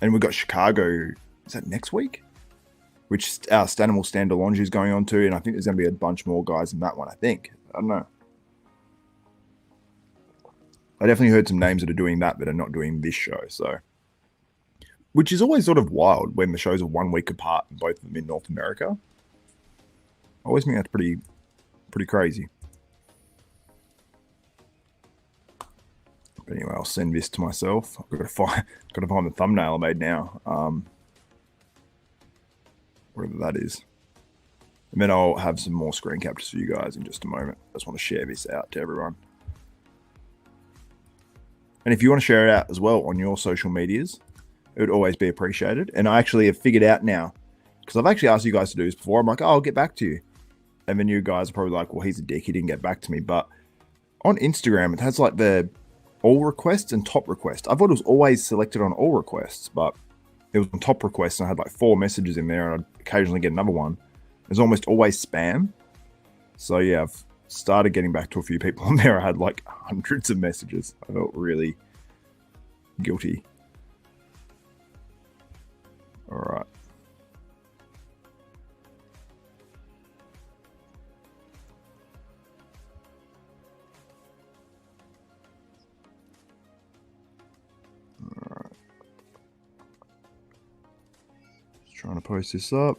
And we've got Chicago, is that next week? Which our Stanimal Stand DeLongeaux is going on to, and I think there's going to be a bunch more guys in that one, I think. I don't know. I definitely heard some names that are doing that are not doing this show, so. Which is always sort of wild when the shows are 1 week apart and both of them in North America. I always think that's pretty crazy. But anyway, I'll send this to myself. I've got to find the thumbnail I made now. Whatever that is. And then I'll have some more screen captures for you guys in just a moment. I just want to share this out to everyone. And if you want to share it out as well on your social medias, it would always be appreciated. And I actually have figured out now, because I've actually asked you guys to do this before. I'm like, oh, I'll get back to you. And then you guys are probably like, well, he's a dick. He didn't get back to me. But on Instagram, it has like the all requests and top requests. I thought it was always selected on all requests, but it was on top requests, and I had like 4 messages in there, and I'd occasionally get another one. There's almost always spam. So yeah, I've started getting back to a few people on there. I had like hundreds of messages. I felt really guilty. All right. Trying to post this up.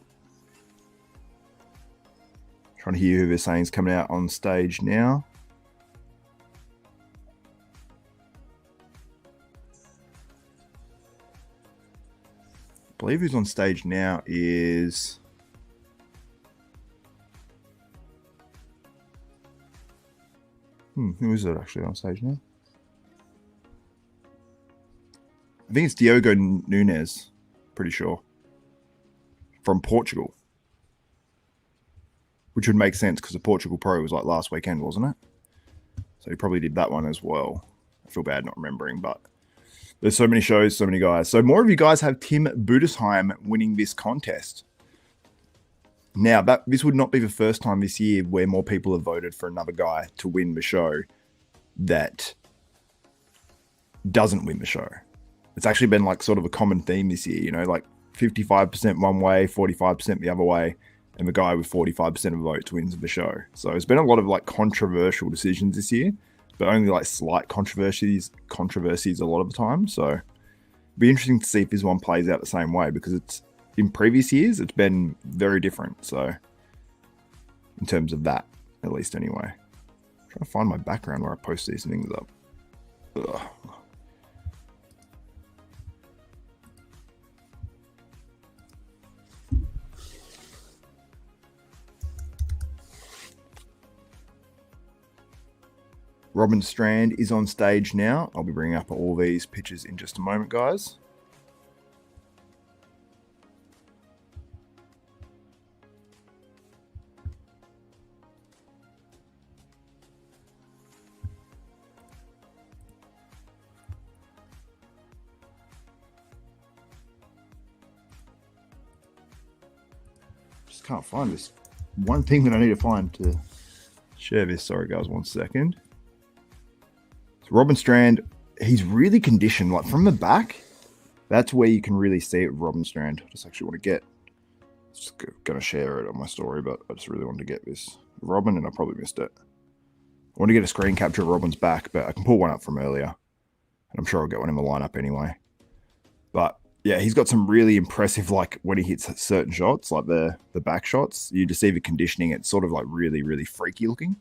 Trying to hear who they're saying is coming out on stage now. I believe who's on stage now is... who is it actually on stage now? I think it's Diogo Nunes, pretty sure. From Portugal. Which would make sense because the Portugal Pro was like last weekend, wasn't it? So he probably did that one as well. I feel bad not remembering, but there's so many shows, so many guys. So more of you guys have Tim Budesheim winning this contest. Now, this would not be the first time this year where more people have voted for another guy to win the show that doesn't win the show. It's actually been like sort of a common theme this year, you know, like 55% one way, 45% the other way, and the guy with 45% of votes wins the show. So it's been a lot of like controversial decisions this year, but only like slight controversies a lot of the time. So it'd be interesting to see if this one plays out the same way, because it's in previous years it's been very different. So in terms of that, at least anyway. I'm trying to find my background where I post these things up. Ugh. Robin Strand is on stage now. I'll be bringing up all these pictures in just a moment, guys. Just can't find this one thing that I need to find to share this. Sorry, guys, 1 second. Robin Strand, he's really conditioned, like from the back. That's where you can really see it with Robin Strand. I just actually want to just going to share it on my story, but I just really wanted to get this Robin, and I probably missed it. I want to get a screen capture of Robin's back, but I can pull one up from earlier, and I'm sure I'll get one in the lineup anyway. But yeah, he's got some really impressive, like when he hits certain shots, like the back shots, you just see the conditioning. It's sort of like really, really freaky looking.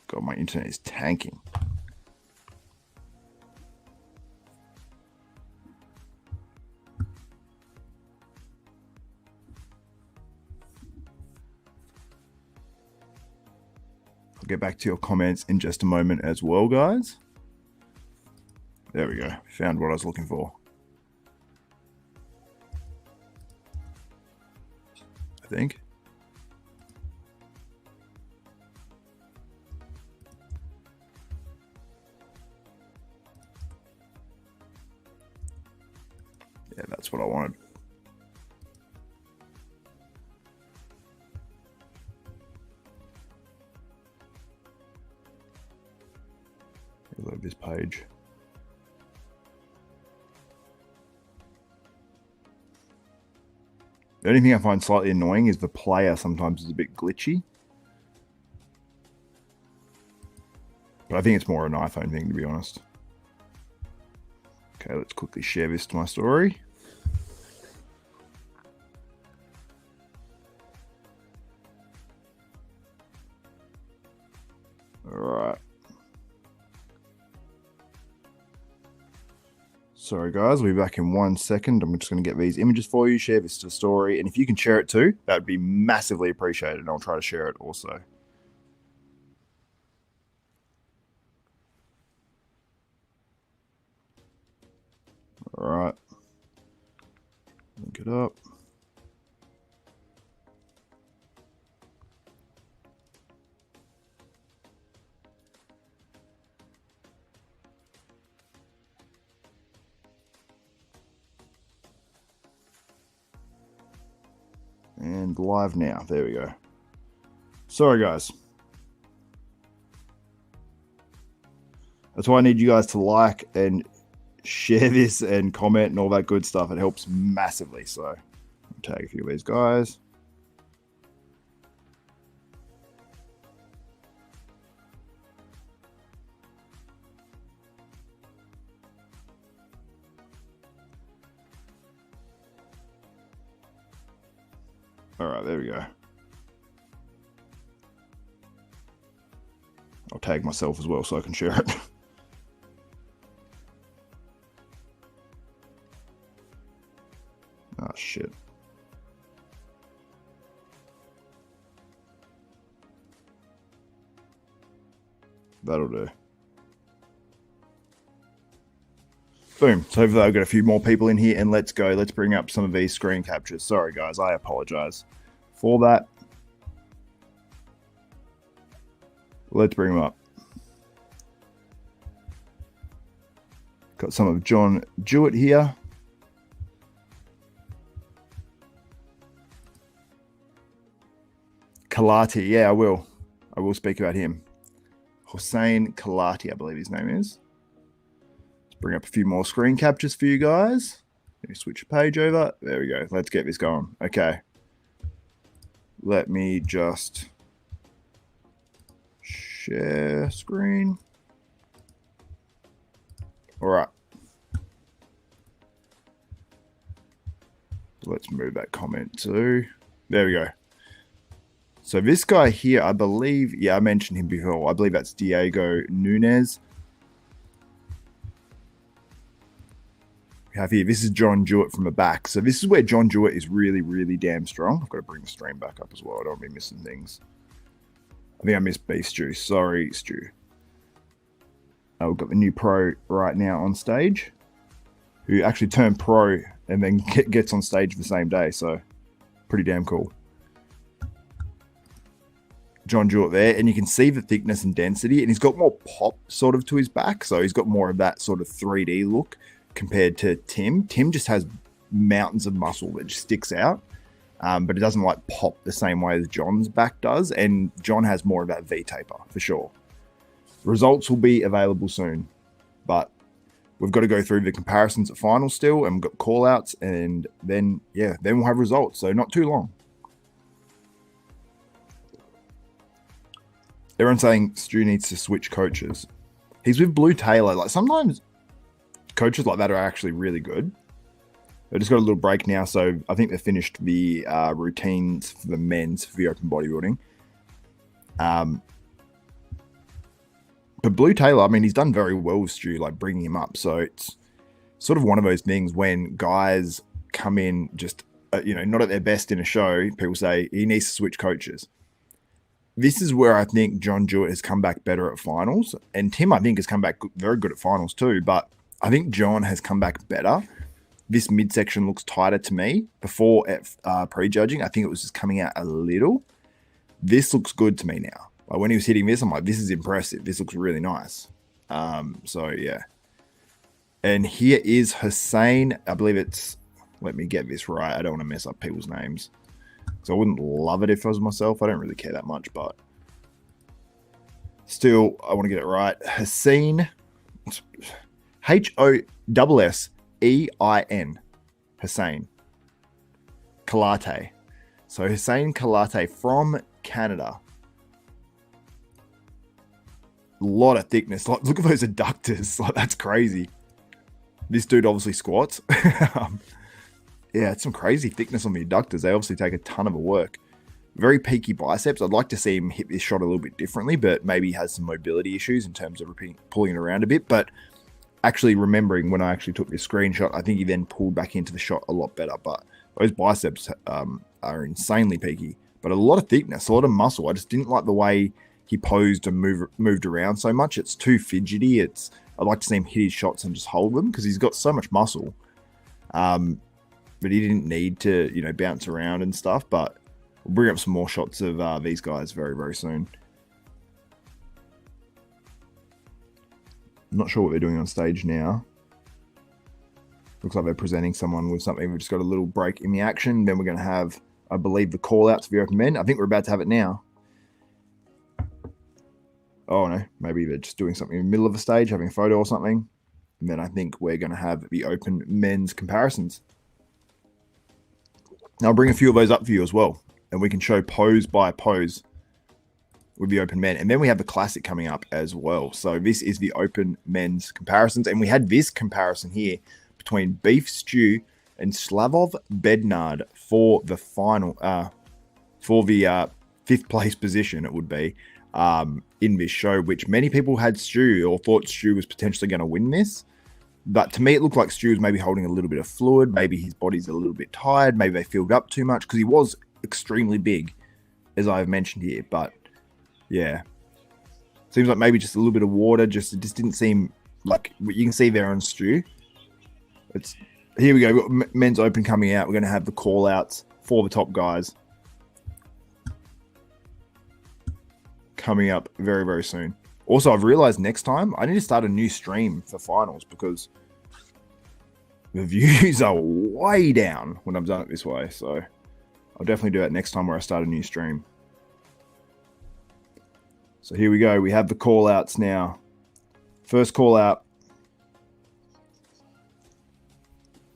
God, my internet is tanking. I'll get back to your comments in just a moment as well, guys. There we go. Found what I was looking for. I think. Yeah, that's what I wanted. Reload this page. The only thing I find slightly annoying is the player sometimes is a bit glitchy. But I think it's more an iPhone thing, to be honest. Okay, let's quickly share this to my story. All right. Sorry, guys. We'll be back in 1 second. I'm just going to get these images for you, share this to the story. And if you can share it too, that would be massively appreciated. And I'll try to share it also. All right. Link it up. And live now. There we go. Sorry, guys. That's why I need you guys to like and share this and comment and all that good stuff. It helps massively. So I'll tag a few of these guys. All right, there we go. I'll tag myself as well so I can share it. Oh, shit. That'll do. Boom. So hopefully I've got a few more people in here, and let's go. Let's bring up some of these screen captures. Sorry, guys. I apologize for that. Let's bring them up. Got some of John Jewett here. Kalati. Yeah, I will. I will speak about him. Hossein Kalati, I believe his name is. Bring up a few more screen captures for you guys. Let me switch a page over. There we go. Let's get this going. Okay. Let me just share screen. All right. Let's move that comment too. There we go. So this guy here, I believe, yeah, I mentioned him before. I believe that's Diego Nunez. Have here. This is John Jewett from the back. So this is where John Jewett is really, really damn strong. I've got to bring the stream back up as well. I don't want to be missing things. I think I missed Beef Stew. Sorry, Stu. We've got the new pro right now on stage, who actually turned pro and then gets on stage the same day. So pretty damn cool. John Jewett there, and you can see the thickness and density, and he's got more pop sort of to his back. So he's got more of that sort of 3D look compared to Tim. Tim just has mountains of muscle that just sticks out, but it doesn't like pop the same way as John's back does. And John has more of that V-taper for sure. Results will be available soon, but we've got to go through the comparisons at final still, and we've got call outs, and then, yeah, then we'll have results. So not too long. Everyone's saying Stu needs to switch coaches. He's with Blue Taylor. Like sometimes coaches like that are actually really good. They just got a little break now, so I think they finished the routines for the men's for the open bodybuilding. But Blue Taylor, I mean, he's done very well with Stu, like bringing him up. So it's sort of one of those things when guys come in just, not at their best in a show, people say he needs to switch coaches. this is where I think John Jewett has come back better at finals. And Tim, I think, has come back very good at finals too. But I think John has come back better. This midsection looks tighter to me. Before at prejudging, I think it was just coming out a little. This looks good to me now. Like when he was hitting this, I'm like, this is impressive. This looks really nice. So, yeah. And here is Hussein. I believe it's, let me get this right. I don't want to mess up people's names. So I wouldn't love it if I was myself. I don't really care that much, but still, I want to get it right. Hussein, Hossein. Hussein Kalate. So Hussein Kalate from Canada. A lot of thickness. Like, look at those adductors. Like, that's crazy. This dude obviously squats. Yeah, it's some crazy thickness on the adductors. They obviously take a ton of work. Very peaky biceps. I'd like to see him hit this shot a little bit differently, but maybe he has some mobility issues in terms of pulling it around a bit. But actually remembering when I actually took this screenshot, I think he then pulled back into the shot a lot better. But those biceps are insanely peaky. But a lot of thickness, a lot of muscle. I just didn't like the way he posed and moved around so much. It's too fidgety. I'd like to see him hit his shots and just hold them because he's got so much muscle. But he didn't need to, bounce around and stuff. But we'll bring up some more shots of these guys very, very soon. I'm not sure what they're doing on stage now. Looks like they're presenting someone with something. We've just got a little break in the action. Then we're going to have, I believe, the call-outs for the open men. I think we're about to have it now. Oh, no. Maybe they're just doing something in the middle of a stage, having a photo or something. And then I think we're going to have the open men's comparisons. Now, I'll bring a few of those up for you as well. And we can show pose by pose with the open men. And then we have the classic coming up as well. So this is the open men's comparisons. And we had this comparison here between Beef Stew and Slavov Bednard for the final, for the fifth place position, it would be, in this show, which many people had Stu or thought Stu was potentially going to win this. But to me, it looked like Stu was maybe holding a little bit of fluid. Maybe his body's a little bit tired. Maybe they filled up too much because he was extremely big, as I've mentioned here. But yeah, seems like maybe just a little bit of water. It just didn't seem like what you can see there on Stu. Here we go. We've got men's open coming out. We're going to have the call outs for the top guys coming up very, very soon. Also, I've realized next time I need to start a new stream for finals because the views are way down when I've done it this way. So I'll definitely do that next time where I start a new stream. So here we go. We have the call outs now. First call out.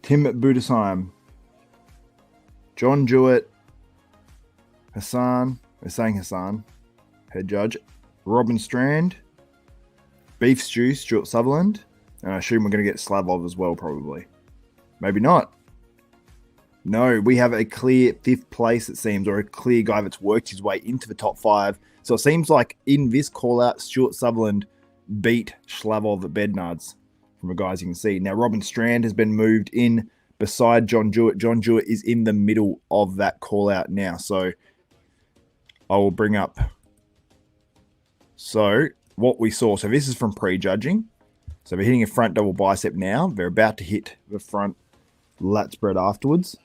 Tim Budesheim. John Jewett. Hassan. We're saying Hassan. Head judge. Robin Strand, Beef Stew, Stuart Sutherland, and I assume we're going to get Slavov as well, probably. Maybe not. No, we have a clear fifth place, it seems, or a clear guy that's worked his way into the top five. So it seems like in this call-out, Stuart Sutherland beat Slavov at Bednards, from the guys you can see. Now, Robin Strand has been moved in beside John Jewett. John Jewett is in the middle of that call-out now. So I will bring up... So what we saw, so this is from prejudging. So we're hitting a front double bicep now. They're about to hit the front lat spread afterwards.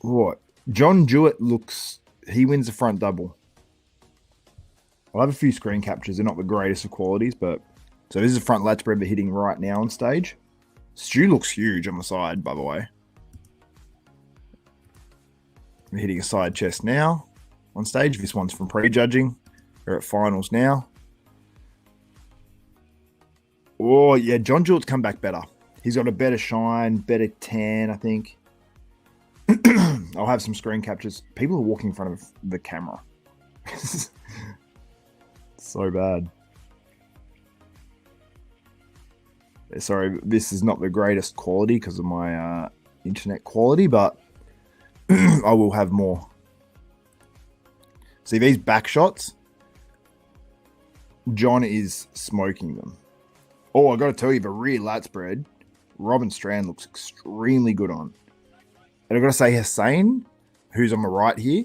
What? John Jewett looks, he wins the front double. I'll have a few screen captures. They're not the greatest of qualities, but so this is a front lat spread they're hitting right now on stage. Stu looks huge on the side, by the way. We're hitting a side chest now on stage. This one's from prejudging. We're at finals now. Oh, yeah, John Jewett's come back better. He's got a better shine, better tan, I think. I'll have some screen captures. People are walking in front of the camera. So bad. Sorry, this is not the greatest quality because of my internet quality, but I will have more. See, these back shots, John is smoking them. Oh, I got to tell you, the rear lat spread, Robin Strand looks extremely good on. And I've got to say, Hussein, who's on the right here,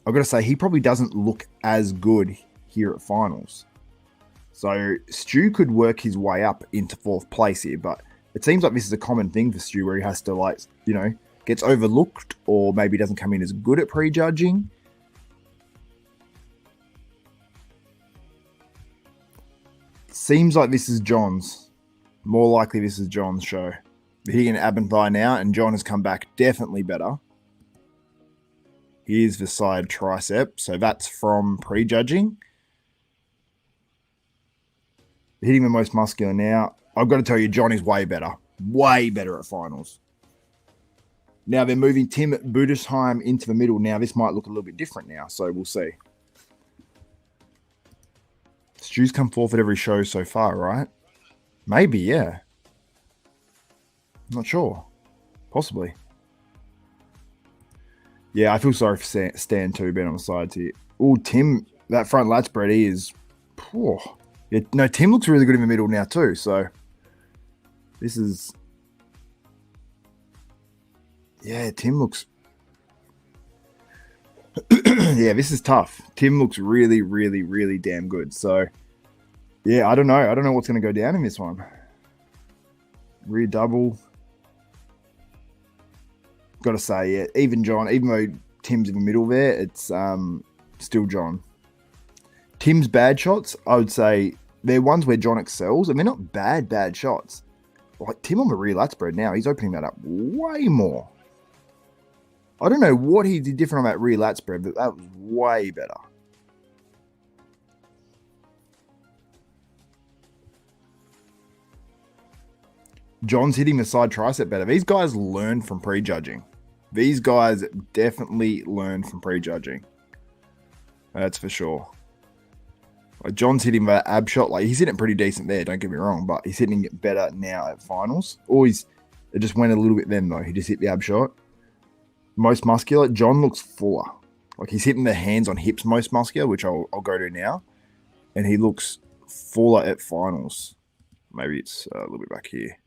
I've got to say, he probably doesn't look as good here at finals. So Stu could work his way up into 4th place here, but it seems like this is a common thing for Stu where he has to, like, you know, gets overlooked or maybe doesn't come in as good at prejudging. Seems like this is John's. More likely this is John's show. But he can ab and thigh now, and John has come back definitely better. Here's the side tricep. So that's from prejudging. Hitting the most muscular now. I've got to tell you, John is way better. Way better at finals. Now they're moving Tim Budesheim into the middle. Now this might look a little bit different now, so we'll see. Stu's come 4th at every show so far, right? Maybe, yeah. Not sure. Possibly. Yeah, I feel sorry for Stan too, being on the sides here. Oh, Tim, that front lat spread, he is... Poor. Yeah, no, Tim looks really good in the middle now too, so... This is... Yeah, Tim looks... Yeah, this is tough. Tim looks really, really, really damn good. So, yeah, I don't know. I don't know what's going to go down in this one. Rear double. Got to say, yeah, even John, even though Tim's in the middle there, it's still John. Tim's bad shots, I would say, they're ones where John excels, and they're not bad shots. Like Tim on the rear lat spread now, he's opening that up way more. I don't know what he did different on that rear lat spread, but that was way better. John's hitting the side tricep better. These guys learn from prejudging. These guys definitely learn from prejudging. That's for sure. Like John's hitting that ab shot. Like he's hitting it pretty decent there, don't get me wrong, but he's hitting it better now at finals. It just went a little bit then though. He just hit the ab shot. Most muscular, John looks fuller. Like he's hitting the hands on hips most muscular, which I'll go to now. And he looks fuller at finals. Maybe it's a little bit back here.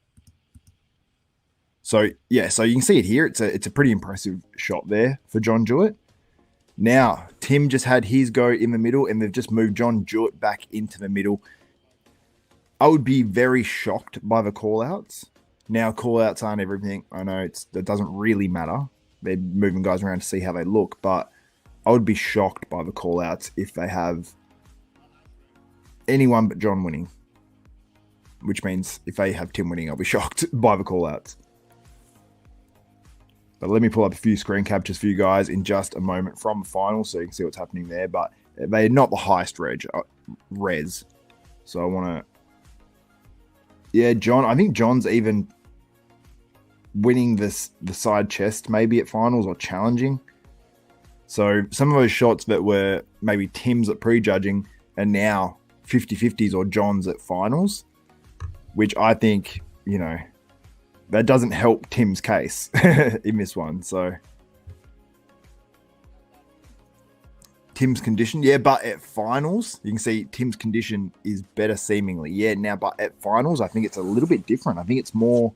So yeah, so you can see it here. It's a pretty impressive shot there for John Jewett. Now, Tim just had his go in the middle, and they've just moved John Jewett back into the middle. I would be very shocked by the call-outs. Now, call-outs aren't everything. I know that doesn't really matter. They're moving guys around to see how they look, but I would be shocked by the call-outs if they have anyone but John winning. Which means if they have Tim winning, I'll be shocked by the call-outs. But let me pull up a few screen captures for you guys in just a moment from the final so you can see what's happening there. But they're not the highest res. So I want to... Yeah, John. I think John's even winning the side chest maybe at finals or challenging. So some of those shots that were maybe Tim's at prejudging are now 50-50s or John's at finals. Which I think, you know... That doesn't help Tim's case in this one. So Tim's condition, yeah, but at finals, you can see Tim's condition is better seemingly. Yeah, now, but at finals, I think it's a little bit different. I think it's more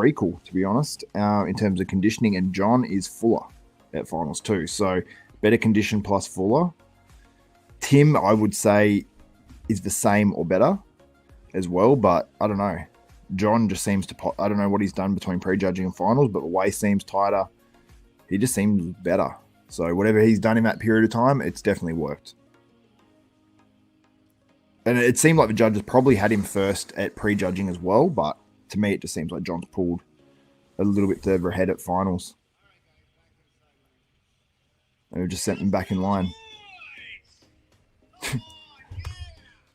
equal, to be honest, in terms of conditioning. And John is fuller at finals too. So better condition plus fuller. Tim, I would say, is the same or better as well, but I don't know. John just seems to... I don't know what he's done between prejudging and finals, but the waist seems tighter. He just seems better. So whatever he's done in that period of time, it's definitely worked. And it seemed like the judges probably had him first at prejudging as well, but to me it just seems like John's pulled a little bit further ahead at finals. And we've just sent him back in line.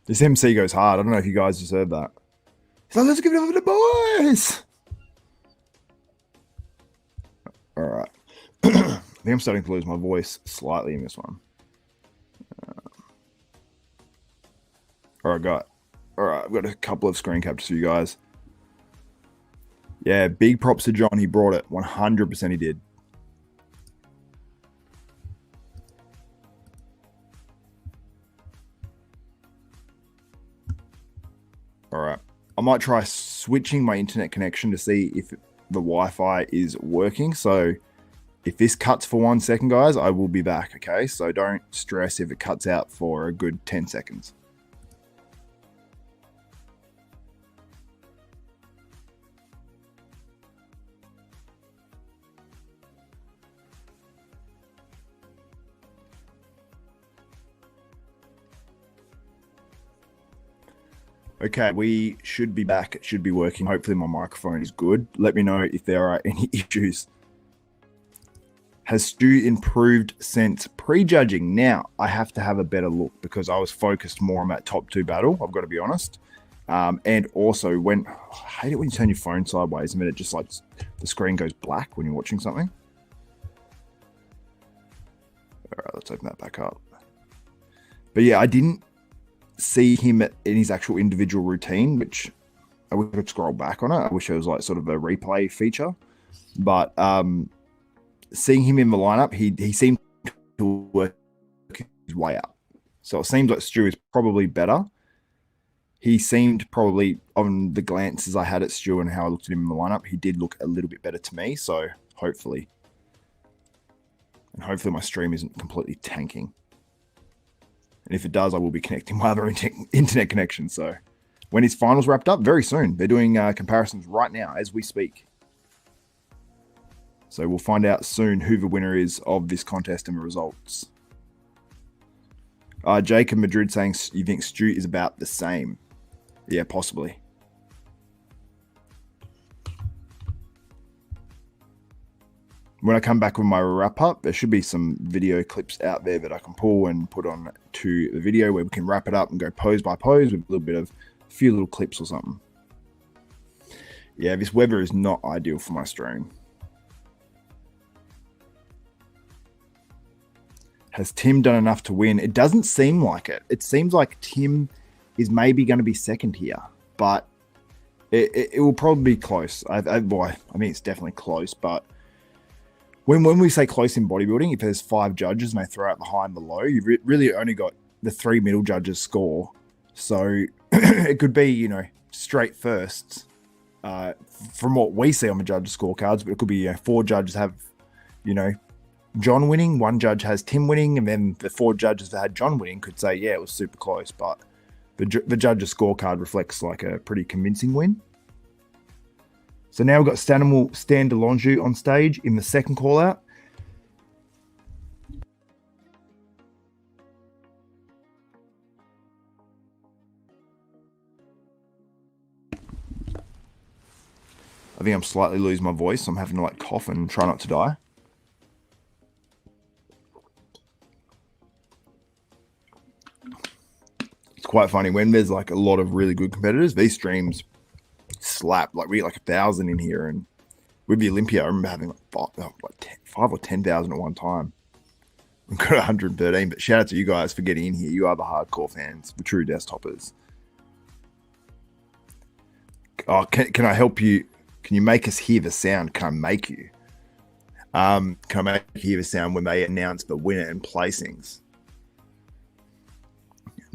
This MC goes hard. I don't know if you guys just heard that. So let's give it over to the boys. All right. I think I'm starting to lose my voice slightly in this one. All right, I've got a couple of screen captures for you guys. Yeah, big props to John. He brought it. 100% he did. All right. I might try switching my internet connection to see if the Wi-Fi is working. So If this cuts for 1 second, guys, I will be back, okay? So don't stress if it cuts out for a good 10 seconds. Okay, we should be back. It should be working. Hopefully my microphone is good. Let me know if there are any issues. Has Stu improved since prejudging? Now, I have to have a better look because I was focused more on that top 2 battle, I've got to be honest. And also, I hate it when you turn your phone sideways and it just like the screen goes black when you're watching something. All right, let's open that back up. But yeah, I didn't see him in his actual individual routine, which I wish I could scroll back on it. I wish it was like sort of a replay feature. But seeing him in the lineup, he seemed to work his way up. So it seems like Stu is probably better. He seemed probably, on the glances I had at Stu and how I looked at him in the lineup, he did look a little bit better to me. So hopefully my stream isn't completely tanking. And if it does, I will be connecting my other internet connection. So when his finals wrapped up, very soon. They're doing comparisons right now as we speak. So we'll find out soon who the winner is of this contest and the results. Jacob Madrid saying you think Stu is about the same. Yeah, possibly. When I come back with my wrap up, there should be some video clips out there that I can pull and put on to the video where we can wrap it up and go pose by pose with a few little clips or something. Yeah, this weather is not ideal for my stream. Has Tim done enough to win? It doesn't seem like it. It seems like Tim is maybe going to be second here, but it will probably be close. I mean, it's definitely close, but when we say close in bodybuilding, if there's 5 judges and they throw out the high and the low, you've really only got the 3 middle judges score. So it could be, straight firsts from what we see on the judges' scorecards, but it could be 4 judges have, John winning, 1 judge has Tim winning, and then the 4 judges that had John winning could say, yeah, it was super close, but the judge's scorecard reflects like a pretty convincing win. So now we've got Stanimal, DeLongeaux on stage in the second call out. I think I'm slightly losing my voice. I'm having to like cough and try not to die. It's quite funny when there's like a lot of really good competitors. These streams slap. Like we get like 1,000 in here, and with the Olympia, I remember having like 5 or 10,000 at one time. We've got 113, but shout out to you guys for getting in here. You are the hardcore fans, the true desktoppers. Oh, can I help you? Can you make us hear the sound? Can I make you? Can I make you hear the sound when they announce the winner and placings?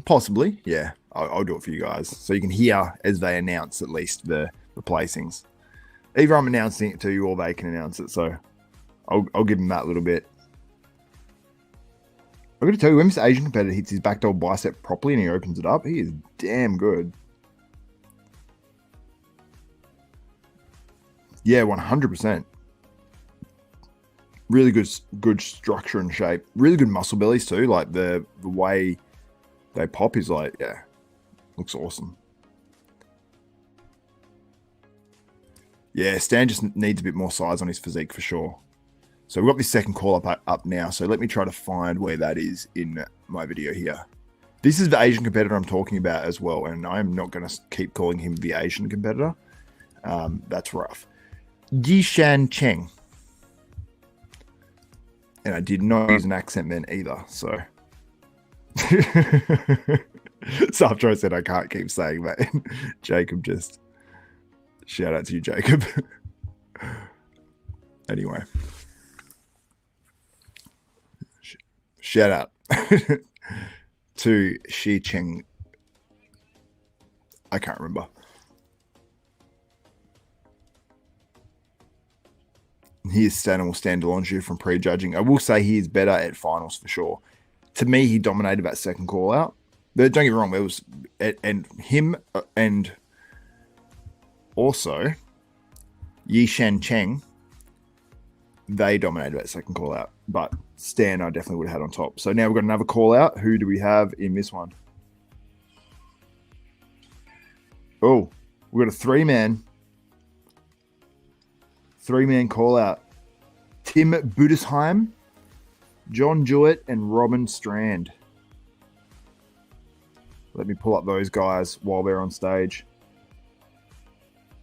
Possibly, yeah. I'll do it for you guys. So you can hear as they announce at least the placings. Either I'm announcing it to you or they can announce it. So I'll give them that little bit. I'm going to tell you, when this Asian competitor hits his backdoor bicep properly and he opens it up, he is damn good. Yeah, 100%. Really good structure and shape. Really good muscle bellies too. Like the way they pop is like, yeah, looks awesome. Yeah, Stan just needs a bit more size on his physique for sure. So we've got this second call up now. So let me try to find where that is in my video here. This is the Asian competitor I'm talking about as well. And I'm not going to keep calling him the Asian competitor. That's rough. Yishan Cheng. And I did not use an accent then either. So, so after I said I can't keep saying that, Jacob just, shout out to you, Jacob. Anyway. Shout out to Shi Cheng. I can't remember. He is DeLongeaux from prejudging. I will say he is better at finals for sure. To me, he dominated that second call out. But don't get me wrong, it was and him and also Yishan Cheng, they dominated that second call out. But Stan, I definitely would have had on top. So now we've got another call out. Who do we have in this one? Oh, we've got a three-man call out. Tim Budesheim, John Jewett, and Robin Strand. Let me pull up those guys while they're on stage.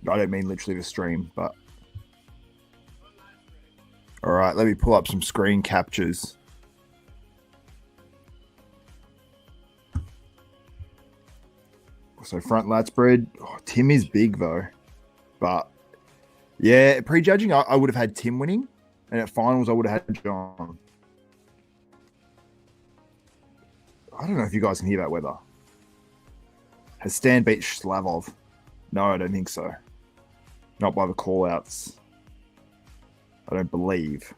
I don't mean literally the stream, but... All right, let me pull up some screen captures. So front lat spread. Oh, Tim is big, though. But, yeah, prejudging, I would have had Tim winning. And at finals, I would have had John. I don't know if you guys can hear that weather. Has Stan beat Slavov? No, I don't think so. Not by the call-outs. I don't believe.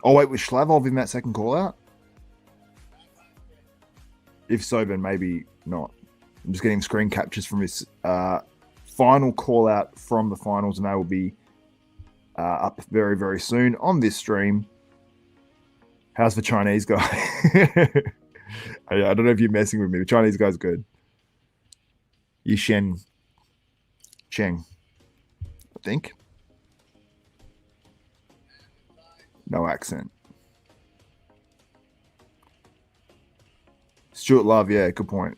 Oh, wait, was Slavov in that second call-out? If so, then maybe not. I'm just getting screen captures from his final call-out from the finals, and they will be up very, very soon on this stream. How's the Chinese guy? I don't know if you're messing with me. The Chinese guy's good. Yishen Cheng, I think. No accent. Stuart Love, yeah, good point.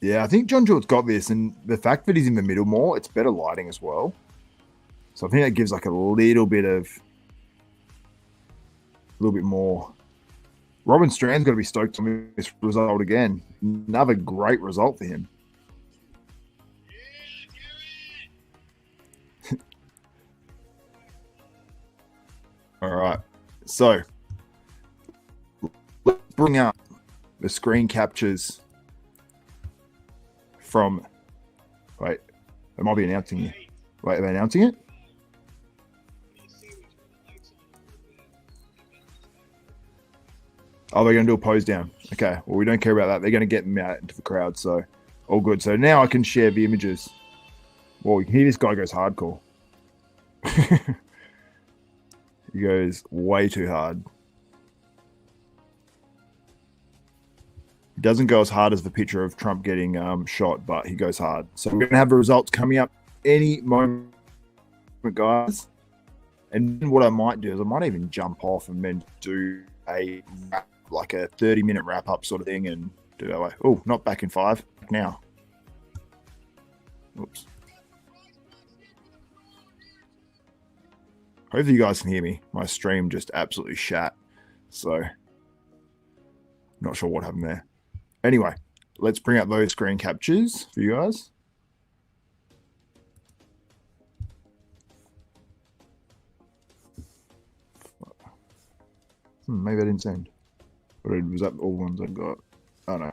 Yeah, I think John Jewett's got this, and the fact that he's in the middle more, it's better lighting as well. So I think that gives like a little bit more. Robin Strand's got to be stoked on this result again. Another great result for him. All right. So let's bring up the screen captures from. Wait, I might be announcing it. Wait, are they announcing it? Oh, they're going to do a pose down. Okay, well, we don't care about that. They're going to get them out into the crowd, so all good. So now I can share the images. Well, you can hear this guy goes hardcore. He goes way too hard. He doesn't go as hard as the picture of Trump getting shot, but he goes hard. So we're going to have the results coming up any moment, guys. And what I might do is I might even jump off and then do a wrap, like a 30-minute wrap-up sort of thing, and do that way. Oh, not back in 5. Now. Oops. Hopefully you guys can hear me. My stream just absolutely shat. So, not sure what happened there. Anyway, let's bring up those screen captures for you guys. Maybe I didn't send. Or was that all ones I got? Oh no.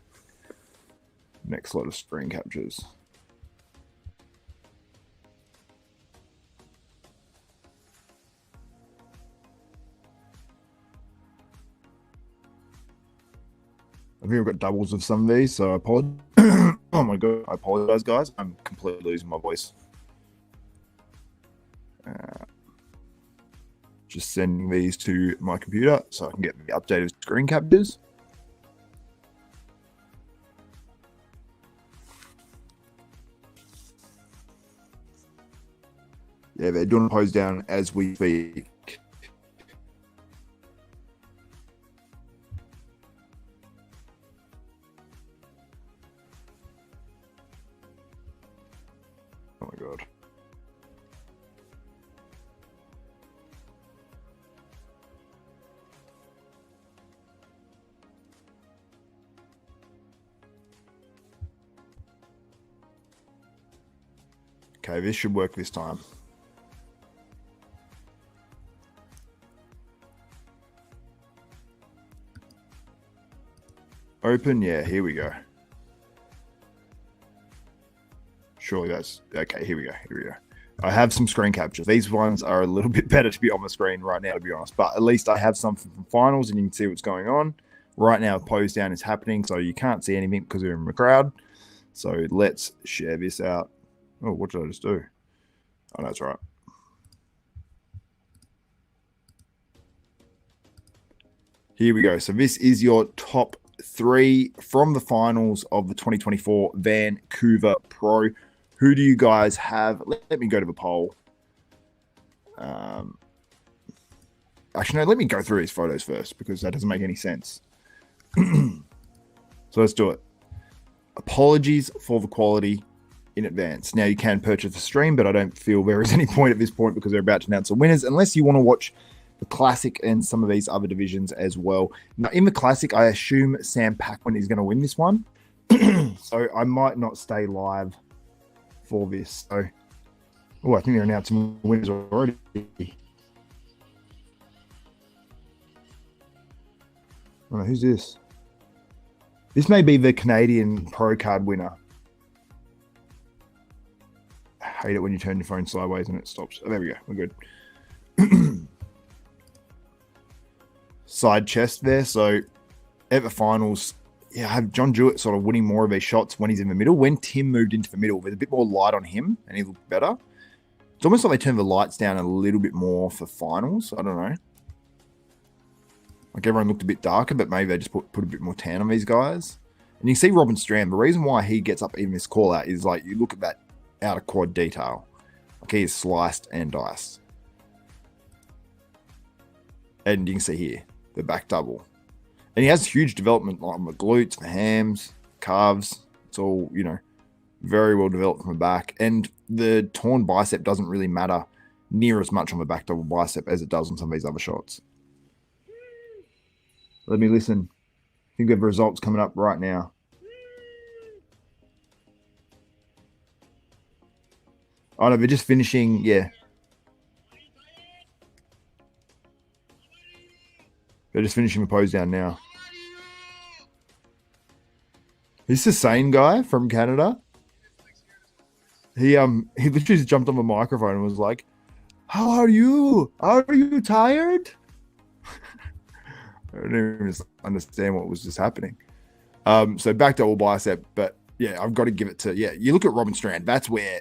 Next lot of screen captures. I think I've got doubles of some of these, so I apologize. Oh my god, I apologize, guys. I'm completely losing my voice. Just sending these to my computer so I can get the updated screen captures. Yeah, they're doing a pose down as we speak. Oh my god. Okay, this should work this time. Open, yeah, here we go. Surely that's okay. Here we go. I have some screen captures. These ones are a little bit better to be on the screen right now, to be honest. But at least I have some from finals, and you can see what's going on. Right now, pose down is happening, so you can't see anything because we're in the crowd. So let's share this out. Oh, what did I just do? Oh, that's right. Here we go. So this is your top 3 from the finals of the 2024 Vancouver Pro. Who do you guys have? Let me go to the poll. Actually, no, let me go through these photos first because that doesn't make any sense. So let's do it. Apologies for the quality in advance. Now, you can purchase the stream, but I don't feel there is any point at this point because they're about to announce the winners, unless you want to watch the Classic and some of these other divisions as well. Now, in the Classic, I assume Sam Paquin is going to win this one. So I might not stay live for this. So, I think they're announcing winners already. Oh, who's this? This may be the Canadian Pro Card winner. I hate it when you turn your phone sideways and it stops. Oh, there we go. We're good. Side chest there. So at the finals, I have John Jewett sort of winning more of his shots when he's in the middle. When Tim moved into the middle, there's a bit more light on him and he looked better. It's almost like they turned the lights down a little bit more for finals. I don't know. Like everyone looked a bit darker, but maybe they just put a bit more tan on these guys. And you see Robin Strand. The reason why he gets up even this call out is like you look at that outer quad detail. Like he is sliced and diced. And you can see here, the back double. And he has huge development on the glutes, the hams, calves. It's all, very well developed from the back. And the torn bicep doesn't really matter near as much on the back double bicep as it does on some of these other shots. Let me listen. I think we have results coming up right now. Oh, no, they're just finishing, yeah. They're just finishing the pose down now. This is the same guy from Canada. He literally just jumped on the microphone and was like, "How are you? Are you tired?" I didn't even understand what was just happening. So back to all bicep, but yeah, I've got to give it to, you look at Robin Strand. That's where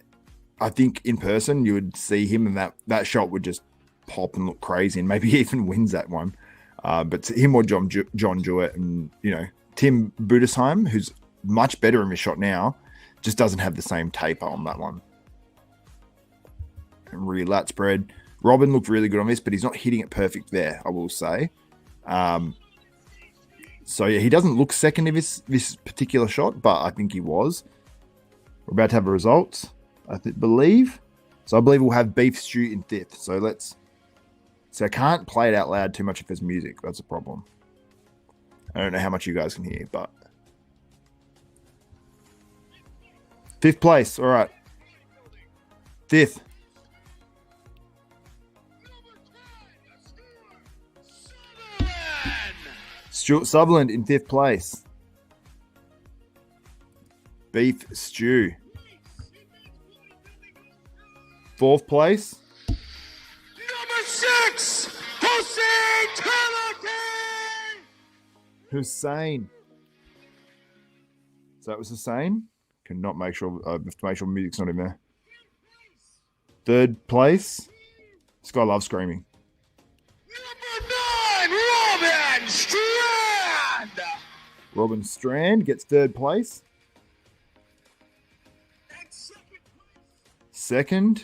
I think in person you would see him and that shot would just pop and look crazy and maybe even wins that one. But him or John Jewett and, Tim Budesheim, who's much better in his shot now, just doesn't have the same taper on that one. And rear lat spread. Robin looked really good on this, but he's not hitting it perfect there, I will say. So yeah, he doesn't look second in this particular shot, but I think he was. We're about to have the results, I believe. So I believe we'll have beef stew in 5th. So I can't play it out loud too much if there's music. That's a problem. I don't know how much you guys can hear, but 5th place. All right. 5th. Stuart Sutherland in 5th place. Beef stew. 4th place. Number 6, Hussein. So that was Hussein. Cannot make sure. I have to make sure music's not in there. 3rd place. This guy loves screaming. Number 9, Robin Strand. Robin Strand gets 3rd place. 2nd.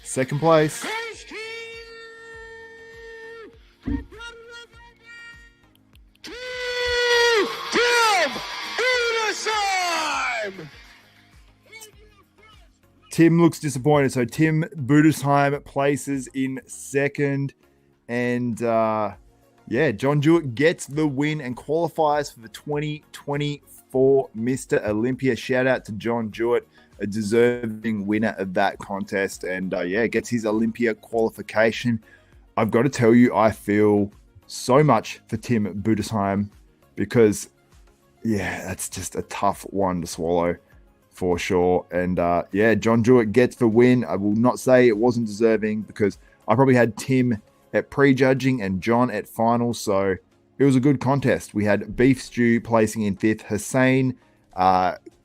2nd place. Tim looks disappointed. So Tim Budesheim places in 2nd. And John Jewett gets the win and qualifies for the 2024 Mr. Olympia. Shout out to John Jewett, a deserving winner of that contest. And gets his Olympia qualification. I've got to tell you, I feel so much for Tim Budesheim because Yeah, that's just a tough one to swallow for sure. And yeah, John Jewett gets the win. I will not say it wasn't deserving because I probably had Tim at prejudging and John at finals. So it was a good contest. We had Beef Stew placing in fifth, Hussein,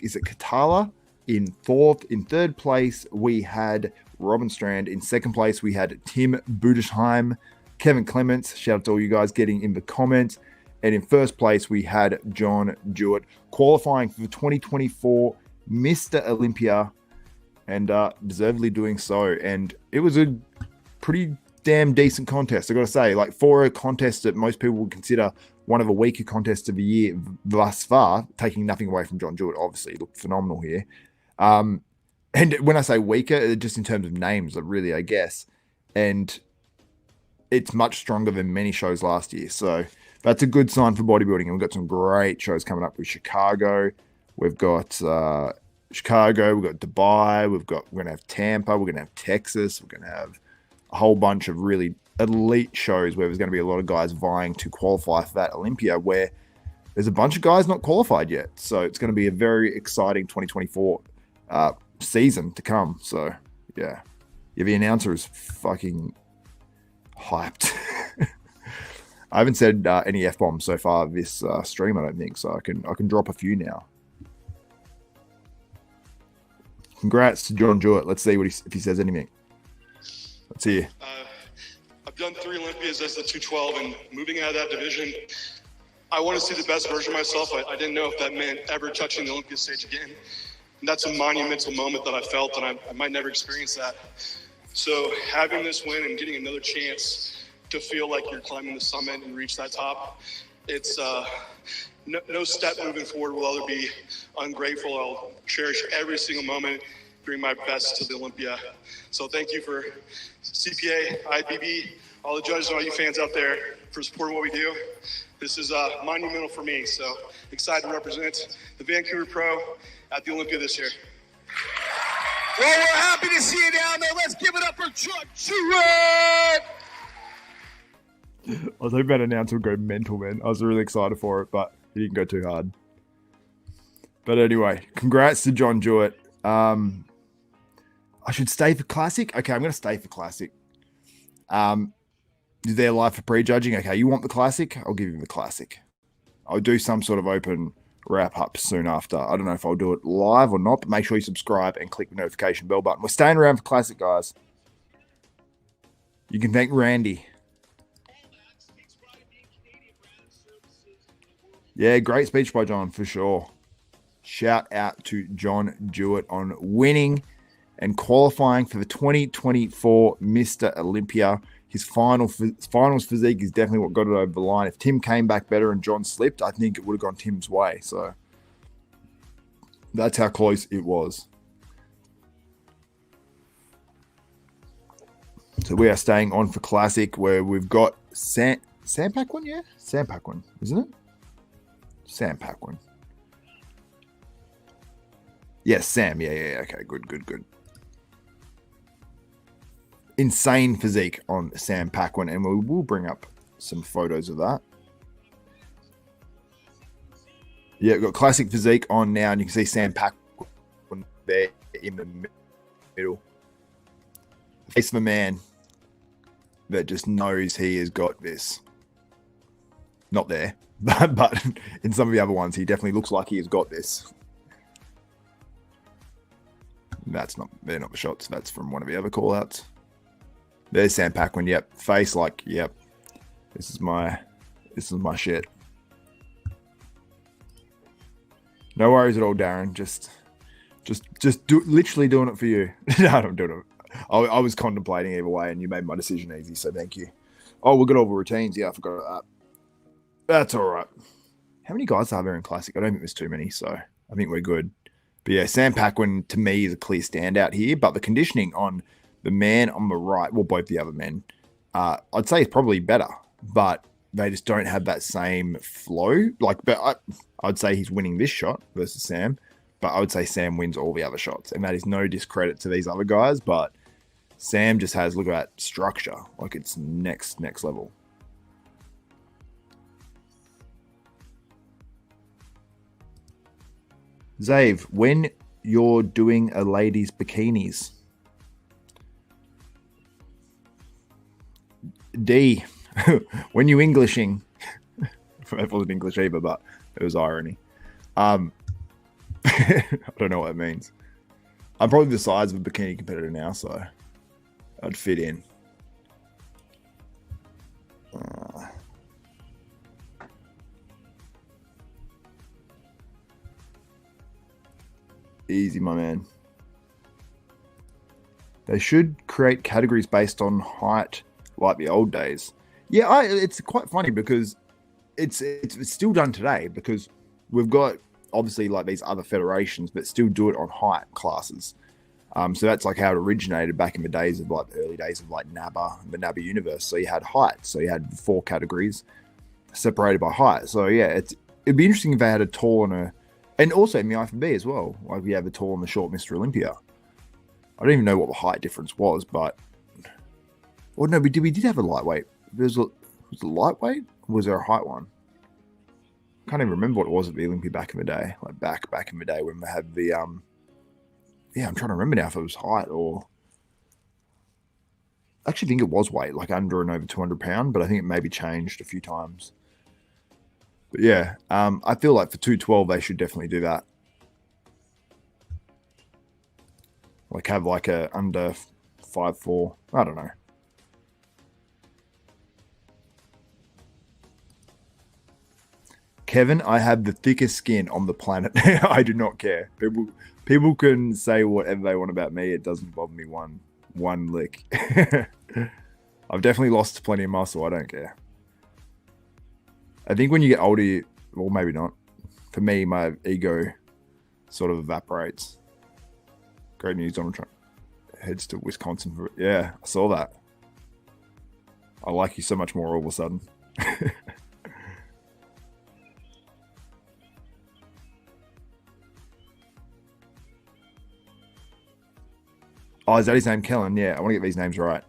is it Katala in fourth. In third place, we had Robin Strand. In second place, we had Tim Budesheim, Kevin Clements. Shout out to all you guys getting in the comments. And in first place, we had John Jewett qualifying for the 2024 Mr. Olympia and deservedly doing so. And it was a pretty damn decent contest, I got to say. Like, for a contest that most people would consider one of the weaker contests of the year thus far, taking nothing away from John Jewett, obviously, he looked phenomenal here. And when I say weaker, just in terms of names, really, I guess. And it's much stronger than many shows last year. So that's a good sign for bodybuilding. And we've got some great shows coming up with Chicago. We've got Chicago. We've got Dubai. We're going to have Tampa. We're going to have Texas. We're going to have a whole bunch of really elite shows where there's going to be a lot of guys vying to qualify for that Olympia, where there's a bunch of guys not qualified yet. So it's going to be a very exciting 2024 season to come. So yeah, the announcer is fucking hyped. I haven't said any F-bombs so far this stream, I don't think, so I can drop a few now. Congrats to John Jewett. Let's see if he says anything. Let's hear. I've done 3 Olympias as the 212, and moving out of that division, I want to see the best version of myself. I didn't know if that meant ever touching the Olympia stage again. And that's a monumental moment that I felt, and I might never experience that. So having this win and getting another chance to feel like you're climbing the summit and reach that top, it's no step moving forward will ever be ungrateful. I'll cherish every single moment, bring my best to the Olympia. So thank you for CPA, IFBB, all the judges and all you fans out there for supporting what we do. This is monumental for me, so excited to represent the Vancouver Pro at the Olympia this year. Well, we're happy to see you down there. Let's give it up for John Jewett. I was hoping that announcer would go mental, man. I was really excited for it, but he didn't go too hard. But anyway, congrats to John Jewett. I should stay for Classic? Okay, I'm going to stay for Classic. Is there live for prejudging? Okay, you want the Classic? I'll give you the Classic. I'll do some sort of open wrap-up soon after. I don't know if I'll do it live or not, but make sure you subscribe and click the notification bell button. We're staying around for Classic, guys. You can thank Randy. Yeah, great speech by John, for sure. Shout out to John Jewett on winning and qualifying for the 2024 Mr. Olympia. His finals physique is definitely what got it over the line. If Tim came back better and John slipped, I think it would have gone Tim's way. So that's how close it was. So we are staying on for Classic, where we've got Sam Paquin, yeah? Sam Paquin, isn't it? Sam Paquin. Yes, Sam. Yeah. Okay, good. Insane physique on Sam Paquin, and we will bring up some photos of that. Yeah, we've got Classic physique on now, and you can see Sam Paquin there in the middle. The face of a man that just knows he has got this. Not there. But in some of the other ones, he definitely looks like he has got this. They're not the shots. That's from one of the other call-outs. There's Sam Paquin. Yep. Face like, yep. This is my shit. No worries at all, Darren. Just literally doing it for you. No, I'm doing it. I was contemplating either way, and you made my decision easy, so thank you. Oh, we've got all the routines. Yeah, I forgot about that. That's all right. How many guys are there in Classic? I don't think there's too many, so I think we're good. But yeah, Sam Paquin, to me, is a clear standout here. But the conditioning on the man on the right, well, both the other men, I'd say it's probably better. But they just don't have that same flow. I'd say he's winning this shot versus Sam. But I would say Sam wins all the other shots. And that is no discredit to these other guys. But Sam just has, look at that structure. Like, it's next level. Zave, when you're doing a lady's bikinis. D, when you Englishing. It wasn't English either, but it was irony. I don't know what it means. I'm probably the size of a bikini competitor now, so I'd fit in. Easy, my man. They should create categories based on height, like the old days. Yeah, it's quite funny because it's still done today, because we've got obviously like these other federations, but still do it on height classes. So that's like how it originated back in the days of like the early days of like NABBA, the NABBA universe. So you had height, so you had 4 categories separated by height. So yeah, it'd be interesting if they had a tall and also in the IFBB as well. Like we have a tall and the short Mr. Olympia. I don't even know what the height difference was, but no, we did have a lightweight. Was it lightweight? Or was there a height one? I can't even remember what it was at the Olympia back in the day. Like back in the day when we had the yeah, I'm trying to remember now if it was height or I actually think it was weight, like under and over 200 pound, but I think it maybe changed a few times. But yeah, I feel like for 212 they should definitely do that. Like have like a under 5'4". I don't know. Kevin, I have the thickest skin on the planet. I do not care. People can say whatever they want about me. It doesn't bother me one lick. I've definitely lost plenty of muscle. I don't care. I think when you get older, well, maybe not. For me, my ego sort of evaporates. Great news, Donald Trump heads to Wisconsin. Yeah, I saw that. I like you so much more all of a sudden. Oh, is that his name, Kellen? Yeah, I want to get these names right.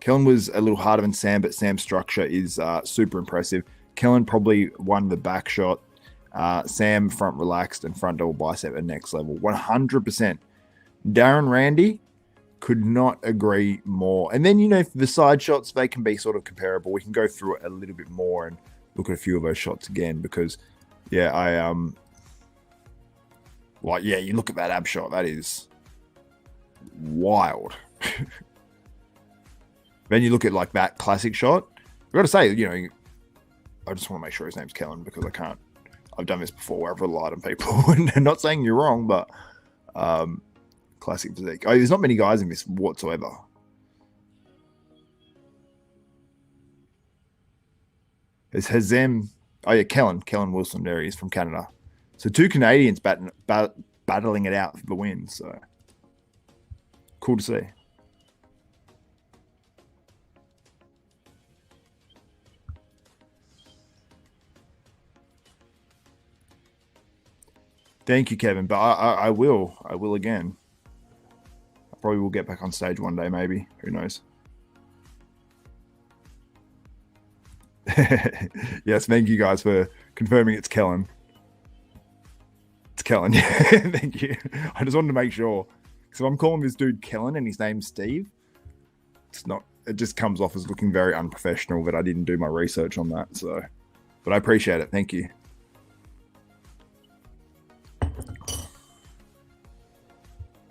Kellen was a little harder than Sam, but Sam's structure is super impressive. Kellen probably won the back shot. Sam front relaxed and front double bicep at next level. 100%. Darren Randy, could not agree more. And then, you know, the side shots, they can be sort of comparable. We can go through it a little bit more and look at a few of those shots again because, yeah, you look at that ab shot, that is wild. Then you look at like that classic shot. I've got to say, you know, I just want to make sure his name's Kellen because I've done this before where I've relied on people. And not saying you're wrong, but classic physique. Oh, there's not many guys in this whatsoever. It's Hazem. Oh yeah, Kellen Wilson. There he is from Canada. So 2 Canadians battling it out for the win. So cool to see. Thank you, Kevin. But I will again. I probably will get back on stage one day, maybe. Who knows? Yes, thank you guys for confirming it's Kellen. It's Kellen. Yeah, thank you. I just wanted to make sure. So I'm calling this dude Kellen and his name's Steve. It's not. It just comes off as looking very unprofessional that I didn't do my research on that. So, but I appreciate it. Thank you.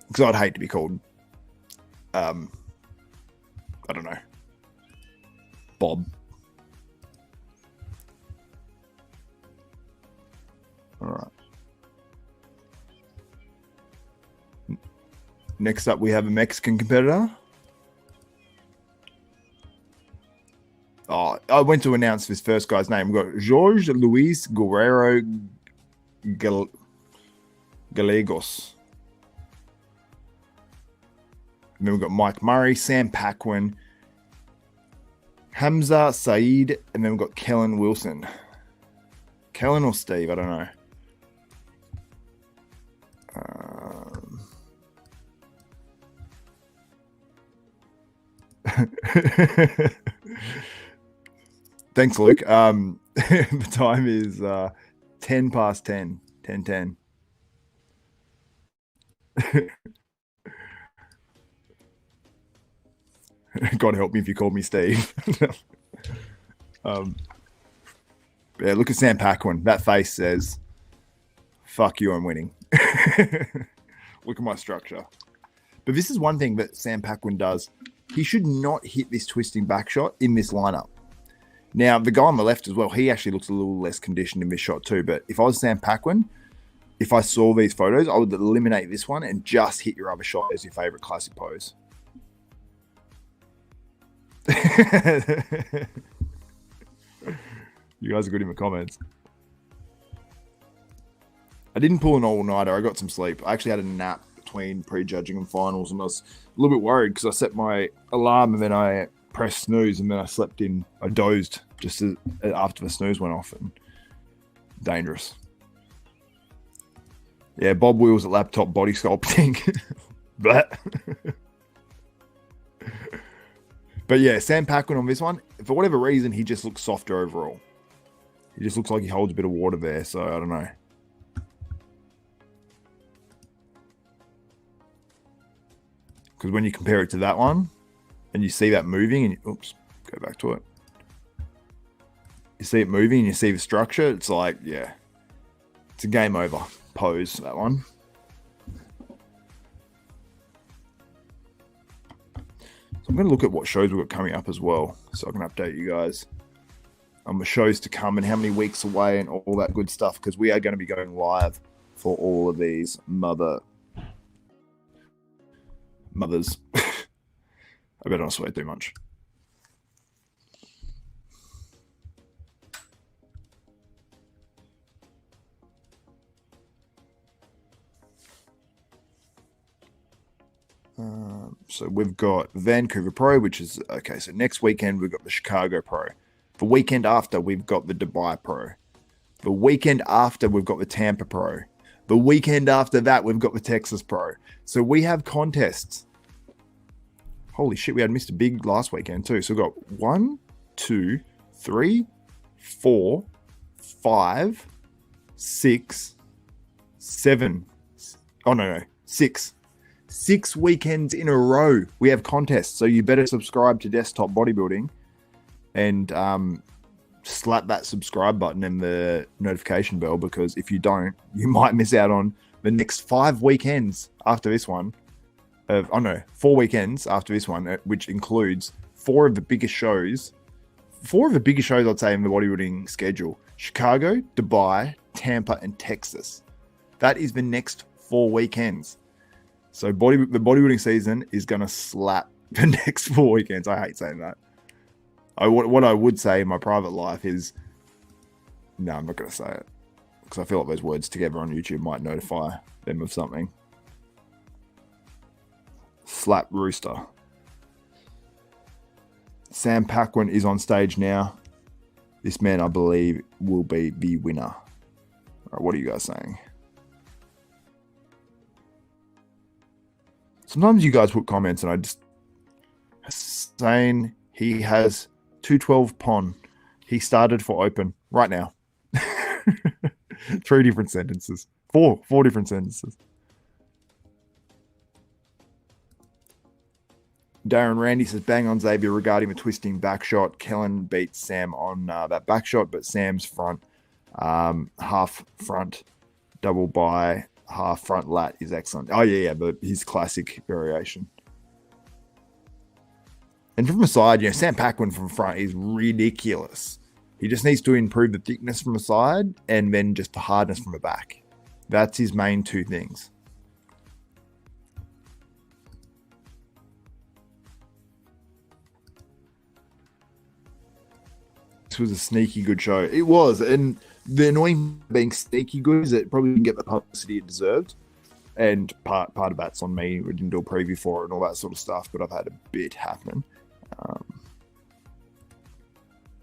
Because I'd hate to be called, I don't know, Bob. All right. Next up, we have a Mexican competitor. Oh, I went to announce this first guy's name. We've got Jorge Luis Guerrero Gallegos. And then we've got Mike Murray, Sam Paquin, Hamza Saeed, and then we've got Kellen Wilson. Kellen or Steve, I don't know. Thanks, Luke. The time is 10 past 10. 10:10. God help me if you called me Steve. Yeah, look at Sam Paquin. That face says, fuck you, I'm winning. Look at my structure. But this is one thing that Sam Paquin does. He should not hit this twisting back shot in this lineup. Now, the guy on the left as well, he actually looks a little less conditioned in this shot too. But if I was Sam Paquin, if I saw these photos, I would eliminate this one and just hit your other shot as your favorite classic pose. You guys are good in the comments. I didn't pull an all-nighter. I got some sleep. I actually had a nap between prejudging and finals, and I was a little bit worried because I set my alarm and then I pressed snooze and then I slept in. I dozed just after the snooze went off, and dangerous. Yeah, Bob Wheels at laptop body sculpting. But yeah, Sam Paquin on this one, for whatever reason, he just looks softer overall. He just looks like he holds a bit of water there, so I don't know. Because when you compare it to that one, and you see that moving, and oops, go back to it. You see it moving, and you see the structure, it's like, yeah, it's a game over pose, that one. So I'm going to look at what shows we've got coming up as well, so I can update you guys on the shows to come and how many weeks away and all that good stuff, because we are going to be going live for all of these mothers. I better not swear too much. So we've got Vancouver Pro, which is, okay, so next weekend we've got the Chicago Pro. The weekend after, we've got the Dubai Pro. The weekend after, we've got the Tampa Pro. The weekend after that, we've got the Texas Pro. So we have contests. Holy shit, we had Mr. Big last weekend too. So we've got 1, 2, 3, 4, 5, 6, 7. Oh, no. 6. 6 weekends in a row we have contests. So you better subscribe to Desktop Bodybuilding and slap that subscribe button and the notification bell, because if you don't, you might miss out on the next 5 weekends after this one. 4 weekends after this one, which includes 4 of the biggest shows. 4 of the biggest shows, I'd say, in the bodybuilding schedule: Chicago, Dubai, Tampa, and Texas. That is the next 4 weekends. So the bodybuilding season is going to slap the next 4 weekends. I hate saying that. What I would say in my private life is, no, I'm not going to say it, because I feel like those words together on YouTube might notify them of something. Slap rooster. Sam Paquin is on stage now. This man, I believe, will be the winner. All right, what are you guys saying? Sometimes you guys put comments and I just saying he has 212 pon. He started for open right now. 3 different sentences. 4 different sentences. Darren Randy says, bang on Xavier regarding the twisting back shot. Kellen beats Sam on that back shot, but Sam's front, half front, double by, half front lat is excellent. Oh, yeah, but his classic variation. And from the side, Sam Paquin from front is ridiculous. He just needs to improve the thickness from the side and then just the hardness from the back. That's his main 2 things. This was a sneaky good show. It was, and the annoying being sneaky good is it probably didn't get the publicity it deserved. And part of that's on me. We didn't do a preview for it and all that sort of stuff, but I've had a bit happening.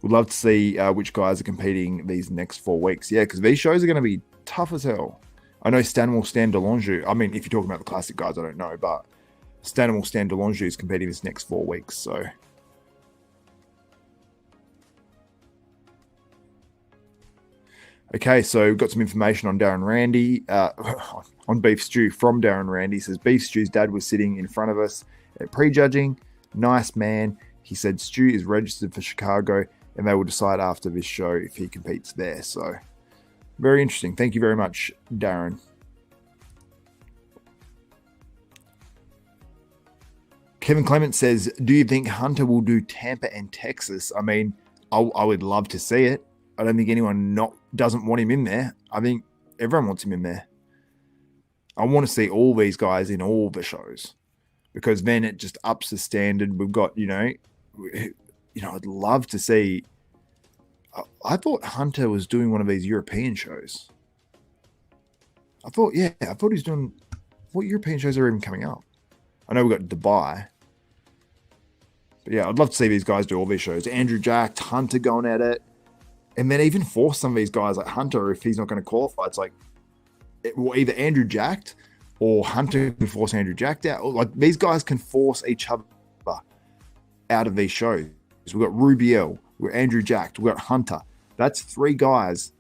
Would love to see which guys are competing these next 4 weeks. Yeah, because these shows are going to be tough as hell. I know Stanimal, DeLongeaux. I mean, if you're talking about the classic guys, I don't know, but Stanimal, DeLongeaux is competing this next 4 weeks. So Okay, so we've got some information on Darren Randy, on Beef Stew from Darren Randy. He says, Beef Stew's dad was sitting in front of us at prejudging. Nice man. He said Stew is registered for Chicago and they will decide after this show if he competes there. So, very interesting. Thank you very much, Darren. Kevin Clement says, do you think Hunter will do Tampa and Texas? I mean, I would love to see it. I don't think anyone doesn't want him in there. I think everyone wants him in there. I want to see all these guys in all the shows because then it just ups the standard. We've got, I'd love to see. I thought Hunter was doing one of these European shows. I thought he's doing. What European shows are even coming up? I know we've got Dubai. But yeah, I'd love to see these guys do all these shows. Andrew Jack, Hunter going at it. And then even force some of these guys like Hunter, if he's not going to qualify, it's like either Andrew jacked or Hunter can force Andrew jacked out. Like these guys can force each other out of these shows. We've got Rubiel, we've got Andrew jacked, we've got Hunter. That's 3 guys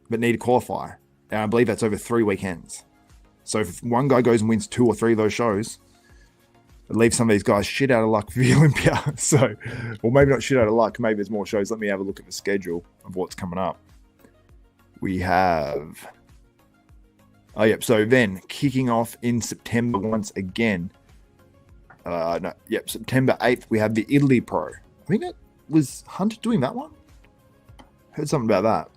that need to qualify. And I believe that's over 3 weekends. So if one guy goes and wins 2 or 3 of those shows, it leaves some of these guys shit out of luck for the Olympia. So, or maybe not shit out of luck. Maybe there's more shows. Let me have a look at the schedule of what's coming up. We have... So then, kicking off in September once again. September 8th, we have the Italy Pro. I think that was Hunter doing that one. Heard something about that.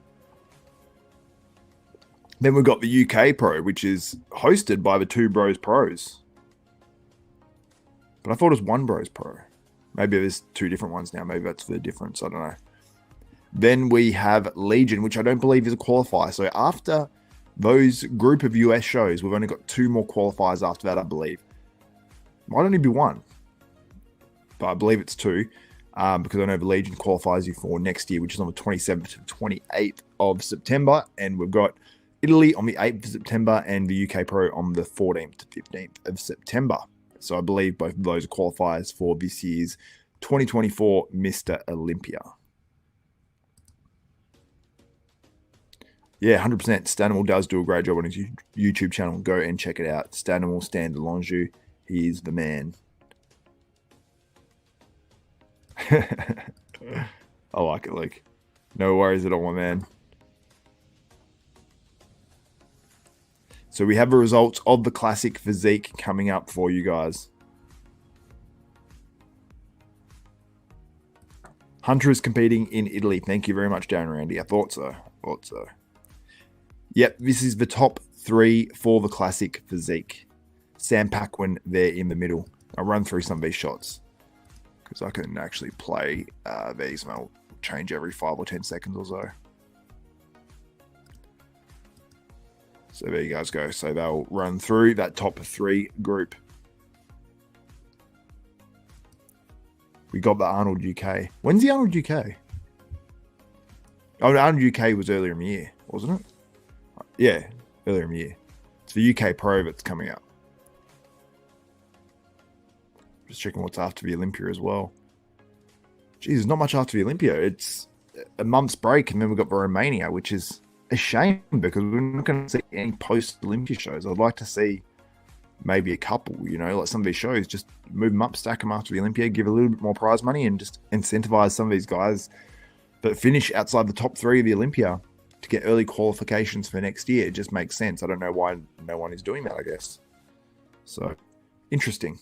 Then we've got the UK Pro, which is hosted by the 2 Bros Pros. But I thought it was 1 Bros Pro. Maybe there's 2 different ones now. Maybe that's the difference. I don't know. Then we have Legion, which I don't believe is a qualifier. So after those group of US shows, we've only got 2 more qualifiers after that, I believe. Might only be 1. But I believe it's 2. Because I know the Legion qualifies you for next year, which is on the 27th to 28th of September. And we've got Italy on the 8th of September and the UK Pro on the 14th to 15th of September. So I believe both of those are qualifiers for this year's 2024 Mr. Olympia. Yeah, 100%. Stanimal does do a great job on his YouTube channel. Go and check it out. Stanimal, DeLongeaux. He is the man. I like it, Luke. No worries at all, my man. So we have the results of the Classic Physique coming up for you guys. Hunter is competing in Italy. Thank you very much, Darren Randy. I thought so. Yep, this is the top 3 for the Classic Physique. Sam Paquin there in the middle. I'll run through some of these shots because I can actually play these and I'll change every 5 or 10 seconds or so. So there you guys go. So they'll run through that top 3 group. We got the Arnold UK. When's the Arnold UK? Oh, the Arnold UK was earlier in the year, wasn't it? Yeah, earlier in the year. It's the UK Pro that's coming out. Just checking what's after the Olympia as well. Geez, there's not much after the Olympia. It's a month's break, and then we've got the Romania, which is a shame because we're not going to see any post-Olympia shows. I'd like to see maybe a couple, like some of these shows, just move them up, stack them after the Olympia, give a little bit more prize money and just incentivize some of these guys that finish outside the top 3 of the Olympia to get early qualifications for next year. It just makes sense. I don't know why no one is doing that, I guess. So, interesting.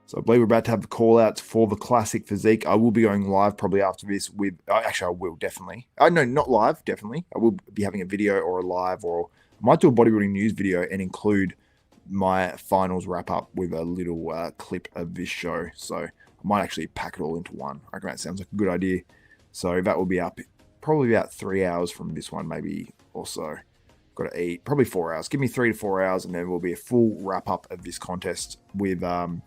So I believe we're about to have the call-outs for the Classic Physique. I will be going live probably after this with... actually, I will, definitely. No, not live, definitely. I will be having a video or a live, or I might do a bodybuilding news video and include my finals wrap-up with a little clip of this show. So I might actually pack it all into one. I reckon that sounds like a good idea. So that will be up probably about 3 hours from this one, maybe also. Got to eat. Probably 4 hours. Give me 3 to 4 hours, and then we'll be a full wrap-up of this contest with a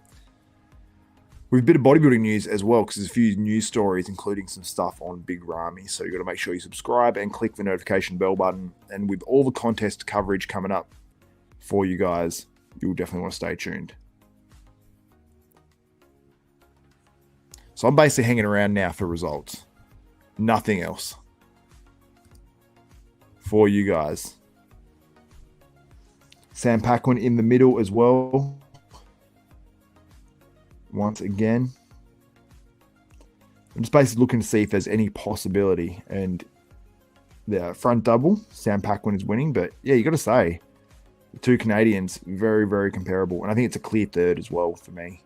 bit of bodybuilding news as well, because there's a few news stories, including some stuff on Big Ramy. So you've got to make sure you subscribe and click the notification bell button. And with all the contest coverage coming up for you guys, you'll definitely want to stay tuned. So I'm basically hanging around now for results. Nothing else for you guys. Sam Paquin in the middle as well. Once again. I'm just basically looking to see if there's any possibility. And the front double, Sam Paquin is winning. But yeah, you got to say, the two Canadians, very, very comparable. And I think it's a clear third as well for me.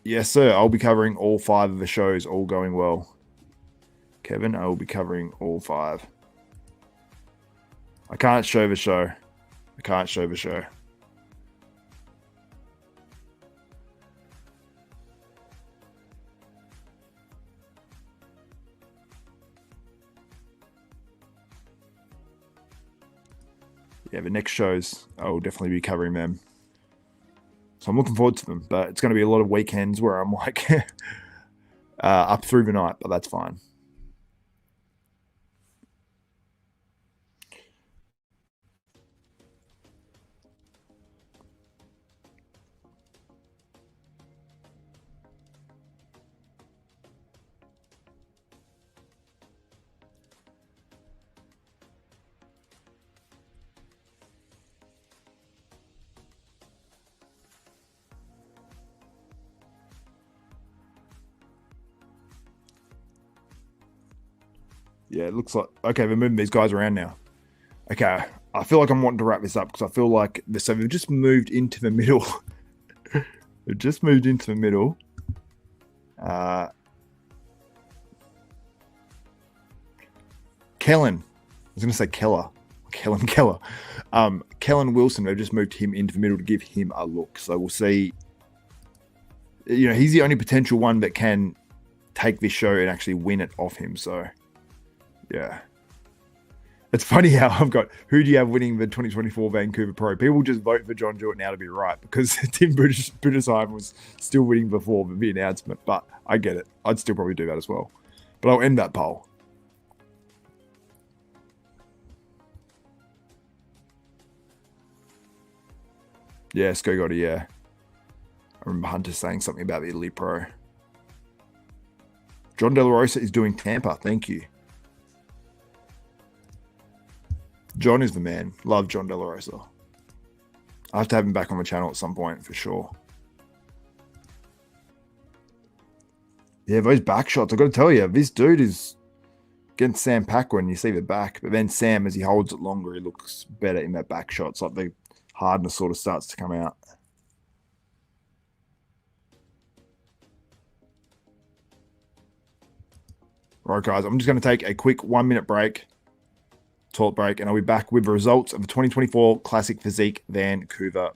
Yes, sir. I'll be covering all 5 of the shows, all going well. Kevin, I will be covering all 5. I can't show the show. I can't show the show. Yeah, the next shows, I will definitely be covering them. So I'm looking forward to them, but it's going to be a lot of weekends where I'm like up through the night, but that's fine. Yeah, it looks like... Okay, we're moving these guys around now. Okay, I feel like I'm wanting to wrap this up because I feel like... So we've just moved into the middle. We've just moved into the middle. Kellen. I was going to say Keller. Keller. Kellen Wilson, they've just moved him into the middle to give him a look. So we'll see. You know, he's the only potential one that can take this show and actually win it off him. So... yeah. It's funny how I've got, who do you have winning the 2024 Vancouver Pro? People just vote for John Jewett now to be right because Tim Budesheim was still winning before the announcement. But I get it. I'd still probably do that as well. But I'll end that poll. Yeah, Skogotti, yeah. I remember Hunter saying something about the Italy Pro. John De La Rosa is doing Tampa. Thank you. John is the man. Love John De La Rosa. I have to have him back on the channel at some point for sure. Yeah, those back shots. I've got to tell you, this dude is against Sam Paquin. You see the back, but then Sam, as he holds it longer, he looks better in that back shot. It's like the hardness sort of starts to come out. Right, guys, I'm just going to take a quick 1-minute break. Toilet break, and I'll be back with the results of the 2024 Classic Physique Vancouver.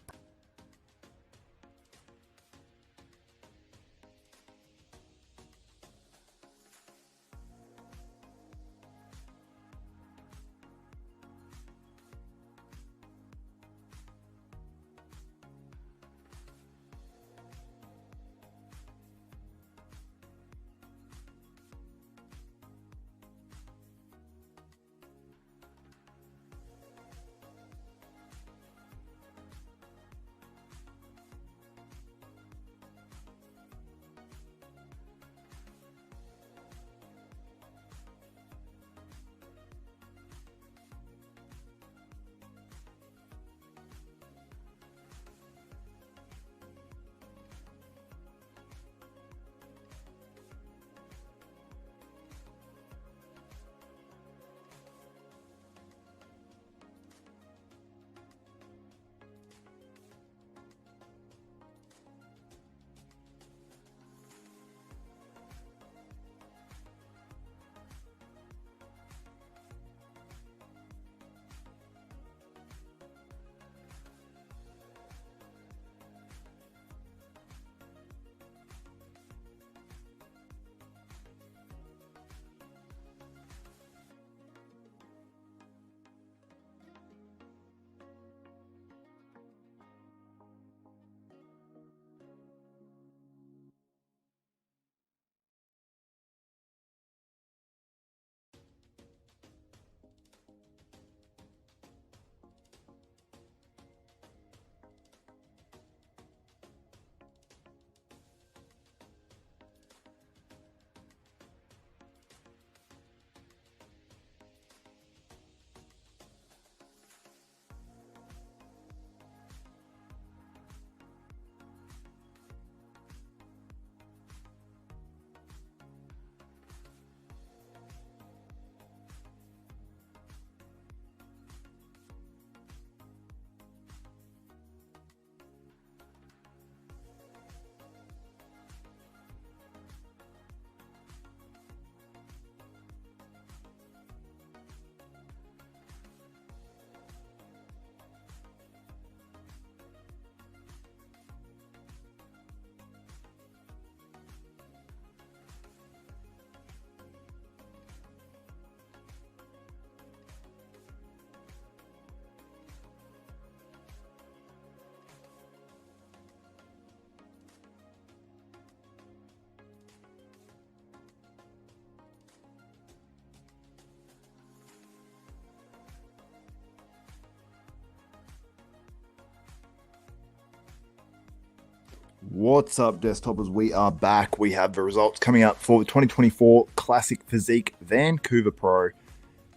What's up, Desktopers? We are back. We have the results coming up for the 2024 Classic Physique Vancouver Pro.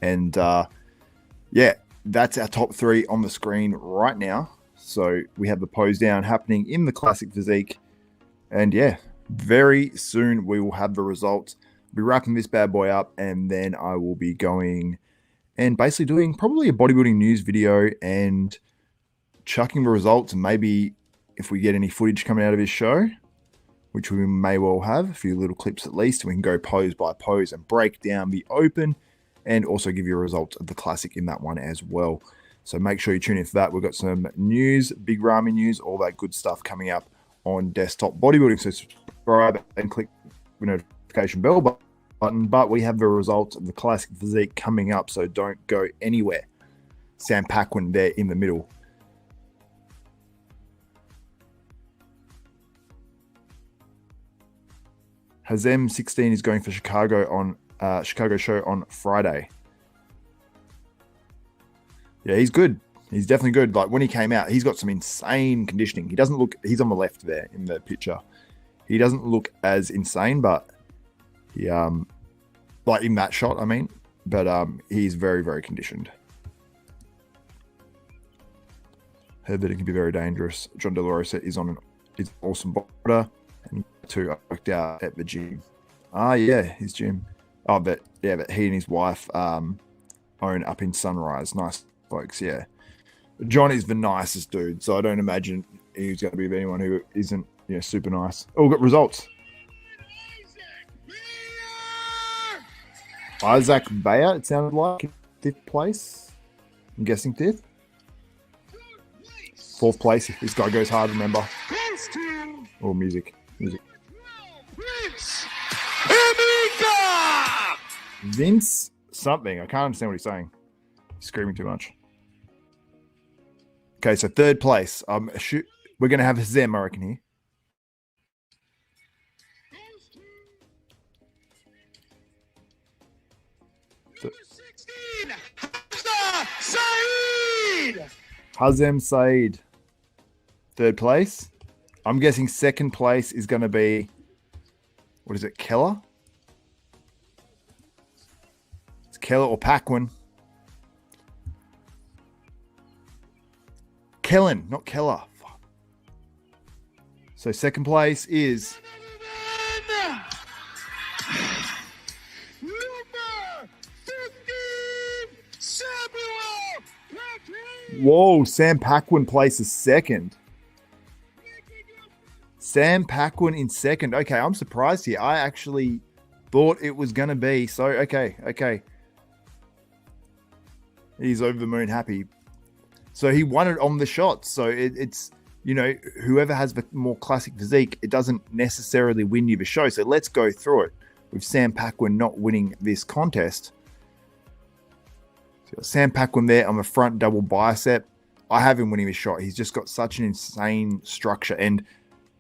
And yeah, that's our top three on the screen right now. So we have the pose down happening in the Classic Physique. And yeah, very soon we will have the results. I'll be wrapping this bad boy up, and then I will be going and basically doing probably a bodybuilding news video and chucking the results, and maybe if we get any footage coming out of his show, which we may well have, a few little clips at least, we can go pose by pose and break down the open and also give you a result of the classic in that one as well. So make sure you tune in for that. We've got some news, big Rami news, all that good stuff coming up on Desktop Bodybuilding. So subscribe and click the notification bell button. But we have the results of the Classic Physique coming up, so don't go anywhere. Sam Paquin there in the middle. Hazem 16 is going for Chicago show on Friday. Yeah, he's good. He's definitely good. Like when he came out, he's got some insane conditioning. He doesn't look, he's on the left there in the picture. He doesn't look as insane, but he, like in that shot, I mean, but he's very, very conditioned. Heard that it can be very dangerous. John De La Rosa is on an awesome border. And two worked out at the gym. Yeah, his gym. But he and his wife own up in Sunrise. Nice folks, yeah. John is the nicest dude, so I don't imagine he's going to be anyone who isn't, super nice. Oh, got results. Isaac Bayer, it sounded like, 5th place. I'm guessing 5th. 4th place. This guy goes hard, remember. Oh, music. Vince something. I can't understand what he's saying. He's screaming too much. Okay, so 3rd place. We're going to have Zem, I reckon, here. Hazem Saeed. 3rd place. I'm guessing 2nd place is going to be, what is it, Keller? It's Keller or Paquin. Kellen, not Keller. So 2nd place is... Whoa, Sam Paquin places 2nd. Sam Paquin in 2nd. Okay, I'm surprised here. I actually thought it was going to be. So, okay. He's over the moon happy. So he won it on the shots. So it's, whoever has the more classic physique, it doesn't necessarily win you the show. So let's go through it with Sam Paquin not winning this contest. So Sam Paquin there on the front double bicep. I have him winning this shot. He's just got such an insane structure. And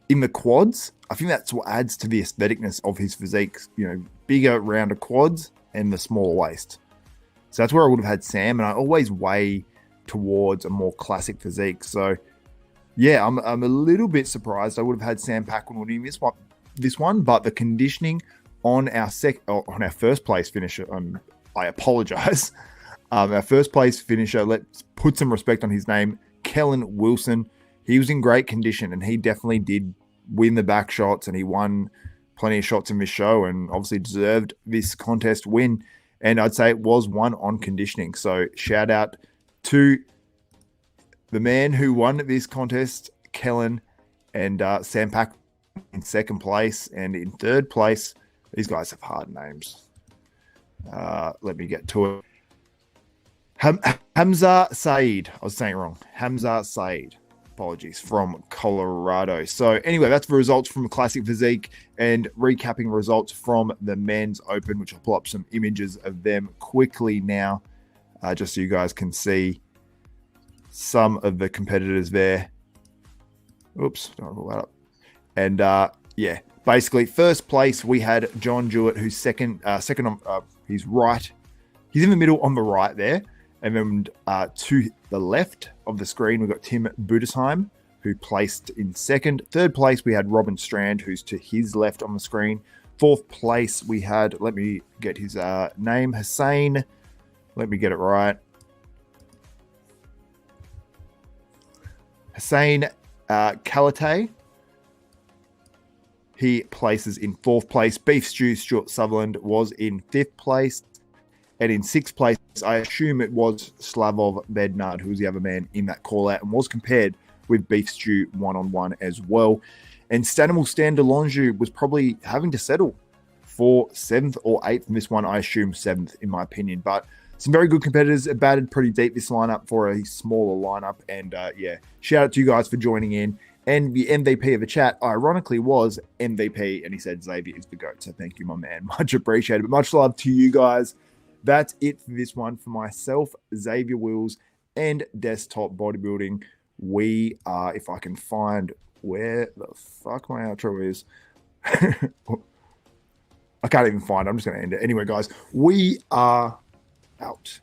in the quads, I think that's what adds to the aestheticness of his physique. Bigger, rounder quads and the smaller waist. So that's where I would have had Sam, and I always weigh towards a more classic physique. So yeah, I'm a little bit surprised. I would have had Sam Paquin winning this one, but the conditioning on our first place finisher, I apologize. Our 1st place finisher, let's put some respect on his name, Kellen Wilson. He was in great condition, and he definitely did win the back shots, and he won plenty of shots in this show and obviously deserved this contest win. And I'd say it was won on conditioning. So shout out to the man who won this contest, Kellen, and Sam Paquin in 2nd place. And in 3rd place, these guys have hard names. Let me get to it. Hamza Saeed. I was saying it wrong. Hamza Saeed. Apologies, from Colorado. So anyway, that's the results from Classic Physique, and recapping results from the Men's Open, which I'll pull up some images of them quickly now, just so you guys can see some of the competitors there. Oops, don't pull that up. And yeah, basically 1st place we had John Jewett, who's second on he's right. He's in the middle on the right there. And then to the left of the screen, we've got Tim Budesheim who placed in second. Third place, we had Robin Strand, who's to his left on the screen. Fourth place, we had, let me get his name, Hussein. Let me get it right. Hussein Kalate. He places in fourth place. Beef Stew Stuart Sutherland was in fifth place. And in sixth place, I assume it was Slavov Bednard, who was the other man in that call out and was compared with Beef Stew one-on-one as well. And Stanimal DeLongeaux was probably having to settle for 7th or 8th in this one. I assume 7th in my opinion. But some very good competitors. It batted pretty deep this lineup for a smaller lineup. And yeah, shout out to you guys for joining in. And the MVP of the chat, ironically, was MVP. And he said Xavier is the GOAT. So thank you, my man. Much appreciated. But much love to you guys. That's it for this one. For myself, Xavier Wills, and Desktop Bodybuilding, we are, if I can find where the fuck my outro is. I can't even find it. I'm just going to end it. Anyway, guys, we are out.